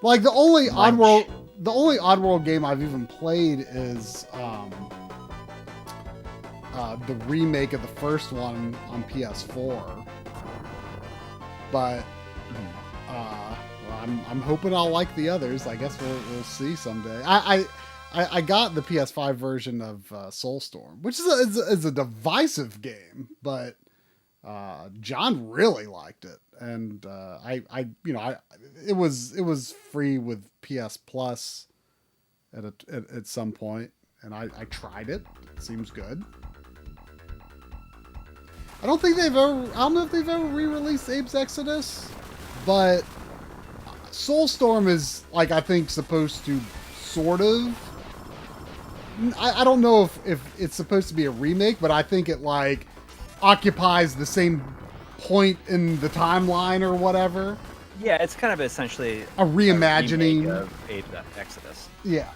Like the only Oddworld game I've even played is the remake of the first one on PS4. But well, I'm hoping I'll like the others. I guess we'll see someday. I got the PS5 version of Soulstorm, which is a divisive game, but John really liked it, and it was free with PS Plus at some point, and I tried it. It seems good. I don't know if they've ever re-released Abe's Exodus, but Soulstorm is like, I think, supposed to sort of. I don't know if it's supposed to be a remake, but I think it like occupies the same point in the timeline or whatever. Yeah, it's kind of essentially a reimagining of Abe's Exodus. Yeah.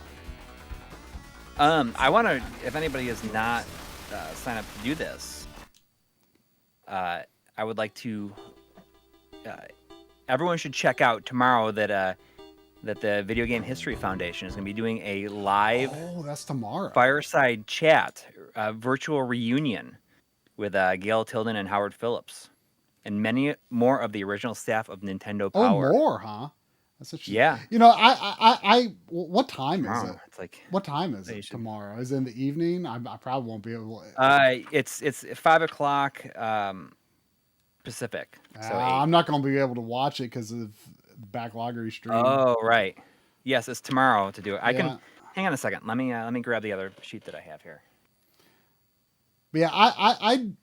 I want to, if anybody has not signed up to do this, I would like to. Everyone should check out tomorrow that the Video Game History Foundation is going to be doing a live. Oh, that's tomorrow. Fireside chat, virtual reunion with Gail Tilden and Howard Phillips, and many more of the original staff of Nintendo Power. Oh, more, huh? That's such. Yeah. You know, what time tomorrow. is it? It's like, what time is it tomorrow? Is it in the evening? I probably won't be able to. It's 5:00 Pacific. So I'm not going to be able to watch it because of the backloggery stream. Oh, right. Yes, it's tomorrow to do it. I Yeah. can. Hang on a second. Let me grab the other sheet that I have here. But yeah, I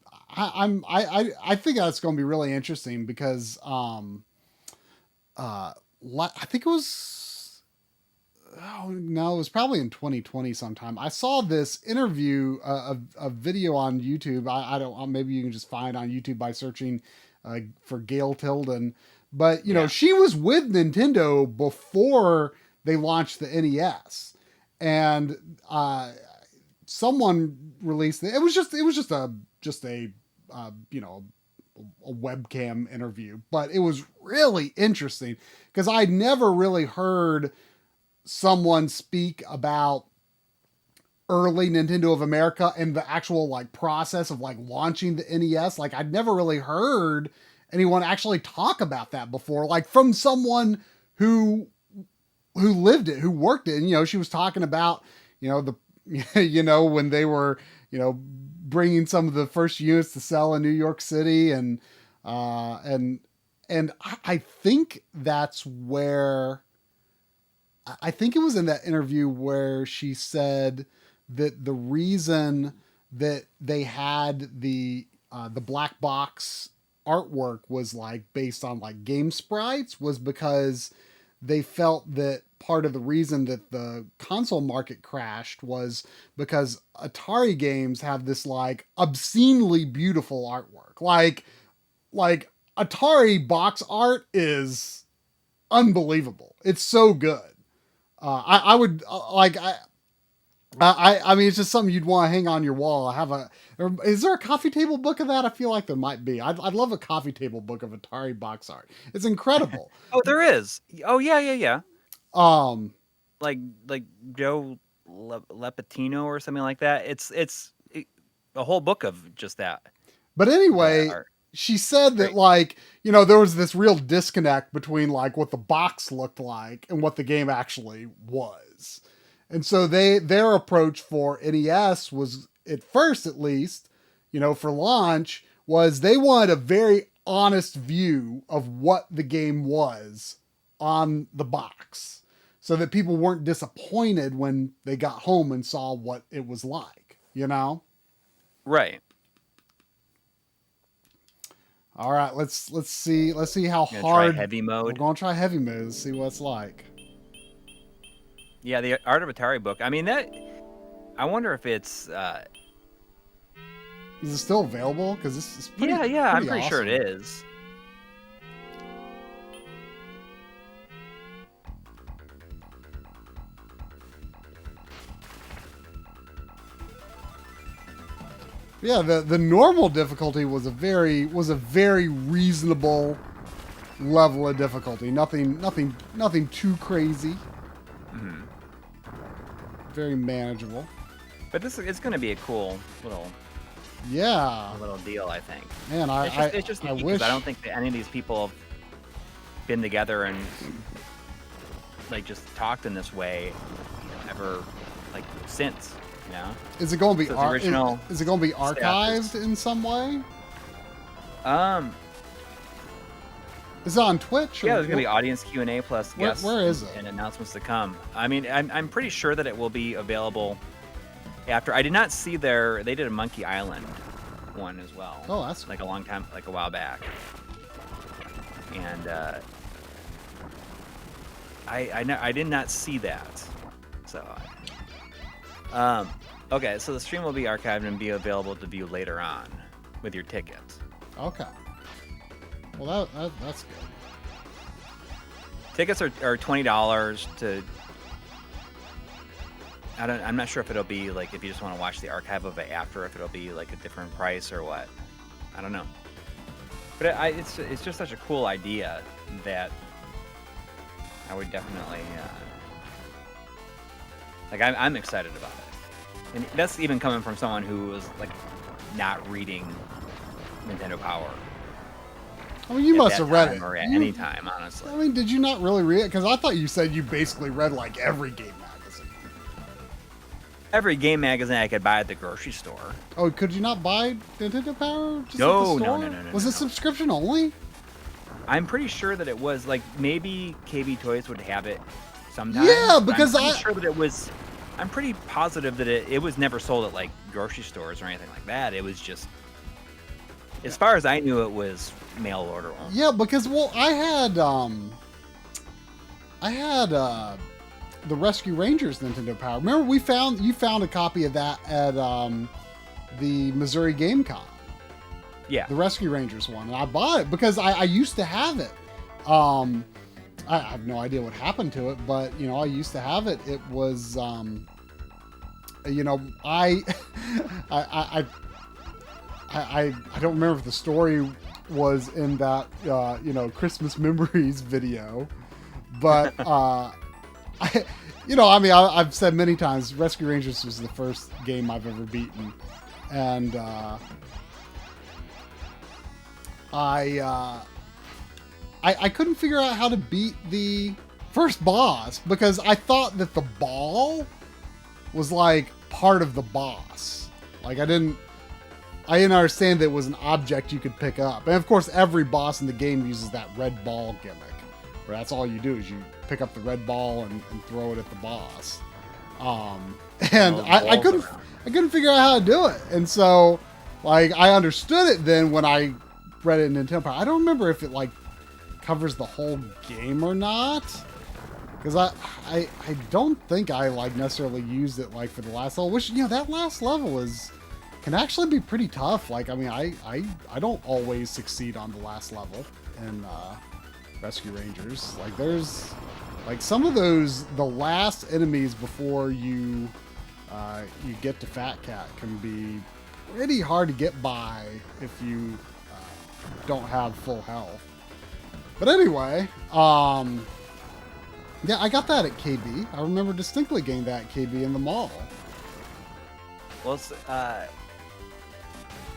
think that's going to be really interesting because I think it was, oh no, it was probably in 2020 sometime. I saw this interview, a video on YouTube. I don't, maybe you can just find on YouTube by searching for Gail Tilden. But you know, she was with Nintendo before they launched the NES, and someone released it. It was just a you know, a webcam interview, but it was really interesting because I'd never really heard someone speak about early Nintendo of America and the actual like process of like launching the NES. Like I'd never really heard anyone actually talk about that before, like from someone who lived it, who worked it. And, you know, she was talking about, you know, the, you know, when they were, you know, bringing some of the first units to sell in New York City. And I think that's where, I think it was in that interview where she said that the reason that they had the black box artwork was like based on like game sprites was because they felt that part of the reason that the console market crashed was because Atari games have this like obscenely beautiful artwork. Like Atari box art is unbelievable. It's so good. I would like, I mean, it's just something you'd want to hang on your wall. Is there a coffee table book of that? I feel like there might be. I'd love a coffee table book of Atari box art. It's incredible. Oh, there is. Oh, yeah. Like Joe Lepatino or something like that. It's a whole book of just that. But anyway, she said that like, you know, there was this real disconnect between like what the box looked like and what the game actually was. And so their approach for NES was, at first at least, you know, for launch, was they wanted a very honest view of what the game was on the box so that people weren't disappointed when they got home and saw what it was like, you know? Right. All right, let's see how hard. Try heavy mode. We're going to try heavy mode and see what it's like. Yeah, the Art of Atari book. I mean, I wonder if it's. Is it still available? Because this is pretty. Yeah, I'm pretty awesome. sure it is. Yeah, the normal difficulty was a very reasonable level of difficulty. Nothing too crazy. Mm-hmm. Very manageable. But it's going to be a cool little deal, I think. Man, it's just I unique, wish. I don't think that any of these people have been together and like just talked in this way, you know, ever like since. You know? Is it going to be is it going to be staff archived in some way? Is it on Twitch? Yeah, there's gonna be audience Q&A plus guests. Where is it? And announcements to come. I mean, I'm pretty sure that it will be available after. I did not see they did a Monkey Island one as well. Oh, that's like a long time, like a while back. And I did not see that. So, okay, so the stream will be archived and be available to view later on with your tickets. Okay. Well, that's good. Tickets are $20 to. I'm not sure if it'll be like if you just want to watch the archive of it after, if it'll be like a different price or what. I don't know. But it's just such a cool idea that I would definitely like. I'm excited about it, and that's even coming from someone who was like not reading Nintendo Power. I mean, you must have read it. Or at any time, honestly. I mean, did you not really read it? Because I thought you said you basically read like every game magazine. Every game magazine I could buy at the grocery store. Oh, could you not buy Nintendo Power? Just No. Was it subscription only? I'm pretty sure that it was like maybe KB Toys would have it sometimes. Yeah, because I'm sure that it was. I'm pretty positive that it was never sold at like grocery stores or anything like that. It was just, as far as I knew, it was mail order only. Yeah, because well, I had the Rescue Rangers Nintendo Power. Remember, you found a copy of that at the Missouri Game Con. Yeah. The Rescue Rangers one. And I bought it because I used to have it. I have no idea what happened to it, but, you know, I used to have it. It was, you know, I don't remember if the story was in that, you know, Christmas Memories video, but, you know, I mean, I've said many times, Rescue Rangers was the first game I've ever beaten, and I couldn't figure out how to beat the first boss because I thought that the ball was like part of the boss. Like I didn't understand that it was an object you could pick up. And of course, every boss in the game uses that red ball gimmick, where that's all you do is you pick up the red ball and throw it at the boss. And I couldn't figure out how to do it. And so, like, I understood it then when I read it in Nintendo Power. I don't remember if it like covers the whole game or not, because I don't think I like necessarily used it like for the last level, which, you know, that last level can actually be pretty tough. Like, I mean, I don't always succeed on the last level in Rescue Rangers. Like, there's like some of those, the last enemies before you get to Fat Cat can be pretty hard to get by if you don't have full health. But anyway, yeah, I got that at KB. I remember distinctly getting that at KB in the mall. Well,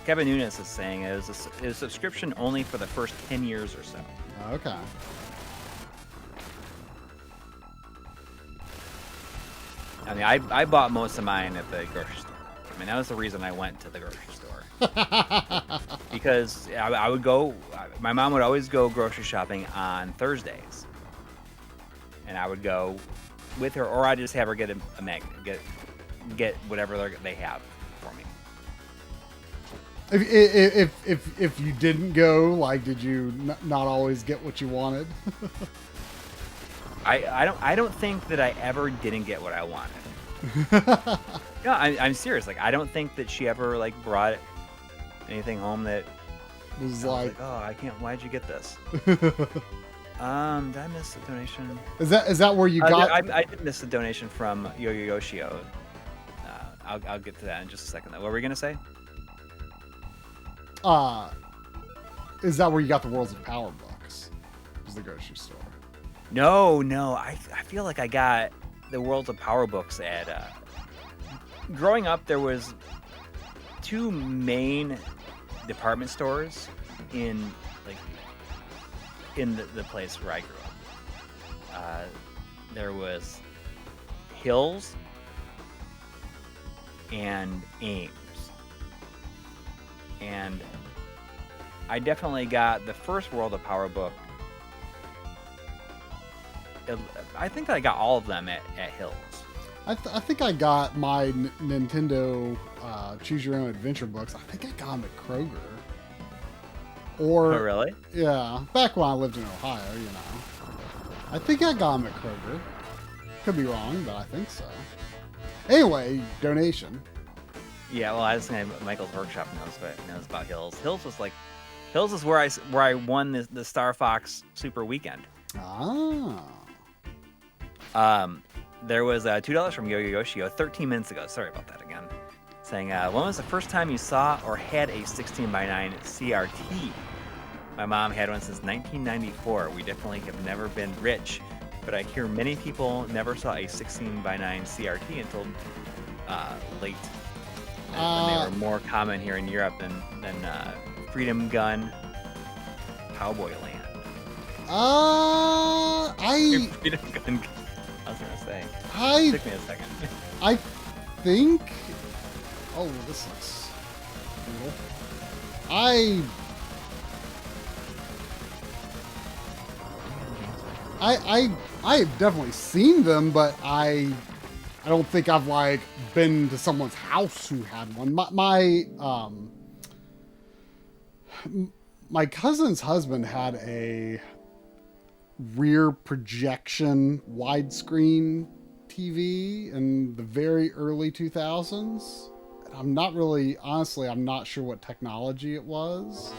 Kevin Nunes is saying it was a subscription only for the first 10 years or so. Okay. I mean, I bought most of mine at the grocery store. I mean, that was the reason I went to the grocery store. Because I would go, my mom would always go grocery shopping on Thursdays. And I would go with her, or I'd just have her get a magnet, get whatever they have for me. If you didn't go, like, did you not always get what you wanted? I don't think that I ever didn't get what I wanted. No, I'm serious. Like, I don't think that she ever like brought anything home that was I like, was like, oh, I can't. Why'd you get this? Did I miss a donation? Is that where you got? I did miss a donation from Yo-Yo Yoshio. I'll get to that in just a second. What were we gonna say? Is that where you got the Worlds of Power books? Was the grocery store? No. I feel like I got the Worlds of Power books at. Growing up, there was two main department stores in the place where I grew up. There was Hills and Ames. And I definitely got the first World of Power book. I think I got all of them at Hills. I think I got my Nintendo Choose Your Own Adventure books. I think I got them at Kroger. Or, oh, really? Yeah, back when I lived in Ohio, you know. I think I got them at Kroger. Could be wrong, but I think so. Anyway, donation. Yeah, well, I was saying Michael's Workshop knows about Hills. Hills is where I won the Star Fox Super Weekend. There was $2 from Yo-Yo Yoshio 13 minutes ago. Sorry about that again. Saying, when was the first time you saw or had a 16:9 CRT? My mom had one since 1994. We definitely have never been rich, but I hear many people never saw a 16:9 CRT until late. When they were more common here in Europe than Freedom Gun, Cowboy Land. Freedom Gun. I was gonna say. It took me a second. I think. Oh, this looks cool. I I've definitely seen them, but I don't think I've like been to someone's house who had one. My cousin's husband had a rear projection widescreen TV in the very early 2000s. I'm not sure what technology it was.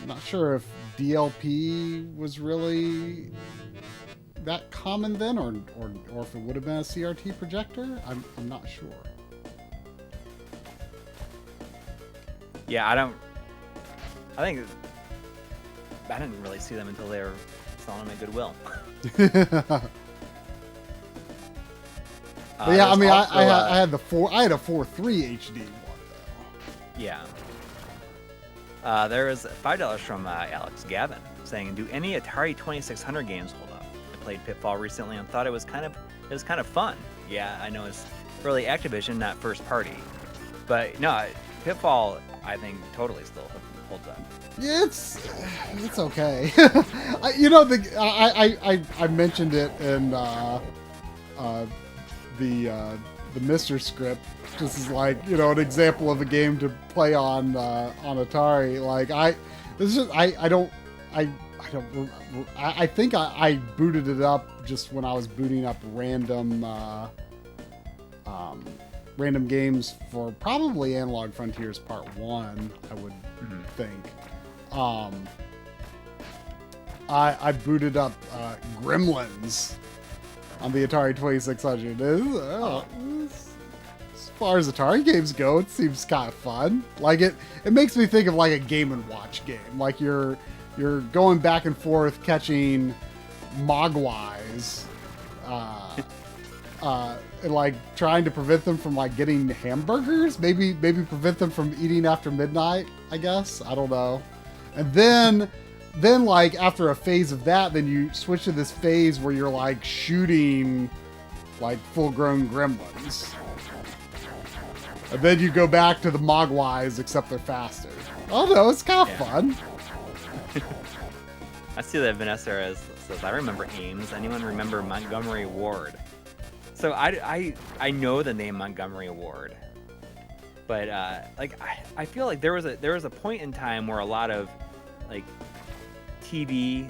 I'm not sure if DLP was really that common then, or if it would have been a CRT projector. I'm not sure. Yeah, I didn't really see them until they were selling them at Goodwill. But yeah, I mean, also, I had a 4.3 HD one though. Yeah. There was $5 from Alex Gavin saying, "Do any Atari 2600 games hold up? I played Pitfall recently and thought it was kind of fun." Yeah, I know it's really Activision, not first party, but no, Pitfall I think totally still holds up. Yeah, it's okay. I mentioned it in the Mr. script. This is like, an example of a game to play on Atari. Like I think I booted it up just when I was booting up random games for probably Analog Frontiers Part 1, I would think. I booted up Gremlins on the Atari 2600. As far as Atari games go, it seems kind of fun. Like it makes me think of like a Game & Watch game. Like you're going back and forth catching mogwais, and like trying to prevent them from like getting hamburgers. Maybe prevent them from eating after midnight, I guess. I don't know. And then like after a phase of that, then you switch to this phase where you're like shooting like full-grown gremlins. And then you go back to the mogwais, except they're faster. Oh no, it's kind of fun. I see that Vanessa says, "I remember Ames. Anyone remember Montgomery Ward?" So I know the name Montgomery Ward, but like I feel like there was a point in time where a lot of like TV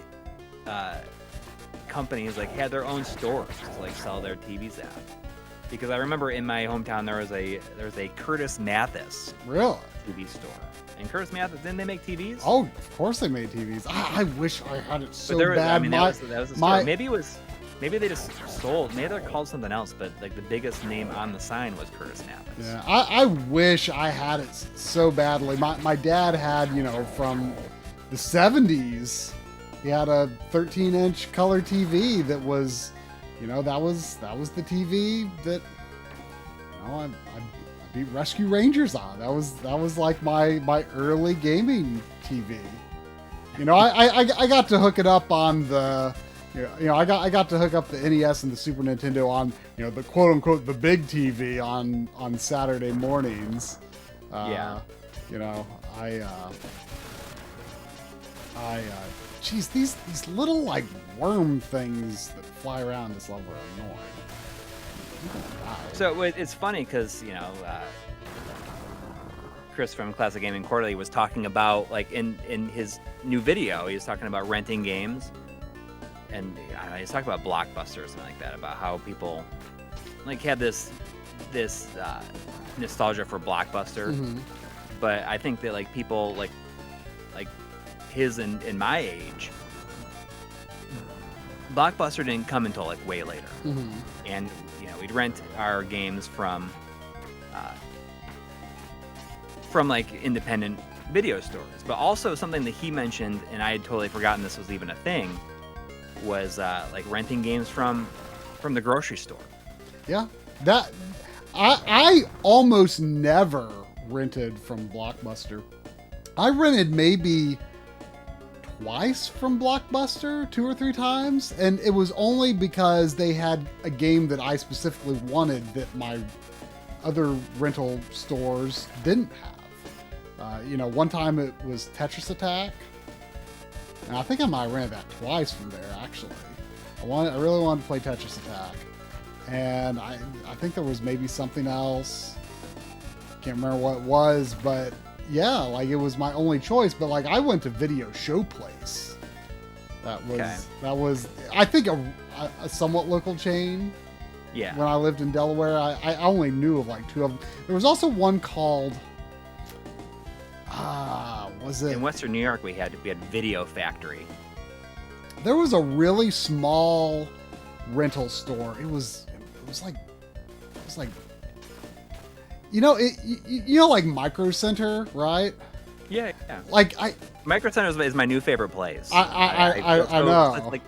companies like had their own stores to like sell their TVs at. Because I remember in my hometown there was a Curtis Mathis TV store. And Curtis Mathis, didn't they make TVs? Oh, of course they made TVs. I wish I had it so bad. I mean, that was a store. Maybe they just sold. Maybe they're called something else, but like the biggest name on the sign was Curtis Mathis. Yeah, I wish I had it so badly. My dad had, from the 70s, he had a 13-inch color TV that was, that was the TV that, I beat Rescue Rangers on. That was like my early gaming TV. I got to hook it up on the, I got to hook up the NES and the Super Nintendo on, the quote unquote the big TV on Saturday mornings. Geez, these little like worm things that fly around this level are annoying. So it's funny because Chris from Classic Gaming Quarterly was talking about like in his new video, he was talking about renting games, and I don't know, he's talking about Blockbuster or something like that, about how people like had this nostalgia for Blockbuster. Mm-hmm. But I think that like people like his and my age, Blockbuster didn't come until like way later. Mm-hmm. And we'd rent our games from like independent video stores. But also something that he mentioned, and I had totally forgotten this was even a thing, was like renting games from the grocery store. Yeah, that I almost never rented from Blockbuster. I rented maybe twice from Blockbuster, 2 or 3 times, and it was only because they had a game that I specifically wanted that my other rental stores didn't have. One time it was Tetris Attack, and I think I might have rented that twice from there, actually. I really wanted to play Tetris Attack, and I think there was maybe something else. Can't remember what it was, but yeah, like it was my only choice. But like I went to Video Show Place. That was I think a somewhat local chain. Yeah. When I lived in Delaware, I only knew of like 2 of them. There was also one called was it in Western New York? We had Video Factory. There was a really small rental store. It was like you know like Micro Center, right? Yeah. Like Micro Center is my new favorite place. I know. Like,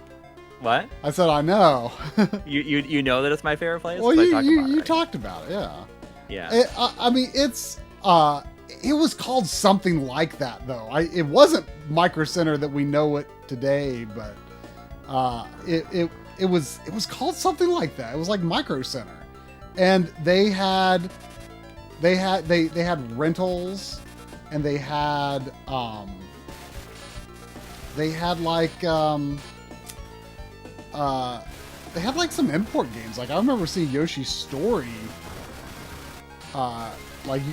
what? I said I know. you know that it's my favorite place? Well, you talked about it, yeah. Yeah. I mean, it was called something like that though. It wasn't Micro Center that we know it today, but it was called something like that. It was like Micro Center, and they had rentals, and they had like some import games. Like I remember seeing Yoshi's Story. Like you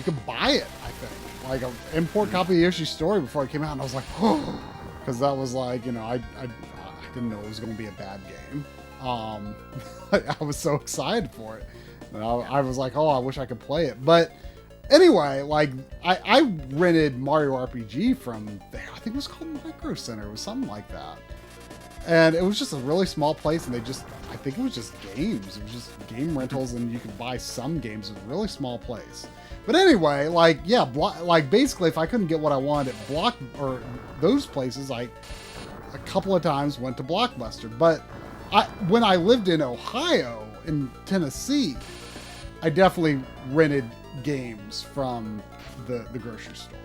could buy it, I think, like an import copy of Yoshi's Story before it came out, and I was like, oh, because that was like, I didn't know it was going to be a bad game. I was so excited for it. And I was like, oh, I wish I could play it. But anyway, like I rented Mario RPG from there. I think it was called Micro Center. It was something like that. And it was just a really small place, and I think it was just games. It was just game rentals, and you could buy some games. It was a really small place. But anyway, like, yeah, like basically if I couldn't get what I wanted at those places, I a couple of times went to Blockbuster. But when I lived in Ohio, in Tennessee, I definitely rented games from the grocery store.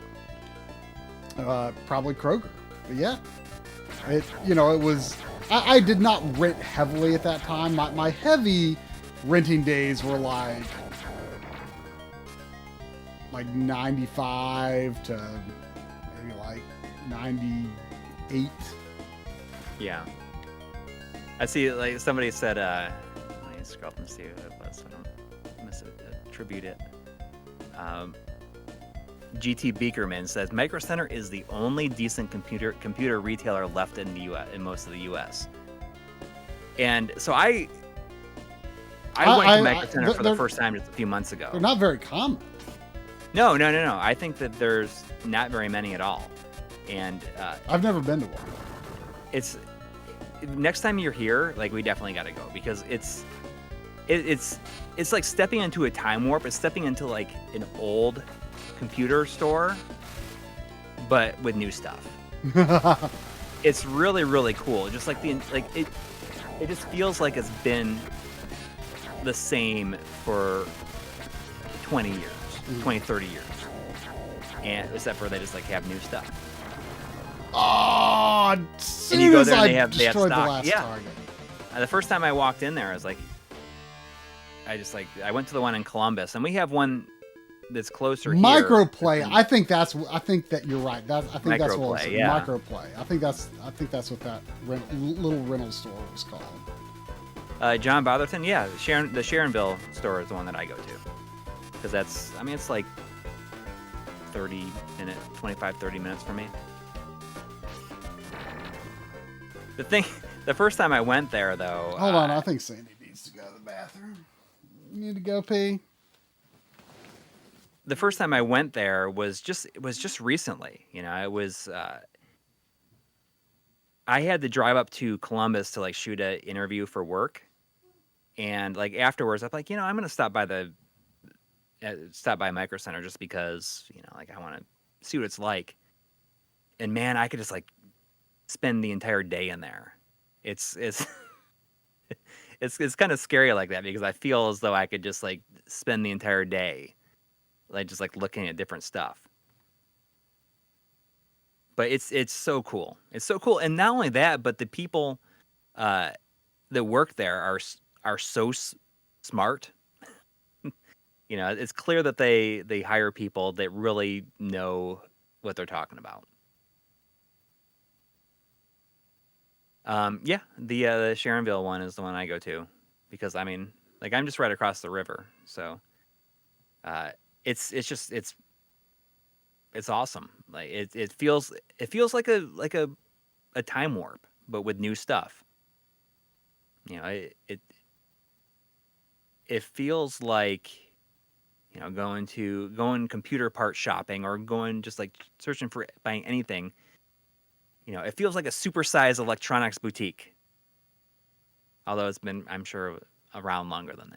Probably Kroger. But yeah. It was, I did not rent heavily at that time. My heavy renting days were like 95 to maybe like 98. Yeah. I see, like, somebody said, let me scroll up and see who it was so I don't misattribute it. GT Beakerman says Micro Center is the only decent computer retailer left in the U.S. in most of the U.S. And so I went to Micro Center for the first time just a few months ago. They're not very common. No. I think that there's not very many at all. And I've never been to one. It's next time you're here, like, we definitely got to go, because it's like stepping into a time warp. It's stepping into like an old computer store, but with new stuff. It's really, really cool. Just like it just feels like it's been the same for 20 years, 20, 30 years. And except for they just like have new stuff. Oh, and you go there and they have stock. The last Target. The first time I walked in there, I was like, I went to the one in Columbus, and we have one that's closer here. Microplay. I think that you're right. I think that's what it's Microplay. I think that's what that little rental store was called. John Botherton, yeah, the Sharonville store is the one that I go to, because it's like 25, 30 minutes for me. The first time I went there, though. Hold on, I think Sandy needs to go to the bathroom. You need to go pee? The first time I went there was just recently. It was. I had to drive up to Columbus to like shoot an interview for work, and like afterwards, I'm like, I'm gonna stop by Micro Center just because like I want to see what it's like. And man, I could just like spend the entire day in there. It's kind of scary like that, because I feel as though I could just like spend the entire day like just like looking at different stuff. But it's so cool. It's so cool. And not only that, but the people that work there are so smart. It's clear that they hire people that really know what they're talking about. Yeah, the Sharonville one is the one I go to because I mean, like I'm just right across the river, so uh, it's awesome. Like it feels like a time warp, but with new stuff. You know, it feels like going computer part shopping or going just like searching for buying anything. It feels like a supersized electronics boutique. Although it's been, I'm sure, around longer than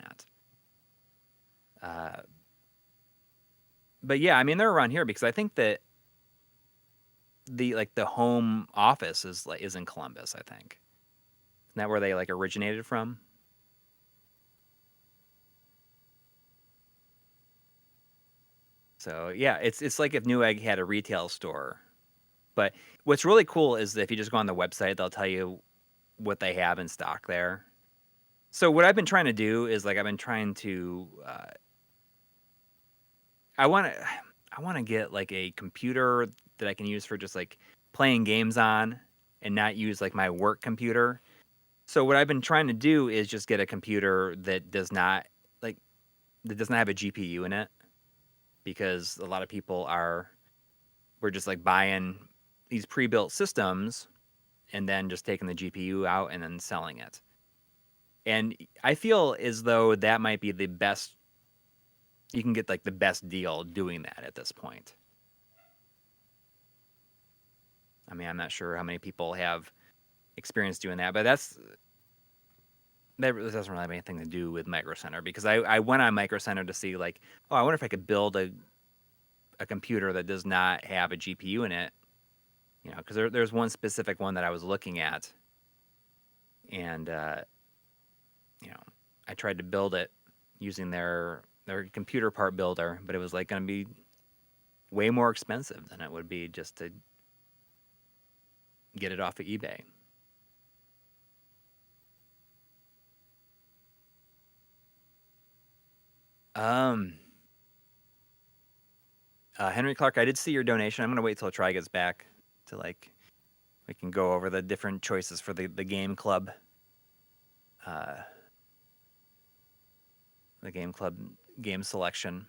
that. But yeah, I mean they're around here because I think that the home office is in Columbus. I think isn't that where they like originated from? So yeah, it's like if Newegg had a retail store. But what's really cool is that if you just go on the website, they'll tell you what they have in stock there. So what I've been trying to do is like I've been trying to I want to get like a computer that I can use for just like playing games on and not use like my work computer. So what I've been trying to do is just get a computer that does not like that doesn't have a GPU in it because a lot of people we're just like buying these pre-built systems and then just taking the GPU out and then selling it. And I feel as though that might be the best. You can get like the best deal doing that at this point. I mean, I'm not sure how many people have experience doing that, but that doesn't really have anything to do with Micro Center because I went on Micro Center to see like, oh, I wonder if I could build a computer that does not have a GPU in it, because there's one specific one that I was looking at, and I tried to build it using their computer part builder, but it was like going to be way more expensive than it would be just to get it off of eBay. Henry Clark, I did see your donation. I'm going to wait till Try gets back to like we can go over the different choices for the game club. The game club game selection.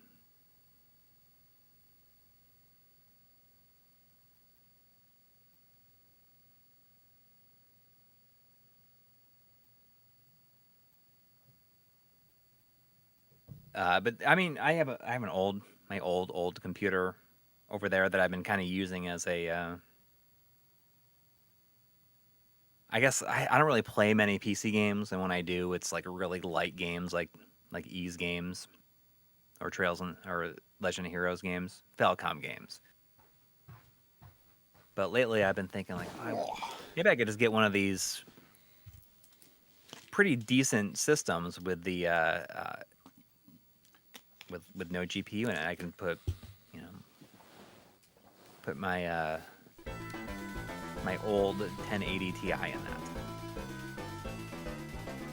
But I mean, I have my old computer over there that I've been kind of using as a. I guess I don't really play many PC games, and when I do, it's like really light games, like Ease games, or or Legend of Heroes games, Falcom games. But lately, I've been thinking like, maybe I could just get one of these pretty decent systems with the with no GPU in it. I can put my my old 1080 Ti in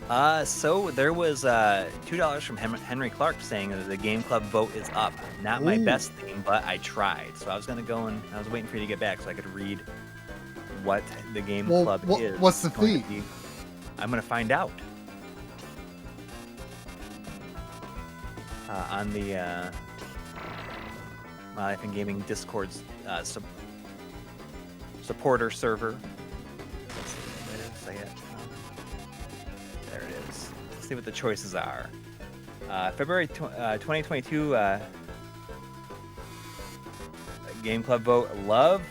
that. So there was $2 from Henry Clark saying that the Game Club vote is up. Not my best theme, but I tried. So I was gonna go and I was waiting for you to get back so I could read what the Game Club is. What's the theme? I'm gonna find out. On the Life and Gaming Discord's supporter server. Let's see, where did it say it? There it is. Let's see what the choices are. February 2022 Game Club vote: love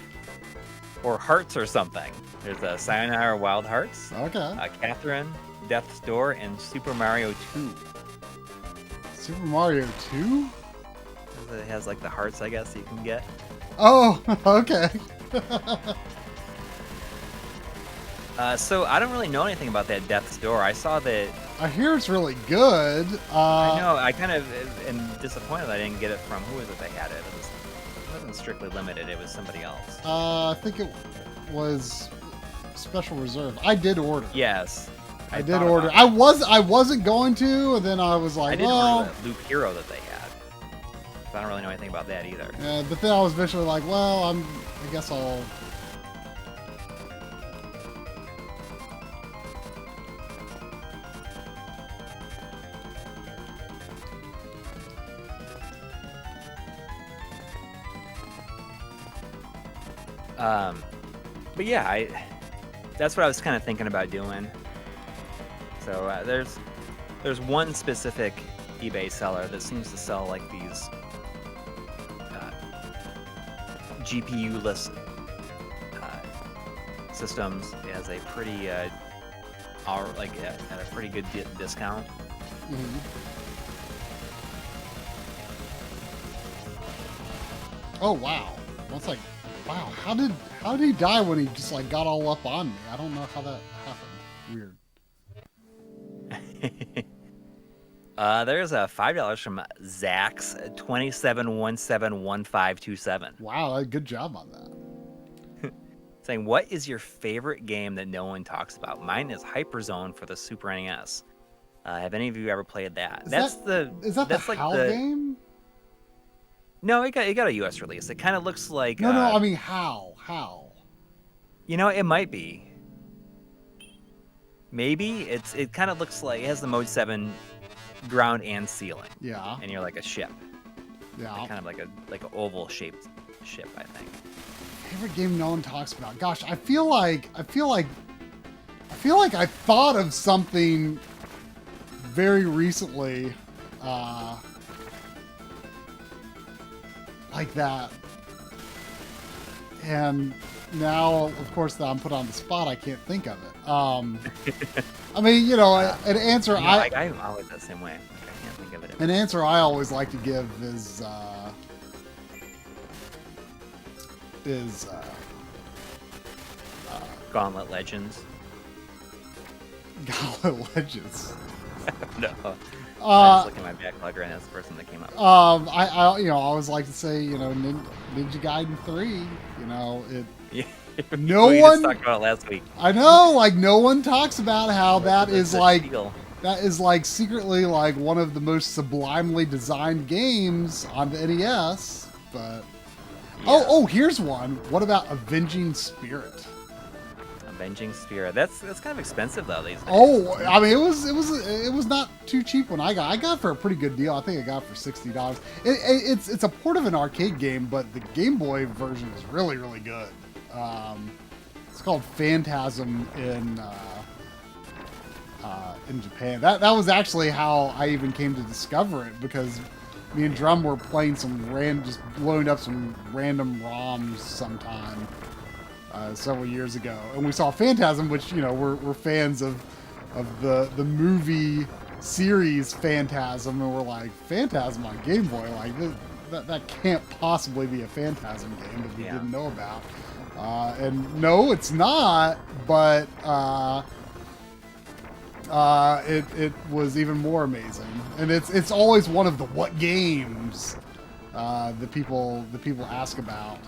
or hearts or something. There's a Sayonara Wild Hearts. Okay. Catherine, Death's Door, and Super Mario 2. Super Mario 2? It has like the hearts, I guess, you can get. Oh, okay. So I don't really know anything about that Death's Door. I saw that. I hear it's really good. I know. I kind of am disappointed I didn't get it from who was it that had it. It wasn't strictly limited. It was somebody else. I think it was Special Reserve. I did order. Yes. I did order. I wasn't going to, and then I was like, I didn't order the Loop Hero that they had. So I don't really know anything about that either. Yeah, but then I was eventually like, well, I guess I'll But yeah, that's what I was kind of thinking about doing. So there's one specific eBay seller that seems to sell like these GPU-less systems as a pretty at a pretty good discount. Mm-hmm. Oh wow! That's like, wow. How did he die when he just like got all up on me? I don't know how that happened. Weird. There's a $5 from Zax 27171527. Wow, good job on that. Saying, what is your favorite game that no one talks about? Mine is Hyperzone for the Super NES. Have any of you ever played that? Is that the HAL game? No, it got a US release. It kind of looks like no. I mean HAL. You know, it might be. Maybe it kind of looks like it has the Mode 7 ground and ceiling. Yeah. And you're like a ship. Yeah. Like kind of like an oval shaped ship, I think. Favorite game no one talks about. Gosh, I feel like I thought of something very recently, like that, and now, of course, that I'm put on the spot, I can't think of it. I mean, you know, an answer I'm always the same way. Like, I can't think of it. An answer I always like to give is Gauntlet Legends. Gauntlet Legends. No. I was looking at my backlog right now. That's the first one that came up. I always like to say, you know, Ninja Gaiden 3. You know, it. Yeah. No we one just talked about it last week. I know, like no one talks about how that is like secretly like one of the most sublimely designed games on the NES. But yeah. Oh, here's one. What about Avenging Spirit? Avenging Spirit. That's kind of expensive though these days. Oh, I mean, it was not too cheap when I got it for a pretty good deal. I think I got it for $60. It's a port of an arcade game, but the Game Boy version is really good. It's called Phantasm in Japan. That was actually how I even came to discover it, because me and Drum were playing just loading up some random ROMs sometime several years ago, and we saw Phantasm, which, you know, we're fans of the movie series Phantasm, and we're like, Phantasm on Game Boy, like that can't possibly be a Phantasm game that we didn't know about. And no, it's not, but it was even more amazing, and it's always one of the what games that people ask about.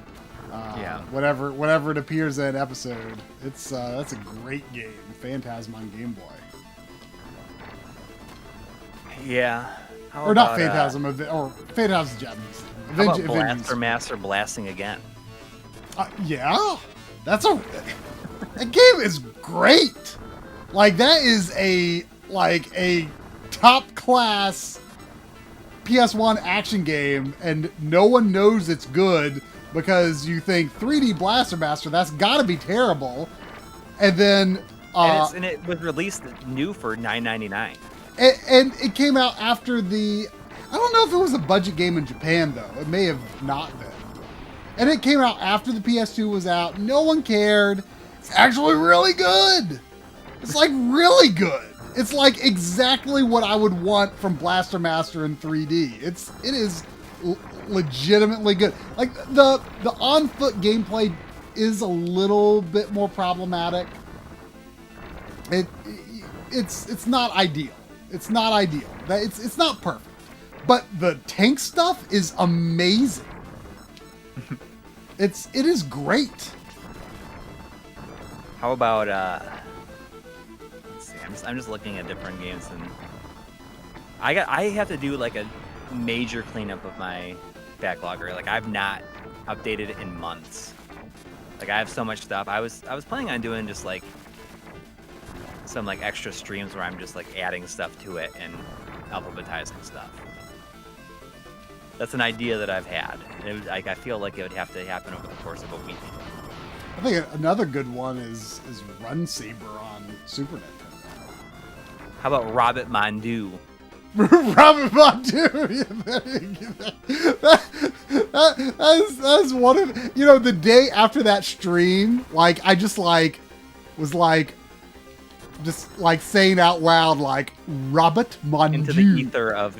Whenever it appears in an episode, that's a great game, Phantasm on Game Boy. Yeah. Or not Phantasm, or Phantasm's Japanese. How about Blaster Master Blasting Again? Yeah, that game is great. Like, that is a top class PS1 action game, and no one knows it's good because you think 3D Blaster Master, that's got to be terrible, and then and it was released new for $9.99. And it came out after I don't know if it was a budget game in Japan though. It may have not been. And it came out after the PS2 was out. No one cared. It's actually really good. It's like really good. It's like exactly what I would want from Blaster Master in 3D. It is legitimately good. Like the on-foot gameplay is a little bit more problematic. It's not ideal. It's not ideal. It's not perfect. But the tank stuff is amazing. It is great. How about let's see, I'm just looking at different games, and I have to do like a major cleanup of my backlog. Like, I've not updated it in months. Like, I have so much stuff. I was planning on doing just like some like extra streams where I'm just like adding stuff to it and alphabetizing stuff. That's an idea that I've had. I feel like it would have to happen over the course of a week. I think another good one is Run Saber on Super Nintendo. How about Robert Mondu? Robert Banter. That's one of, the day after that stream, like I just like was like just like saying out loud like Robert Mondu Into the ether of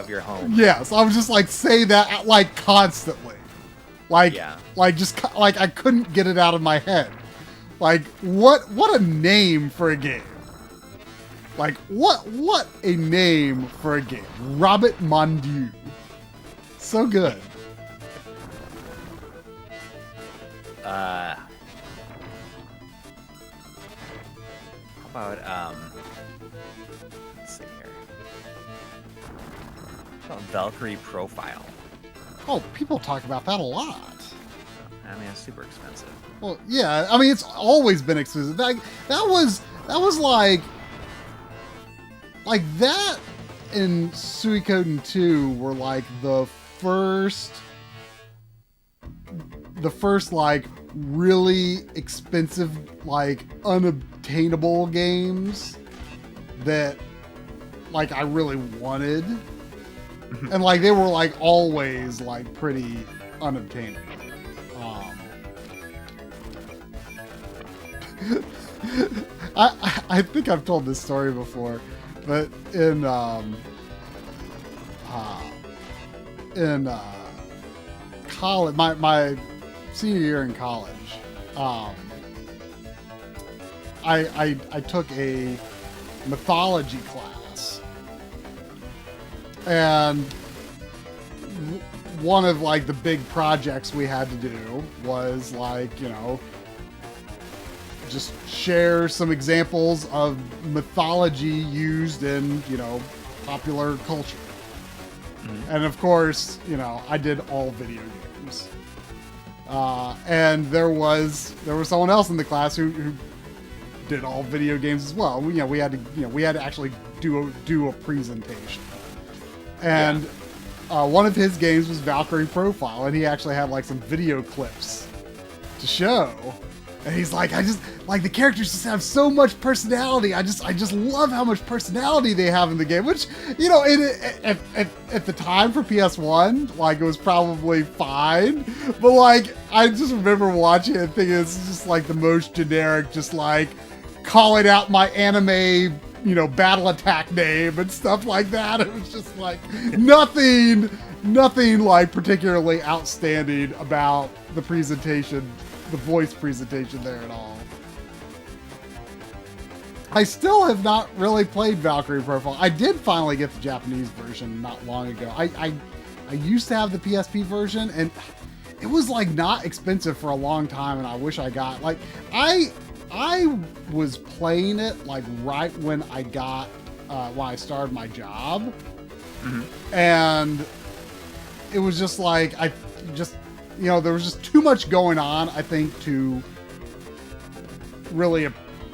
your home. Yes, I was just like saying that like constantly. Like just like I couldn't get it out of my head. Like what a name for a game. Like, what a name for a game. Robert Mondu. So good. How about, let's see here. How about Valkyrie Profile? Oh, people talk about that a lot. I mean, it's super expensive. Well, yeah, I mean, it's always been expensive. That was like that and Suikoden 2 were like the first like really expensive, like unobtainable games that like I really wanted. And like they were like always like pretty unobtainable. I think I've told this story before. But in college, my senior year in college, I took a mythology class, and one of like the big projects we had to do was like, just share some examples of mythology used in, popular culture. Mm-hmm. And of course, I did all video games. And there was someone else in the class who did all video games as well. We had to actually do a presentation. And one of his games was Valkyrie Profile, and he actually had like some video clips to show. And he's like, the characters just have so much personality. I just love how much personality they have in the game. Which, at the time for PS1, like it was probably fine. But like, I just remember watching it and thinking it's just like the most generic, just like calling out my anime, battle attack name and stuff like that. It was just like nothing like particularly outstanding about the presentation. The voice presentation there at all. I still have not really played Valkyrie Profile. I did finally get the Japanese version not long ago. I used to have the PSP version, and it was like not expensive for a long time, and I wish I got like I was playing it like right when I got when I started my job, and it was just like there was just too much going on, I think, to really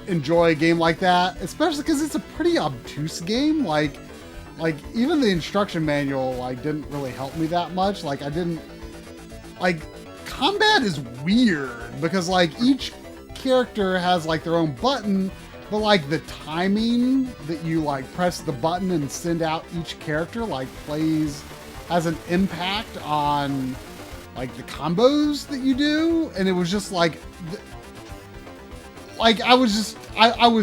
enjoy a game like that, especially because it's a pretty obtuse game. Like even the instruction manual like didn't really help me that much. Like combat is weird because like each character has like their own button, but like the timing that you like press the button and send out each character like has an impact on like the combos that you do, and it was just like I was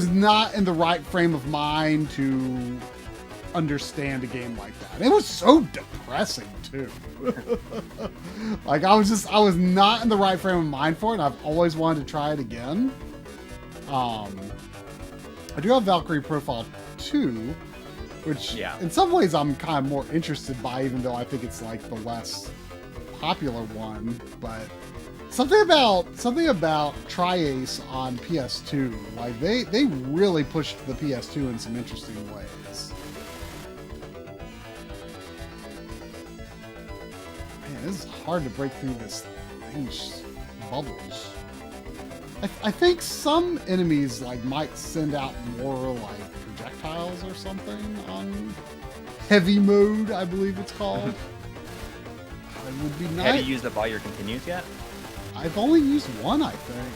not in the right frame of mind to understand a game like that. It was so depressing too. Like I was not in the right frame of mind for it, and I've always wanted to try it again. I do have Valkyrie Profile 2, which in some ways I'm kind of more interested by, even though I think it's like the less popular one. But something about Tri-Ace on PS2, like they really pushed the PS2 in some interesting ways. Man, this is hard to break through this thing's bubbles. I think some enemies like might send out more like projectiles or something on heavy mode, I believe it's called. It would be nice. Have you used up all your continues yet? I've only used one, I think.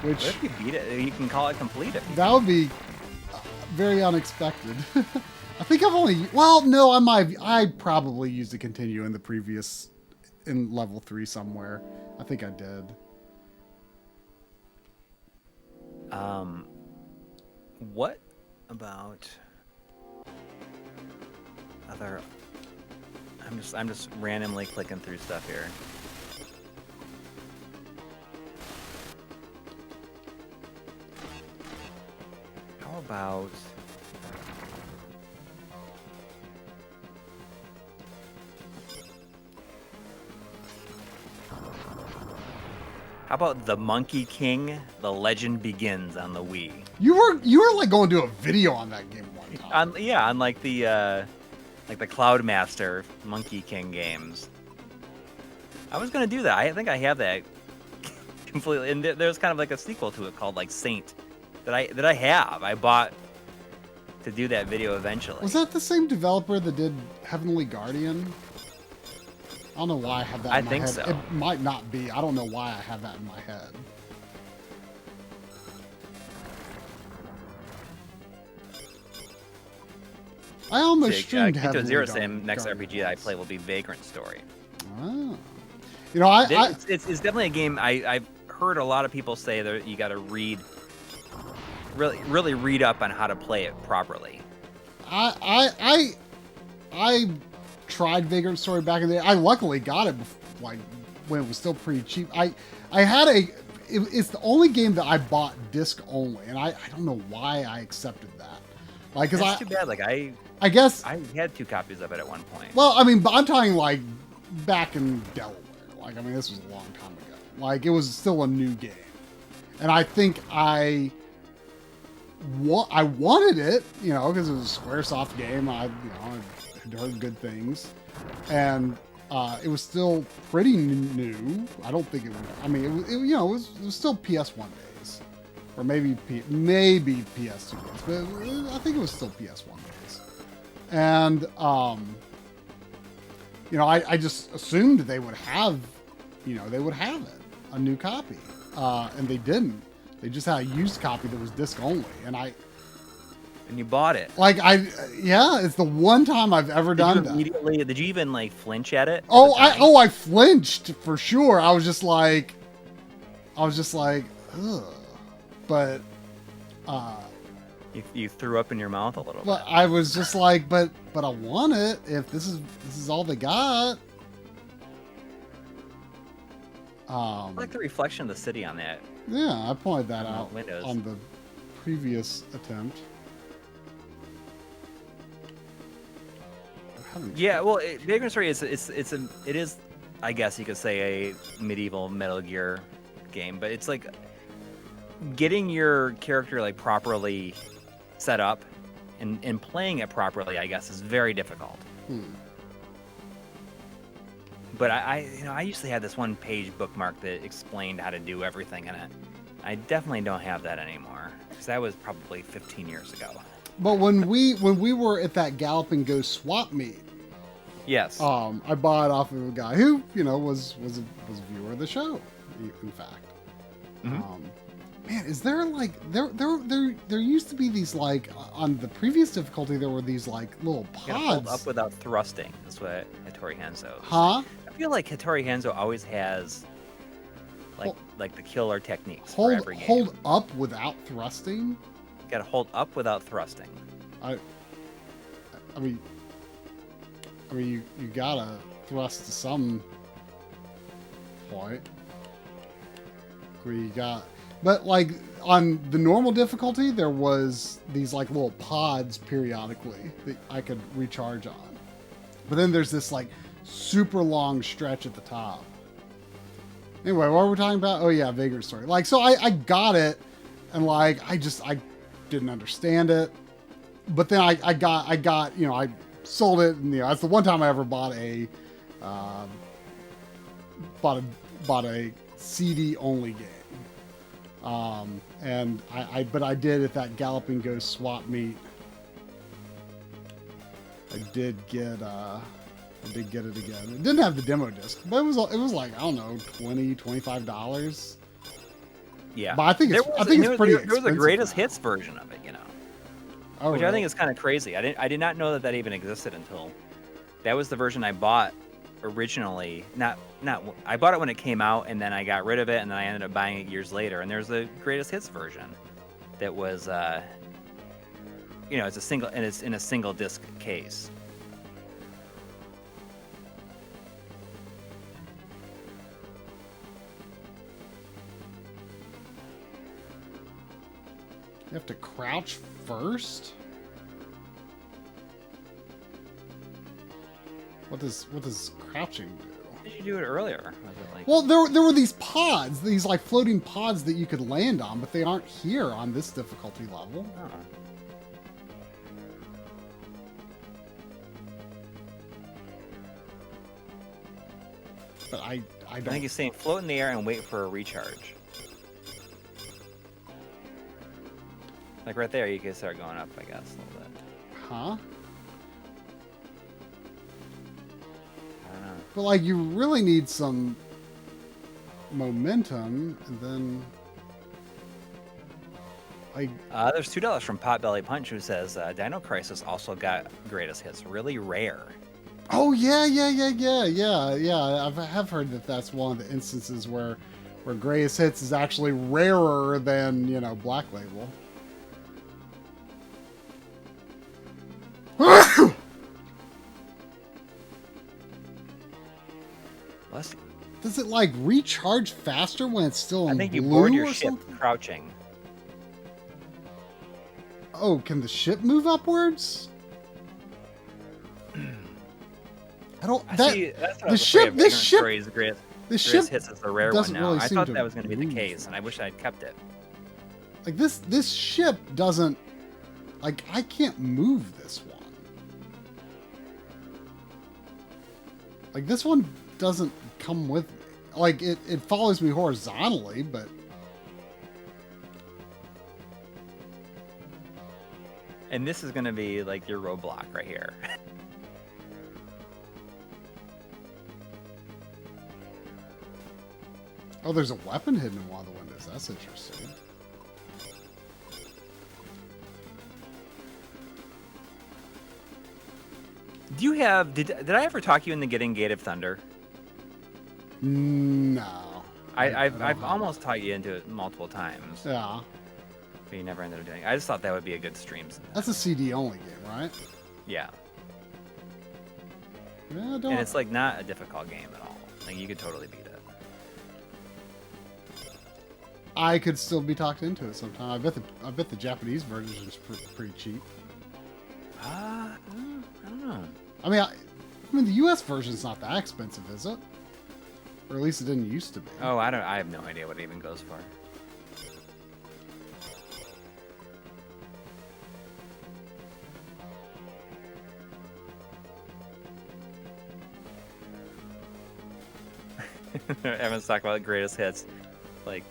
Which What if you beat it? You can call it complete. that would be very unexpected. I think I've only, well, no, I probably used to continue in the previous, in level 3 somewhere. I think I did. What about other? I'm just randomly clicking through stuff here. How about? How about the Monkey King? The Legend Begins on the Wii. You were like going to do a video on that game one time. On like the Cloudmaster Monkey King games. I was gonna do that. I think I have that completely. And there's kind of like a sequel to it called like Saint that I have. I bought to do that video eventually. Was that the same developer that did Heavenly Guardian? I don't know why I have that in my head. I think so. It might not be. I don't know why I have that in my head. I almost streamed Heavenly Zero saying next RPG I play will be Vagrant Story. Oh. You know, it's definitely a game I've heard a lot of people say that you got to really read up on how to play it properly. I tried Vagrant Story back in the day. I luckily got it like when it was still pretty cheap. It's the only game that I bought disc only, and I don't know why I accepted that. Like, cause that's too bad. Like I guess I had 2 copies of it at one point. Well, I mean, but I'm talking like back in Delaware. Like, I mean, this was a long time ago. Like, it was still a new game, and I think I wanted it, you know, because it was a SquareSoft game. I had heard good things, and it was still pretty new. I don't think it was. I mean, it was still PS1 days, or maybe PS2 days, but I think it was still PS1 days. And I just assumed they would have, it, a new copy, and they didn't. They just had a used copy that was disc only, and you bought it. Like, it's the one time I've ever done that. Did you even like flinch at it? I flinched for sure. I was just like, ugh. But, you threw up in your mouth a little bit. I was just like, but I want it if this is all they got. I like the reflection of the city on that. Yeah, I pointed that out windows. On the previous attempt. Yeah, well, Vagrant Story it is, I guess you could say, a medieval Metal Gear game, but it's like getting your character like properly set up and playing it properly, I guess, is very difficult. But I used to have this one page bookmark that explained how to do everything in it. I definitely don't have that anymore, because that was probably 15 years ago. But when we were at that Galloping Ghost swap meet, yes, I bought it off of a guy who was a viewer of the show, in fact. Mm-hmm. Man, is there like there used to be these, like, on the previous difficulty there were these like little pods. Hold up without thrusting. That's what Hattori Hanzo. Huh? I feel like Hattori Hanzo always has like the killer techniques for every game. Hold up without thrusting? You gotta hold up without thrusting. I mean you gotta thrust to some point. Where you got, but like on the normal difficulty, there was these like little pods periodically that I could recharge on. But then there's this like super long stretch at the top. Anyway, what were we talking about? Oh yeah, Vagrant Story. Like, so I got it, and like I didn't understand it. But then I got I sold it, and that's the one time I ever bought a CD only game. And but I did at that Galloping Ghost swap meet. I did get I did get it again. It didn't have the demo disc, but it was like, I don't know, $20, $25. Yeah, but I think it's pretty expensive. There was a greatest now. hits version of it, you know, Oh, which really? I think is kind of crazy. I did not know that even existed until that was the version I bought originally. Not I bought it when it came out, and then I got rid of it, and then I ended up buying it years later. And there's the greatest hits version that was, you know, it's in a single disc case. You have to crouch first? What does crouching do? Did you do it earlier? Was it like... Well, there were these pods, these like floating pods that you could land on, but they aren't here on this difficulty level. Oh. But I I don't. think he's saying float in the air and wait for a recharge. Like right there, you can start going up, I guess, a little bit. Huh? I don't know. But like, you really need some momentum, and then like. There's $2 from Potbelly Punch who says Dino Crisis also got greatest hits. Really rare. Oh yeah. I have heard that that's one of the instances where greatest hits is actually rarer than, you know, Black Label. Bless you. Does it like recharge faster when it's still in I think you blue board your or ship something? crouching. Oh, can the ship move upwards? I don't. See, that's what I the was ship. afraid of. This ship. The ship hits is the rare one doesn't now. really I seem thought to that was going to be the move. case, and I wish I'd kept it. Like this ship doesn't. Like, I can't move this one. Like, this one doesn't come with me. Like, it follows me horizontally, but. And this is going to be like your roadblock right here. Oh, there's a weapon hidden in one of the windows. That's interesting. Do you have... Did I ever talk you into getting Gate of Thunder? No. I've almost taught you into it multiple times. Yeah. But you never ended up doing it. I just thought that would be a good stream. That's a CD only game, right? Yeah. Yeah, I don't. And it's like not a difficult game at all. Like you could totally beat it. I could still be talked into it sometime. I bet the Japanese version is pretty cheap. I don't know. I mean, the U.S. version's not that expensive, is it? Or at least it didn't used to be. Oh, I have no idea what it even goes for. Everyone's talking about greatest hits. Like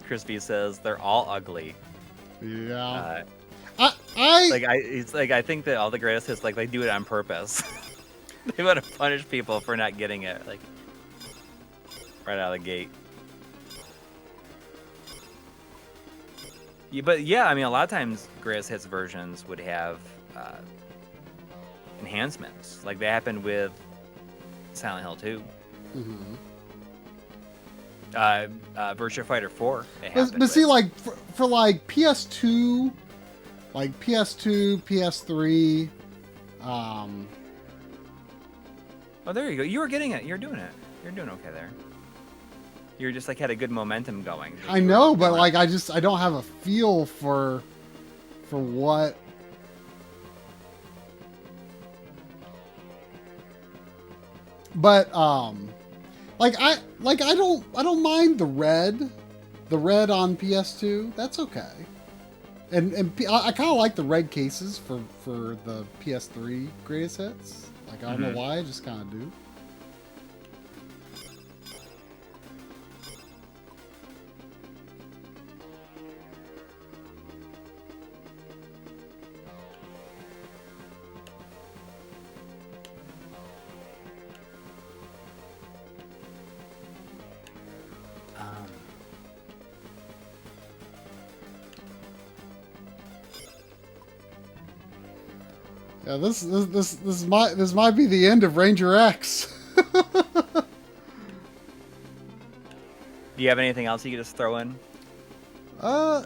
Crispy says, they're all ugly. Yeah. I think that all the greatest hits, like they do it on purpose. They want to punish people for not getting it, like right out of the gate. Yeah, but yeah, I mean, a lot of times greatest hits versions would have enhancements, like they happened with Silent Hill 2. Mm-hmm. Virtua Fighter 4. But see, like for like PS2, PS3. Oh, there you go. You were getting it. You're doing it. You're doing okay there. You're just like had a good momentum going. I know, but like I don't have a feel for what. But I don't mind the red on PS2. That's okay. And I kind of like the red cases for the PS3 greatest hits. Like I don't know why, I just kind of do. Yeah, this might be the end of Ranger X. Do you have anything else you could just throw in? I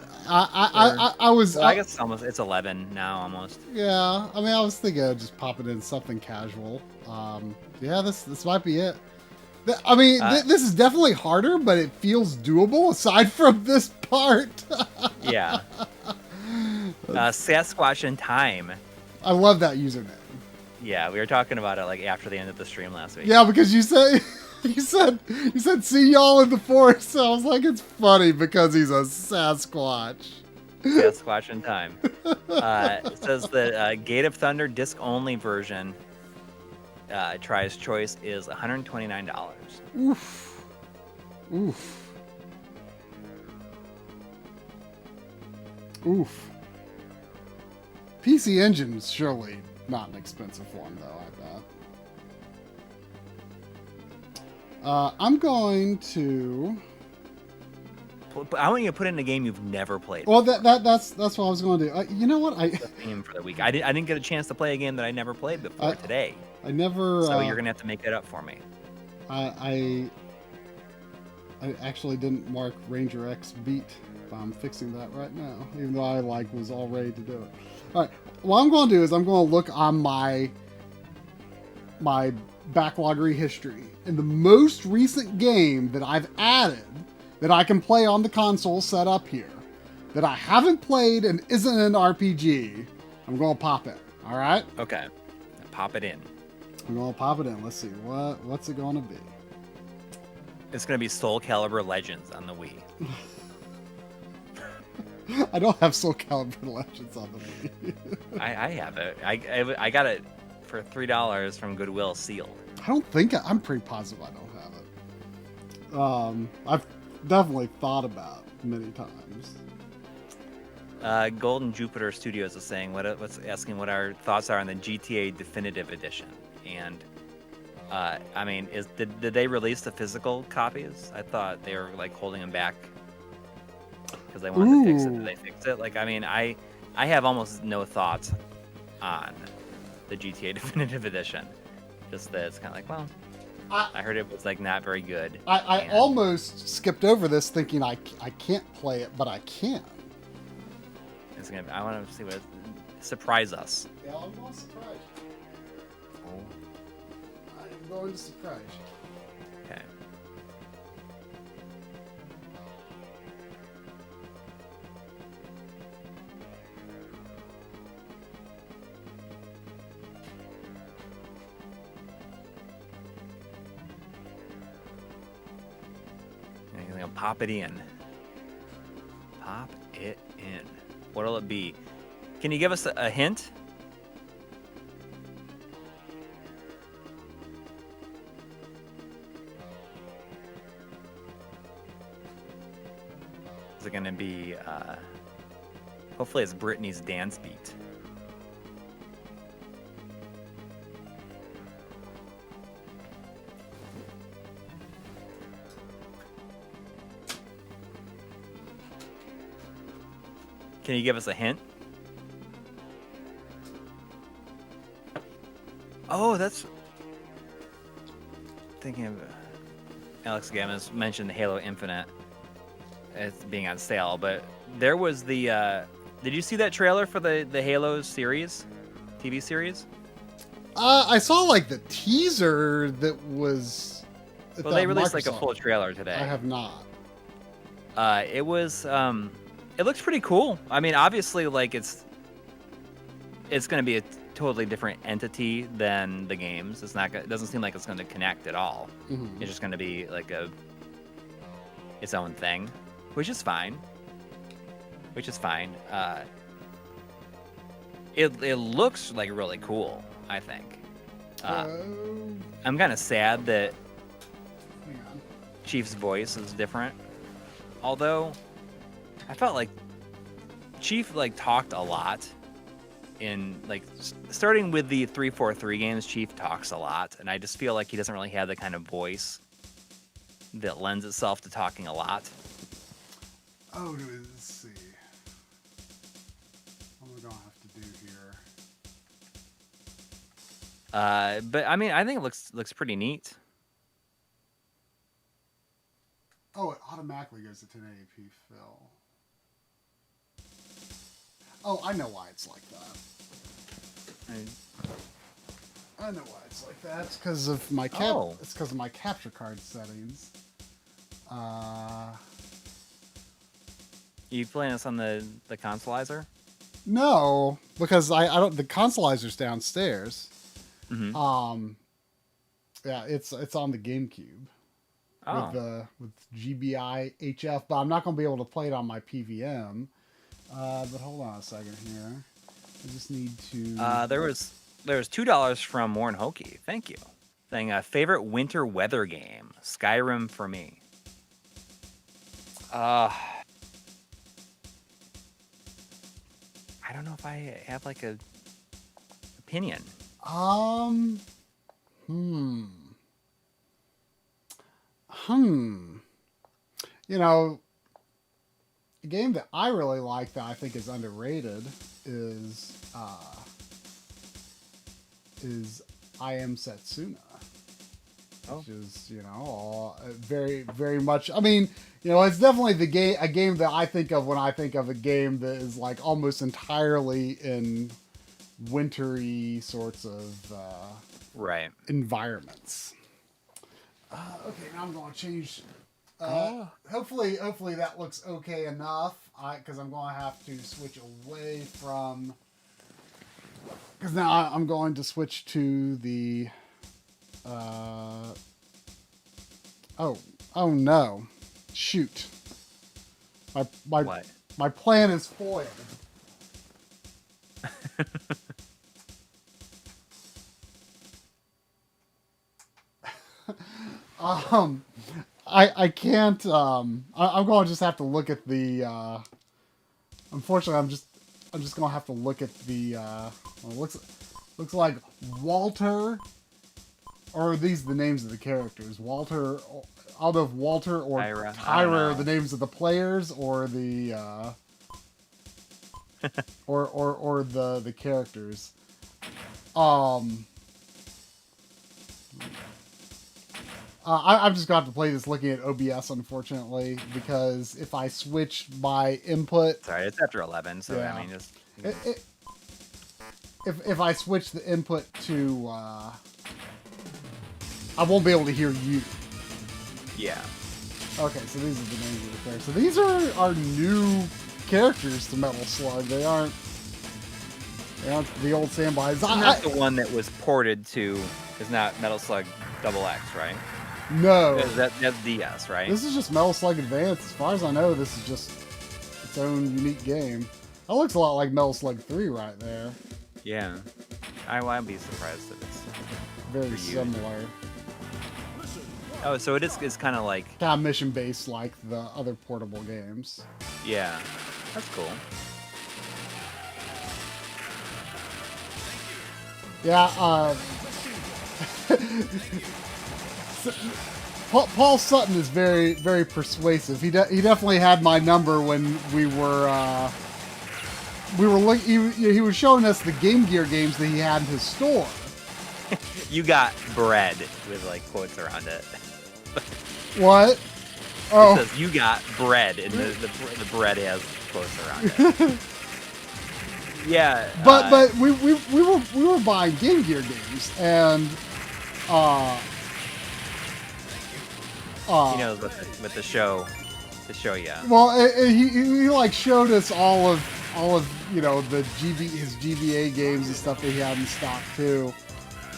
guess almost it's 11 now almost. Yeah, I mean, I was thinking of just popping in something casual. Yeah, this might be it. I mean, this is definitely harder, but it feels doable aside from this part. Yeah. Sasquatch in Time. I love that username. Yeah, we were talking about it like after the end of the stream last week. Yeah, because you said see y'all in the forest. So I was like, it's funny because he's a Sasquatch. Sasquatch in Time. It says that Gate of Thunder disc only version. Try's choice is $129. Oof. Oof. Oof. PC Engine's surely not an expensive one, though, I bet. I'm going to... I want you to put in a game you've never played. Well, that's what I was going to do. You know what? The theme for the week. I didn't get a chance to play a game that I never played before today. I never. So you're gonna have to make it up for me. I actually didn't mark Ranger X beat. I'm fixing that right now, even though I was all ready to do it. All right. What I'm going to do is I'm going to look on my backloggery history, and the most recent game that I've added that I can play on the console set up here, that I haven't played and isn't an RPG, I'm going to pop it. All right? Okay. Pop it in. I'm going to pop it in. Let's see. What's it going to be? It's going to be Soul Calibur Legends on the Wii. I don't have Soul Calibur Legends on the Wii. I have it. I got it for $3 from Goodwill sealed. I'm pretty positive I don't have it. I've definitely thought about it many times. Golden Jupiter Studios is saying what's asking what our thoughts are on the GTA Definitive Edition, and I mean, did they release the physical copies? I thought they were like holding them back because they wanted to fix it. Did they fix it? Like, I mean, I have almost no thoughts on the GTA Definitive Edition. Just that it's kind of like, well, I heard it was like not very good. I almost skipped over this thinking I can't play it, but I can. I want to see what surprise us. Yeah, I'm going to surprise you. Oh. I'm going to surprise you. Okay. I'm gonna pop it in. Pop it in. What'll it be? Can you give us a hint? Is it going to be, hopefully it's Britney's Dance Beat. Can you give us a hint? Oh, that's... Thinking of... Alex Gammas mentioned Halo Infinite as being on sale, but there was the... did you see that trailer for the Halo series? TV series? I saw like the teaser that was... Well, they released like a full trailer today. I have not. It was... it looks pretty cool. I mean, obviously, like it's going to be a totally different entity than the games. It doesn't seem like it's going to connect at all. Mm-hmm. It's just going to be like its own thing, which is fine. It looks like really cool, I think. I'm kind of sad that Chief's voice is different. Although I felt like Chief talked a lot in starting with the 343 games. Chief talks a lot, and I just feel like he doesn't really have the kind of voice that lends itself to talking a lot. Oh, let's see. What am I gonna have to do here? But I mean, I think it looks pretty neat. Oh, it automatically goes to 1080p fill. Oh, I know why it's like that. I know why it's like that. It's because of my It's because of my capture card settings. You playing this on the consolizer? No, because I don't. The consolizer's downstairs. Mm-hmm. Yeah, it's on the GameCube. Oh. With GBI HF, but I'm not gonna be able to play it on my PVM. But hold on a second here. I just need to. There was $2 from Warren Hokie. Thank you. Saying favorite winter weather game, Skyrim for me. I don't know if I have like a opinion. You know, a game that I really like that I think is underrated is I Am Setsuna. Which is, you know, very, very much. I mean, you know, it's definitely a game that I think of when I think of a game that is like almost entirely in wintry sorts of environments. Okay, now I'm going to change. Hopefully that looks okay enough. Because I'm going to have to switch away from. Because now I'm going to switch to the. Oh no, shoot. My plan is foiled. I can't, I'm going to just have to look at the, unfortunately I'm just going to have to look at the, well, looks like Walter, or are these the names of the characters? Walter, out of Walter or Tyra are the names of the players, or the, or the characters. I'm just going to have to play this looking at OBS, unfortunately, because if I switch my input... Sorry, it's after 11, so yeah. I mean, just... If I switch the input to... I won't be able to hear you. Yeah. Okay, so these are the names of the characters. So these are new characters to Metal Slug. They aren't the old standbys. Not the one that was ported to... is not Metal Slug XX, right? No. That's DS, right? This is just Metal Slug Advance. As far as I know, this is just its own unique game. That looks a lot like Metal Slug 3 right there. Yeah. I'd be surprised if it's very similar. Oh, so it's kind of like... kind of mission-based like the other portable games. Yeah. That's cool. Yeah, Paul Sutton is very, very persuasive. He definitely had my number when we were looking. He was showing us the Game Gear games that he had in his store. You got bread with like quotes around it. What? Oh, it says you got bread, and the bread has quotes around it. Yeah, but we were buying Game Gear games, and you know, with the show, yeah. Well, he like showed us all of you know his GBA games and stuff that he had in stock too,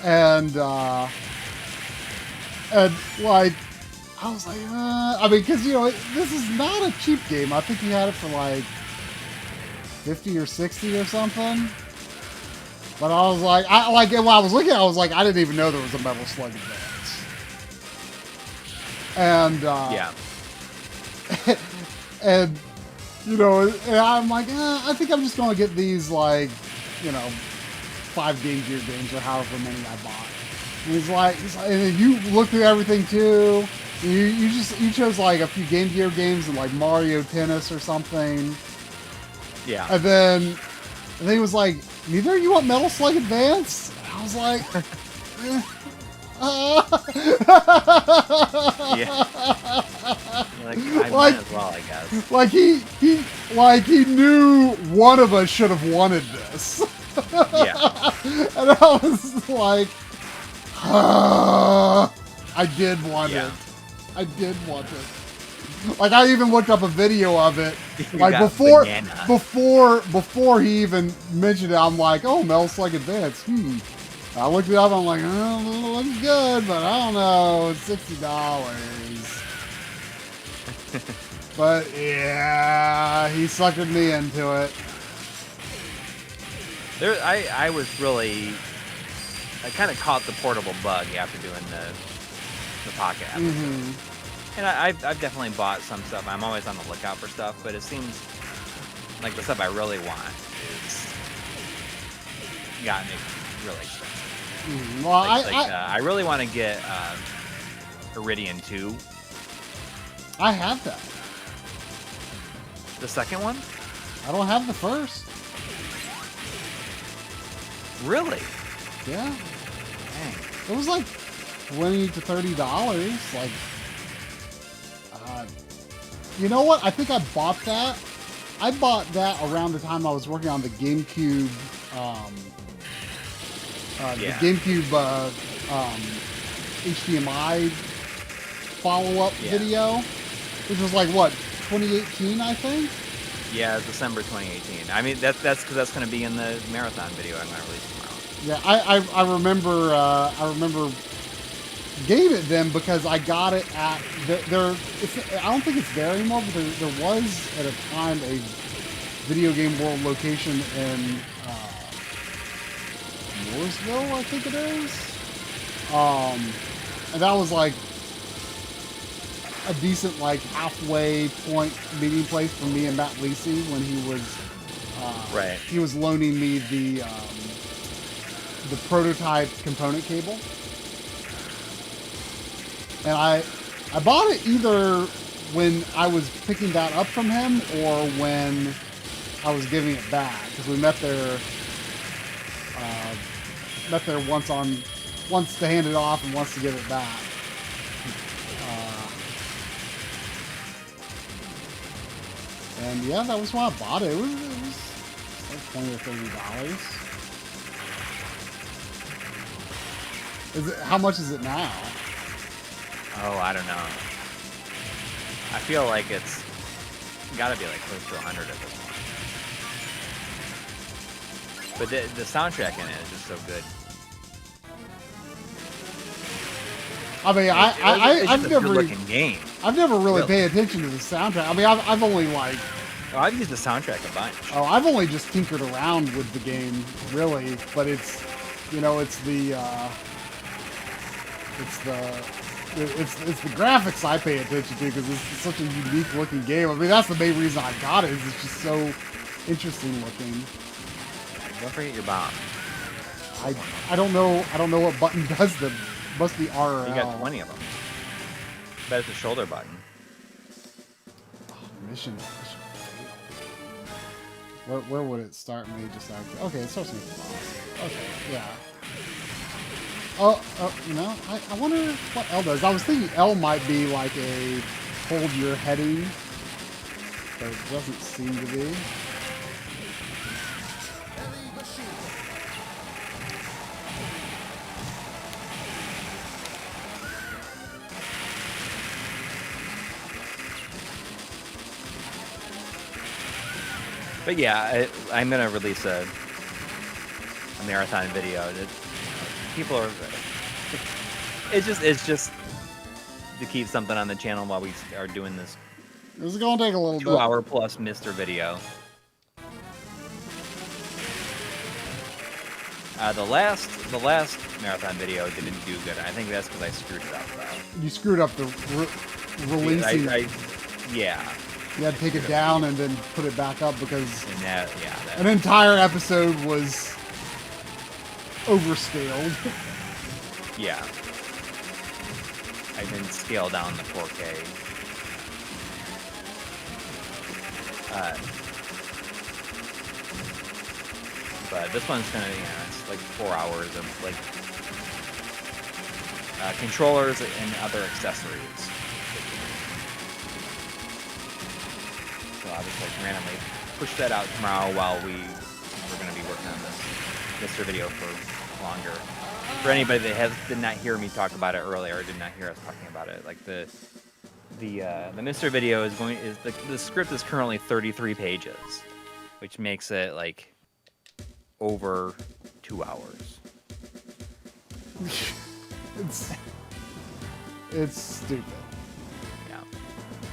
and like I was like, I mean, because you know this is not a cheap game. I think he had it for like 50 or 60 or something. But I was like, when I was looking, I was like, I didn't even know there was a Metal Slug Advance. And yeah. and you know, and I'm like, I think I'm just gonna get these like, you know, 5 Game Gear games or however many I bought. And he's like, and you look through everything too. You chose like a few Game Gear games and like Mario Tennis or something. Yeah. And then he was like, neither of you want Metal Slug Advance? And I was like, Yeah. Like, I might as well, I guess. Like he knew one of us should have wanted this. Yeah. And I was like, I did want Yeah. it. I did want it. Like I even looked up a video of it. You Like got banana. before he even mentioned it, I'm like, oh, Metal Slug Advance. I looked it up. I'm like, oh, it looks good, but I don't know. It's $60. But yeah, he suckered me into it. I was really, I kind of caught the portable bug after doing the pocket episode. Mm-hmm. And I've definitely bought some stuff. I'm always on the lookout for stuff, but it seems like the stuff I really want is gotten really expensive. Mm-hmm. Well, I really want to get Iridian 2. I have that. The second one? I don't have the first. Really? Yeah. Dang. It was like $20 to $30. Like, you know what? I think I bought that. I bought that around the time I was working on the GameCube. The GameCube HDMI follow-up video, which was like what, 2018, I think. Yeah, December 2018. I mean, that's because that's going to be in the marathon video I'm going to release tomorrow. Yeah, I remember getting it then because I got it at I don't think it's there anymore, but there was at a time a Video Game World location in Mooresville, I think it is. And that was like a decent like halfway point meeting place for me and Matt Lisi when he was right. He was loaning me the prototype component cable. And I bought it either when I was picking that up from him or when I was giving it back, because we met there once to hand it off and once to give it back. And yeah, that was when I bought it. It was like $20 or $30. How much is it now? Oh, I don't know. I feel like it's got to be like close to 100 at this point. But the soundtrack in it is just so good. I mean, I've never looking game. I've never really paid attention to the soundtrack. I mean, I've only like. Oh, I've used the soundtrack a bunch. Oh, I've only just tinkered around with the game, really. But it's the graphics I pay attention to because it's such a unique looking game. I mean, that's the main reason I got it. Is it's just so interesting looking. Don't forget your bomb. I don't know what button does them. Must be R or You L. got 20 of them. Bet it's the shoulder button. Oh, mission fail. Where would it start me? Just after? Okay, it starts me with the boss. Okay, yeah. You know, I wonder what L does. I was thinking L might be like a hold your heading, but it doesn't seem to be. But yeah, I'm gonna release a marathon video. People are. It's just to keep something on the channel while we are doing this. This is gonna take a little 2 hour plus Mr. video. The last marathon video didn't do good. I think that's because I screwed it up. You screwed up the releasing. Yeah. You had to take it down and then put it back up because an entire episode was overscaled. Yeah. I didn't scale down the 4K. But this one's gonna, it's like 4 hours of like controllers and other accessories. So I'll just like randomly push that out tomorrow while we're going to be working on this Mr. Video for longer. For anybody that did not hear me talk about it earlier, or did not hear us talking about it, like the Mr. Video the script is currently 33 pages, which makes it like over 2 hours. It's stupid. Yeah.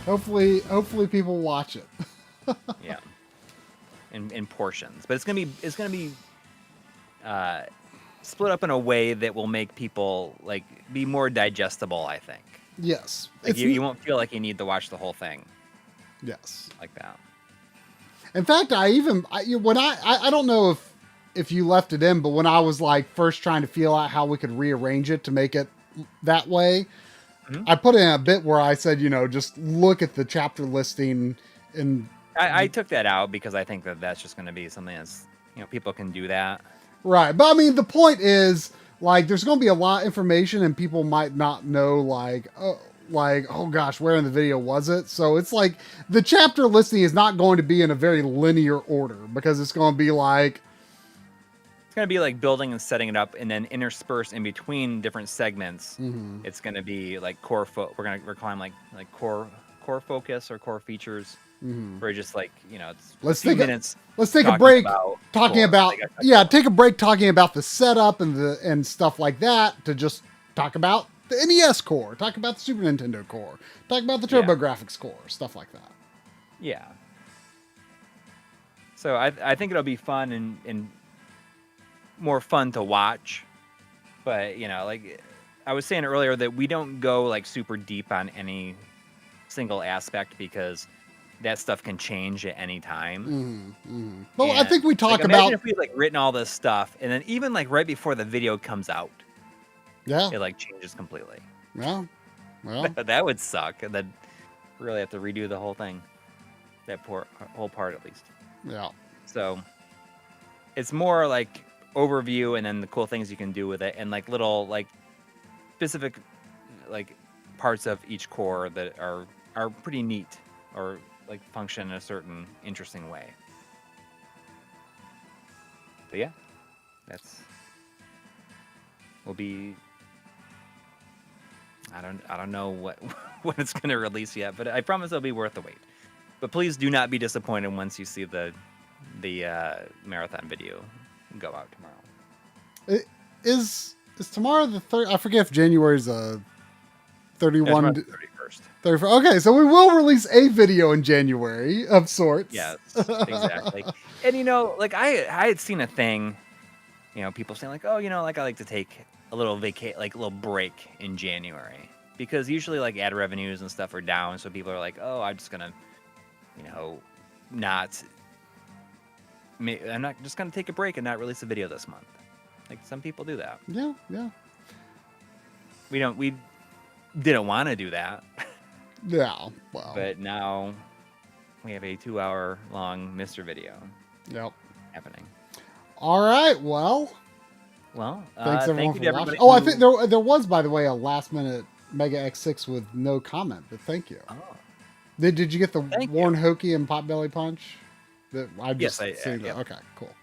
Hopefully people watch it. Yeah. In portions, but it's gonna be split up in a way that will make people like be more digestible, I think. Yes. Like you won't feel like you need to watch the whole thing. Yes. Like that. In fact, I don't know if you left it in, but when I was like first trying to feel out how we could rearrange it to make it that way, mm-hmm. I put in a bit where I said, just look at the chapter listing and I took that out because I think that's just going to be something that's, people can do that. Right. But I mean, the point is like, there's going to be a lot of information and people might not know oh gosh, where in the video was it? So it's like the chapter listing is not going to be in a very linear order because it's going to be like, it's going to be like building and setting it up and then interspersed in between different segments. Mm-hmm. It's going to be like we're calling like core focus or core features. Mm-hmm. Where just like, it's let's take a break talking about take a break talking about the setup and stuff like that to just talk about the NES core, talk about the Super Nintendo core, talk about the TurboGrafx core, stuff like that. Yeah. So I think it'll be fun and more fun to watch. But, like I was saying earlier that we don't go like super deep on any single aspect because that stuff can change at any time. Mm-hmm, mm-hmm. Well, I think we talk about... Imagine if we like written all this stuff and then even like right before the video comes out, it like changes completely. Yeah. Well, that would suck. And then really have to redo the whole thing. That whole part at least. Yeah. So it's more like overview and then the cool things you can do with it and like little like specific like parts of each core that are pretty neat or like function in a certain interesting way. But yeah, will be. I don't know what it's going to release yet, but I promise it'll be worth the wait. But please do not be disappointed once you see the marathon video go out tomorrow. Is tomorrow the 3rd? I forget if January's a 31. No, 31st. Okay, so we will release a video in January of sorts. Yes, exactly. And like I had seen a thing, people saying like, oh, like I like to take a little little break in January because usually like ad revenues and stuff are down, so people are like, oh, I'm just gonna, I'm not just gonna take a break and not release a video this month. Like some people do that. Yeah. We didn't want to do that. Yeah, well. But now we have a 2-hour long Mr. Video. Yep. Happening. All right, well. Thanks everyone for watching. Oh, I think there was, by the way, a last minute Mega X6 with no comment, but thank you. Oh. Did you get the Warren Hokey and Potbelly Punch? Yes, I seen yep. Okay, cool.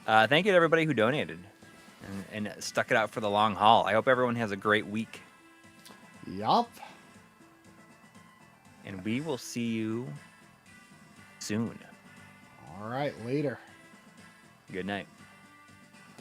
Thank you to everybody who donated and stuck it out for the long haul. I hope everyone has a great week. Yup. And we will see you soon. All right, later. Good night.